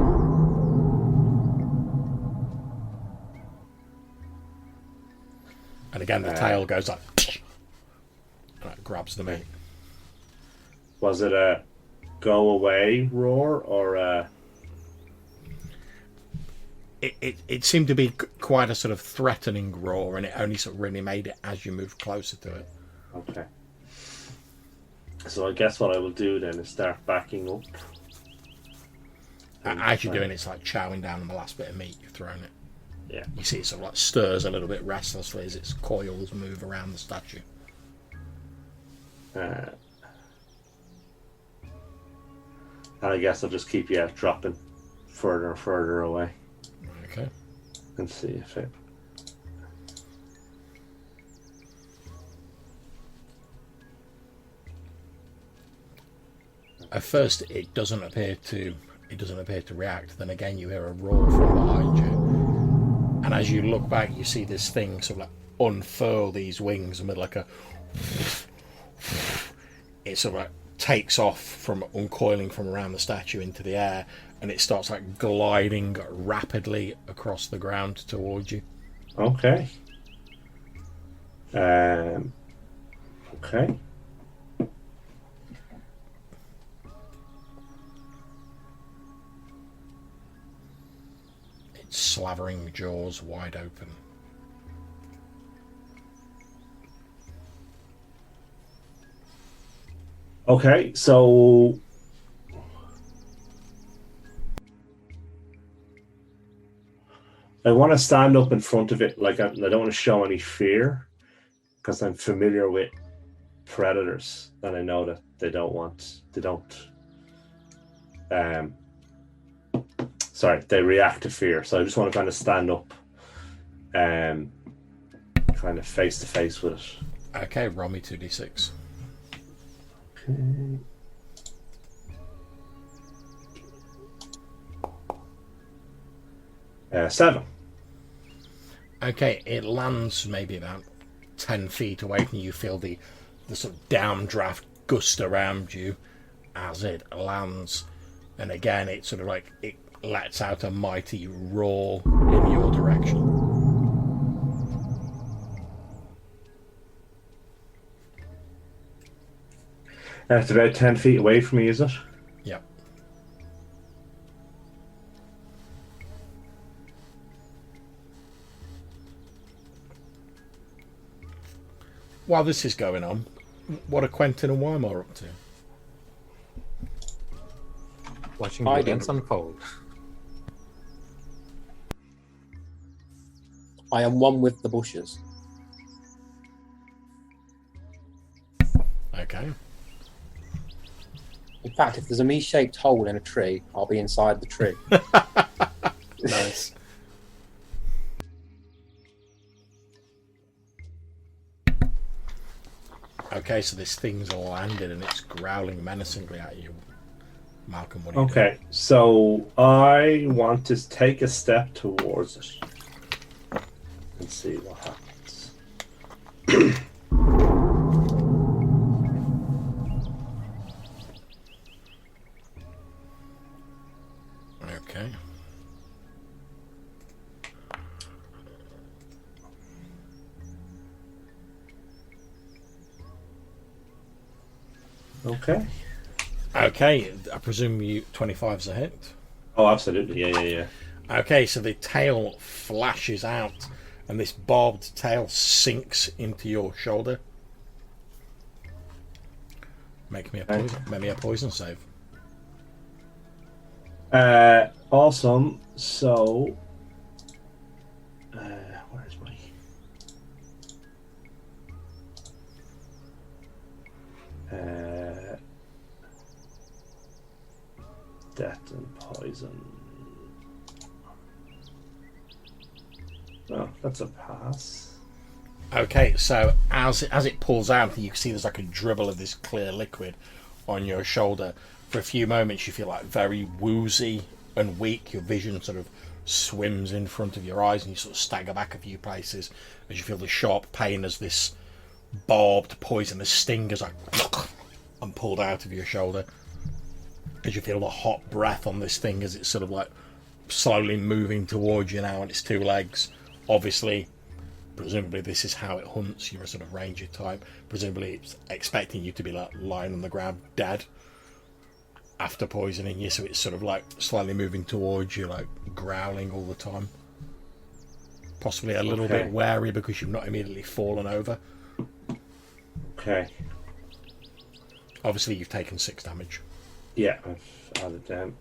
And again, the tail goes like... and it grabs the meat. Was it a go away roar, or a... It seemed to be quite a sort of threatening roar, and it only sort of really made it as you moved closer to it. Okay. So I guess what I will do then is start backing up. As you're doing it, it's like chowing down on the last bit of meat you've thrown it. Yeah. You see it sort of like stirs a little bit restlessly as its coils move around the statue. And I guess I'll just keep dropping further and further away. Okay. And see if it. At first, it doesn't appear to react. Then again, you hear a roar from behind you, and as you look back, you see this thing sort of like unfurl these wings amid like a. It sort of like takes off from uncoiling from around the statue into the air, and it starts like gliding rapidly across the ground towards you. Okay. Okay. Its slavering jaws wide open. Okay, so I want to stand up in front of it, like I don't want to show any fear, because I'm familiar with predators, and I know that they they react to fear. So I just want to kind of stand up, kind of face to face with it. Okay, roll me 2d6. Okay. 7. Okay, it lands maybe about 10 feet away from you. You feel the sort of downdraft gust around you as it lands, and again it sort of like it lets out a mighty roar in your direction. It's about 10 feet away from me, is it? Yep. While this is going on, what are Quentin and Weimar up to? Watching the events unfold. I am one with the bushes. Okay. In fact, if there's a me-shaped hole in a tree, I'll be inside the tree. Nice. Okay, so this thing's landed and it's growling menacingly at you. Malcolm, what are you doing? Okay, so I want to take a step towards it and see what happens. Okay. Okay. Okay, I presume you 25's a hit. Oh, absolutely. Yeah. Okay, so the tail flashes out and this barbed tail sinks into your shoulder. Make me a poison save. Awesome. So, where's my? Death and poison. No, that's a pass. Okay, so as it pulls out, you can see there's like a dribble of this clear liquid on your shoulder. For a few moments, you feel like very woozy and weak. Your vision sort of swims in front of your eyes, and you sort of stagger back a few places as you feel the sharp pain as this barbed, poisonous sting is like and pulled out of your shoulder. As you feel the hot breath on this thing as it's sort of like slowly moving towards you now on its two legs. Obviously, presumably this is how it hunts. You're a sort of ranger type. Presumably it's expecting you to be like lying on the ground dead after poisoning you, so it's sort of like slowly moving towards you, like growling all the time. Possibly a little bit wary because you've not immediately fallen over. Okay. Obviously, you've taken 6 damage. Yeah, I've added them.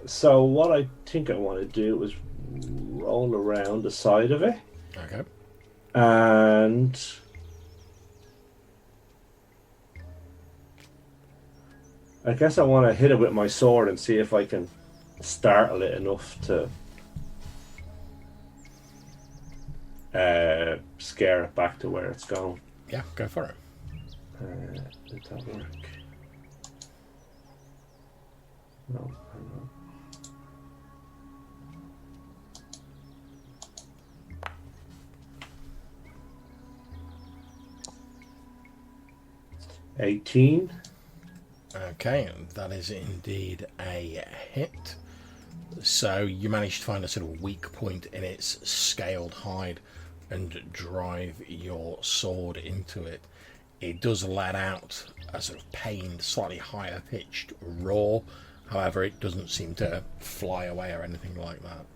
So what I think I want to do is roll around the side of it. Okay. And I guess I want to hit it with my sword and see if I can startle it enough to scare it back to where it's going. Yeah, go for it. Did that work? No, hang on. $18. Okay, that is indeed a hit. So you managed to find a sort of weak point in its scaled hide and drive your sword into it. It does let out a sort of pained, slightly higher pitched roar. However, it doesn't seem to fly away or anything like that.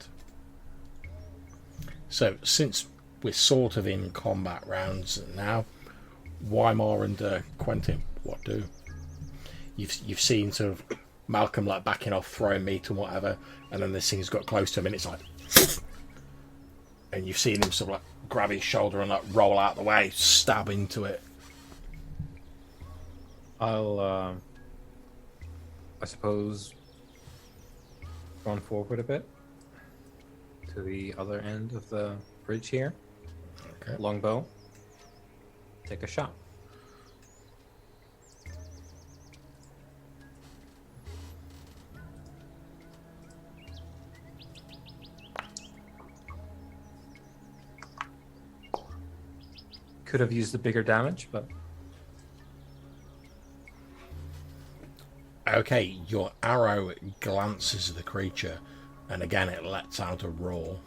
So, since we're sort of in combat rounds now, Weimar and Quentin, what do? You've seen sort of Malcolm like backing off, throwing meat and whatever, and then this thing's got close to him and it's like, and you've seen him sort of like grab his shoulder and like roll out the way, stab into it. I'll, I suppose, run forward a bit to the other end of the bridge here. Okay. Longbow. Take a shot. Could have used the bigger damage, but Okay, your arrow glances at the creature, and again it lets out a roar.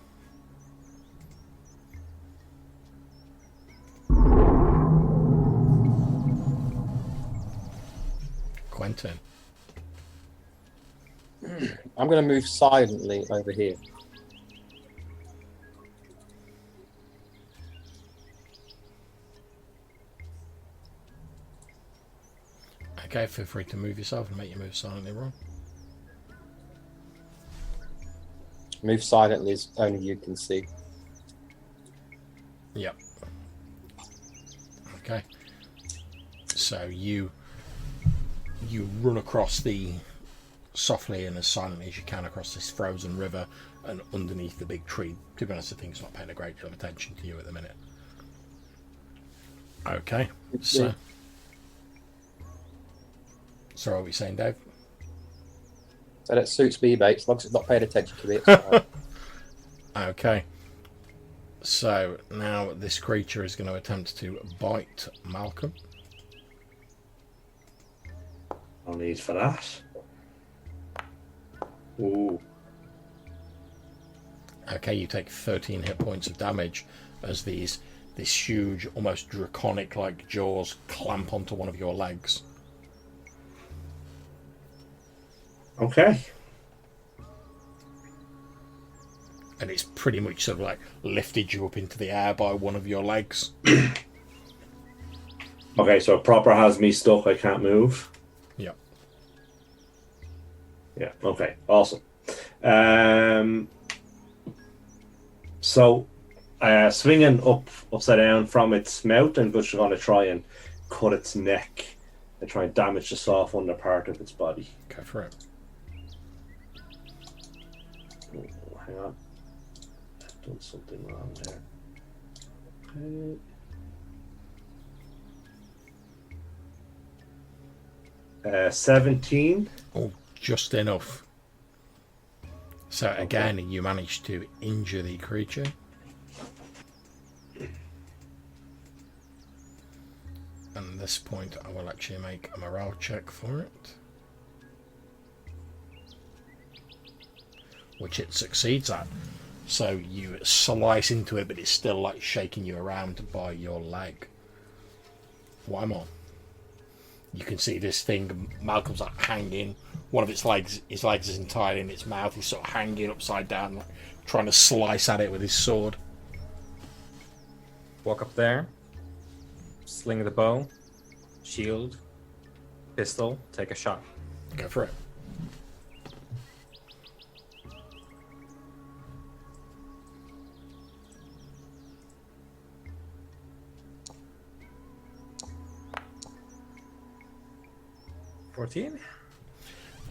Quentin. I'm going to move silently over here. Okay, feel free to move yourself and make your move silently roll. Move silently as only you can see. Yep. Okay. So you run across softly and as silently as you can across this frozen river and underneath the big tree. To be honest, the thing's not paying a great deal of attention to you at the minute. Okay. So what are we saying, Dave? So that suits me, mate. As long as it's not paying attention to me, it's fine. Okay. So now this creature is going to attempt to bite Malcolm. No need for that. Ooh. Okay, you take 13 hit points of damage as this huge, almost draconic-like jaws clamp onto one of your legs. Okay. And it's pretty much sort of like lifted you up into the air by one of your legs. Okay, so it proper has me stuck. I can't move. Yep. Yeah. Okay. Awesome. So, swinging upside down from its mouth, and just going to try and cut its neck and try and damage the soft under part of its body. Go for it. Oh, hang on. I've done something wrong there. Okay. 17. Oh, just enough. So again, you manage to injure the creature. And at this point, I will actually make a morale check for it. Which it succeeds at. So you slice into it, but it's still like shaking you around by your leg. What am I? You can see this thing, Malcolm's like hanging. One of his legs is entirely in its mouth. He's sort of hanging upside down, like, trying to slice at it with his sword. walk up there, sling the bow, shield, pistol, take a shot. Go for it.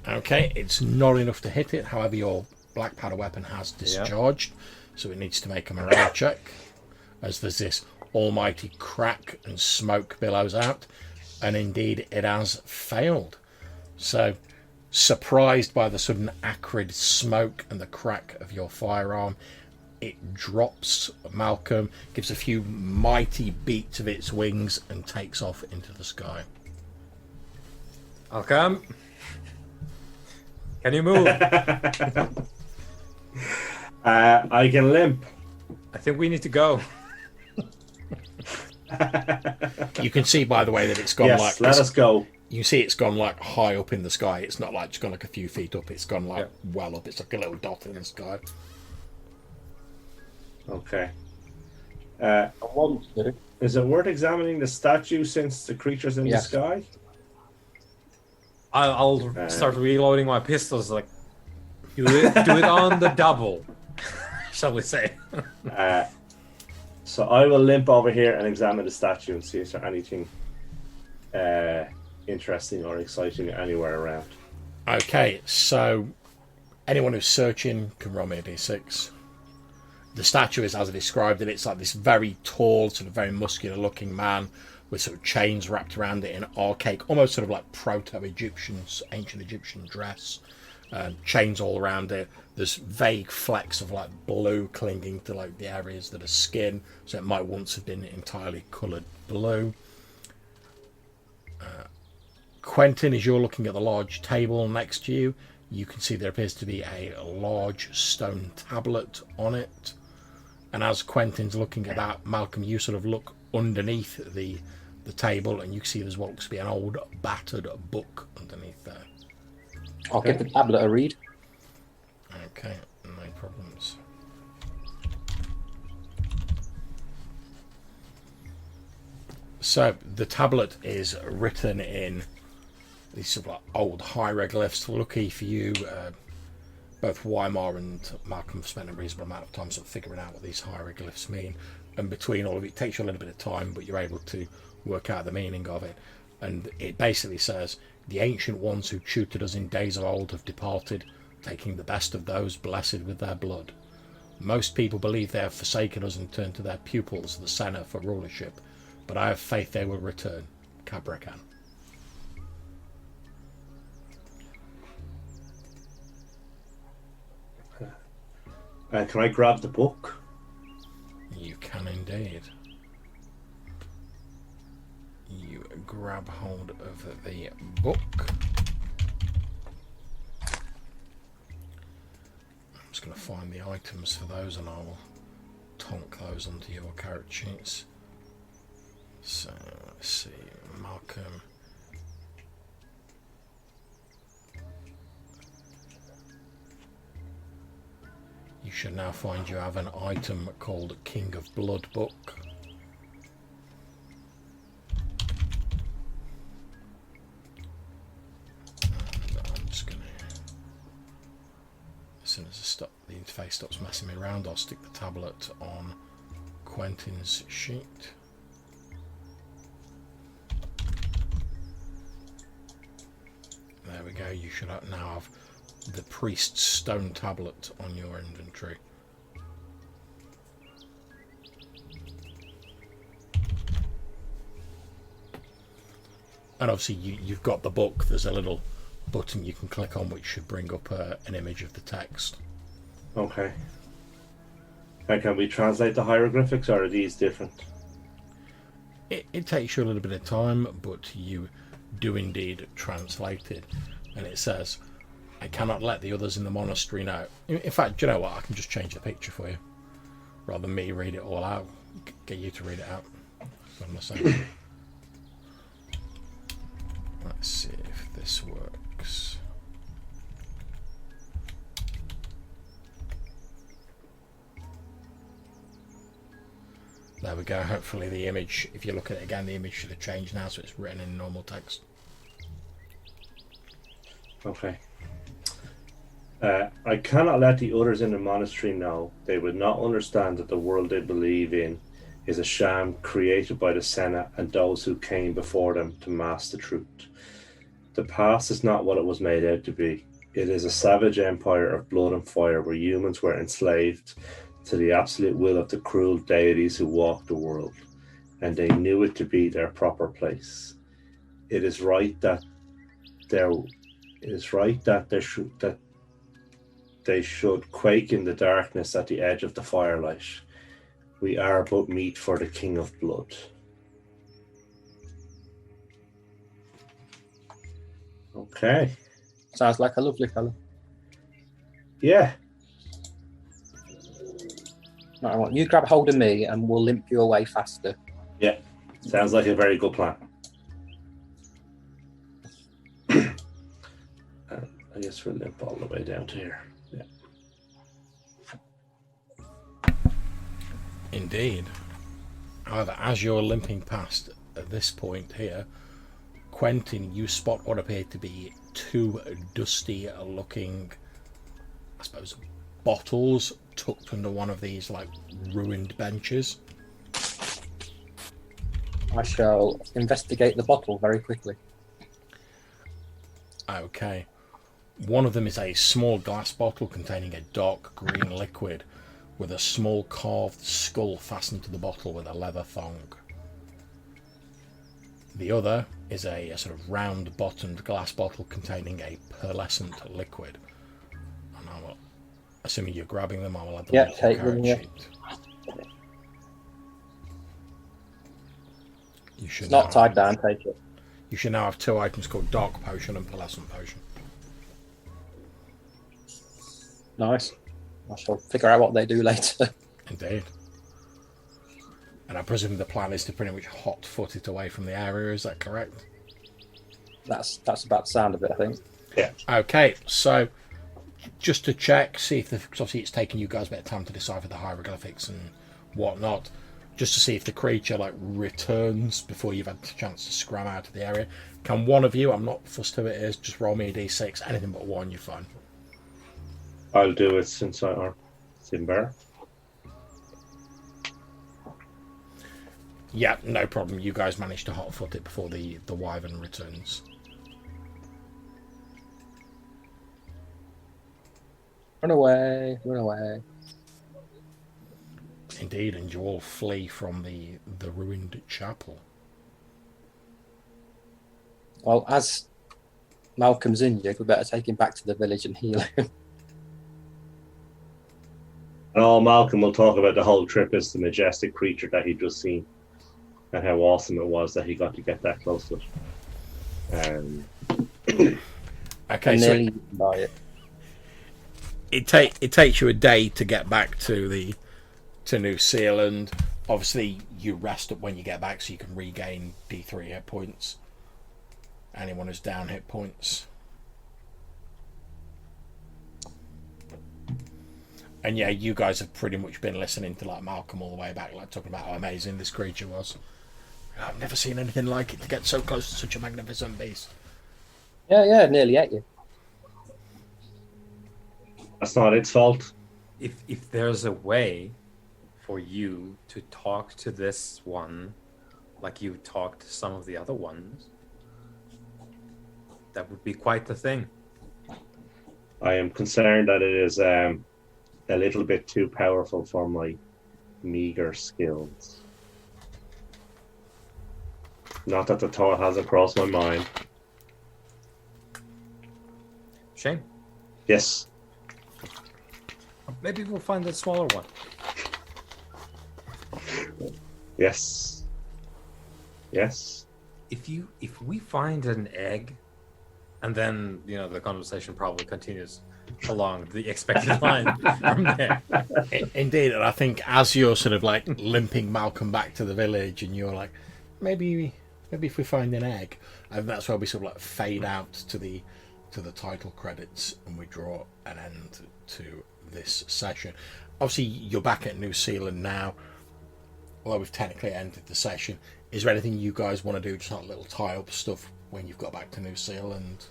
Okay, it's not enough to hit it. However, your black powder weapon has discharged, so it needs to make a morale check. As there's this almighty crack and smoke billows out, and indeed it has failed. So, surprised by the sudden acrid smoke and the crack of your firearm, it drops Malcolm, gives a few mighty beats of its wings, and takes off into the sky. Malcolm, can you move? I can limp. I think we need to go. You can see, by the way, that it's gone Yes, let us go. You see it's gone like high up in the sky. It's not like it's gone like a few feet up. It's gone like well up. It's like a little dot in the sky. Okay. I want to. Is it worth examining the statue since the creature's in the sky? I'll start reloading my pistols. Like, do it on the double, shall we say? So I will limp over here and examine the statue and see if there's anything interesting or exciting anywhere around. Okay, so anyone who's searching can roll me a d6. The statue is as I described it. It's like this very tall, sort of very muscular-looking man with sort of chains wrapped around it in archaic, almost sort of like proto-Egyptian, ancient Egyptian dress. Chains all around it. There's vague flecks of like blue clinging to like the areas that are skin, so it might once have been entirely coloured blue. Quentin, as you're looking at the large table next to you, you can see there appears to be a large stone tablet on it. And as Quentin's looking at that, Malcolm, you sort of look underneath the table and you can see there's what looks to be an old battered book underneath there. I'll give the tablet a read. Okay, no problems. So the tablet is written in these sort of like old hieroglyphs. Lucky for you, both Weimar and Malcolm have spent a reasonable amount of time sort of figuring out what these hieroglyphs mean. And between all of it takes you a little bit of time, but you're able to work out the meaning of it. And it basically says, the ancient ones who tutored us in days of old have departed, taking the best of those blessed with their blood. Most people believe they have forsaken us and turned to their pupils, the Senna, for rulership, but I have faith they will return. Cabrakan. Can I grab the book? You can indeed. You grab hold of the book. I'm just going to find the items for those and I will tonk those onto your character sheets. So, let's see, Malcolm. You should now find you have an item called King of Blood book. And I'm just going to, as soon as the interface stops messing me around, I'll stick the tablet on Quentin's sheet. There we go, you should now have the priest's stone tablet on your inventory. And obviously you've got the book. There's a little button you can click on which should bring up an image of the text. Okay. And can we translate the hieroglyphics, or are these different? It takes you a little bit of time, but you do indeed translate it. And it says, I cannot let the others in the monastery know. In fact, do you know what? I can just change the picture for you. Rather than me read it all out. Get you to read it out. What am I saying? Let's see if this works. There we go. Hopefully the image, if you look at it again, the image should have changed now, so it's written in normal text. Okay. I cannot let the others in the monastery know. They would not understand that the world they believe in is a sham created by the Senate and those who came before them to mask the truth. The past is not what it was made out to be. It is a savage empire of blood and fire where humans were enslaved to the absolute will of the cruel deities who walked the world, and they knew it to be their proper place. It is right that they should quake in the darkness at the edge of the firelight. We are but meat for the King of Blood. Okay. Sounds like a lovely fellow. Yeah. Right, well, you grab hold of me and we'll limp you away faster. Yeah. Sounds like a very good plan. I guess we'll limp all the way down to here. Yeah. Indeed. However, as you're limping past at this point here, Quentin, you spot what appear to be two dusty looking, I suppose, bottles tucked under one of these like ruined benches. I shall investigate the bottle very quickly. Okay. One of them is a small glass bottle containing a dark green liquid with a small carved skull fastened to the bottle with a leather thong. The other is a sort of round bottomed glass bottle containing a pearlescent liquid. And I will, assuming you're grabbing them, I will add the little take card them, yeah. sheet. You should It's not now tied down, take it. You should now have two items called Dark Potion and Pearlescent Potion. Nice. I shall figure out what they do later. Indeed. And I presume the plan is to pretty much hot-foot it away from the area, is that correct? That's about the sound of it, I think. Yeah. Okay, so just to check, see if cause obviously it's taken you guys a bit of time to decipher the hieroglyphics and whatnot, just to see if the creature like returns before you've had a chance to scram out of the area. Can one of you, I'm not fussed who it is, just roll me a d6, anything but one, you're fine. I'll do it since I are Simbar. Yeah, no problem. You guys managed to hot-foot it before the wyvern returns. Run away, run away. Indeed, and you all flee from the ruined chapel. Well, as Malcolm's injured, we better take him back to the village and heal him. And all Malcolm will talk about the whole trip is the majestic creature that he'd just seen and how awesome it was that he got to get that close to it. Okay, Nearly so eaten by it. it takes you a day to get back to New Zealand. Obviously, you rest up when you get back so you can regain D3 hit points. Anyone who's down hit points. And yeah, you guys have pretty much been listening to like Malcolm all the way back, like talking about how amazing this creature was. I've never seen anything like it to get so close to such a magnificent beast. Yeah, nearly ate you. That's not its fault. If there's a way for you to talk to this one like you talked to some of the other ones, that would be quite the thing. I am concerned that it is a little bit too powerful for my meager skills. Not that the thought hasn't crossed my mind. Shame. Yes. Maybe we'll find a smaller one. Yes. Yes. If we find an egg, and then the conversation probably continues along the expected line from there. Indeed, and I think as you're sort of like limping Malcolm back to the village, and you're like, maybe if we find an egg, and that's where we sort of like fade out to the title credits, and we draw an end to this session. Obviously, you're back at New Zealand now, although we've technically ended the session. Is there anything you guys want to do, just like little tie-up stuff when you've got back to New Zealand?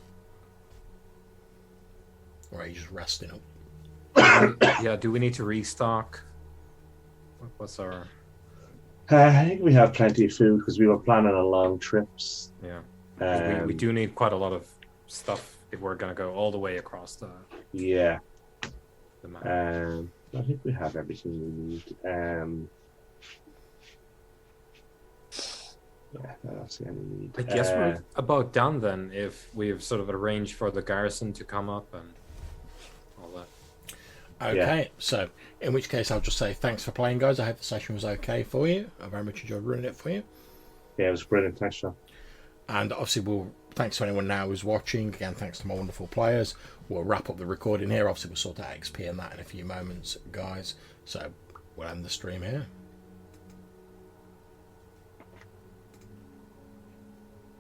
Or are you just resting up? Yeah, do we need to restock? What's our... I think we have plenty of food because we were planning on long trips. Yeah. 'Cause we do need quite a lot of stuff if we're going to go all the way across the Yeah. map. I think we have everything we need. Yeah, I don't see any need. I guess we're about done then if we've sort of arranged for the garrison to come up and all that. Okay, so in which case I'll just say thanks for playing, guys. I hope the session was okay for you. I very much enjoyed running it for you. Yeah, it was brilliant. Thanks, Sean. And obviously, thanks to anyone now who's watching. Again, thanks to my wonderful players. We'll wrap up the recording here. Obviously, we'll sort out XP and that in a few moments, guys. So we'll end the stream here.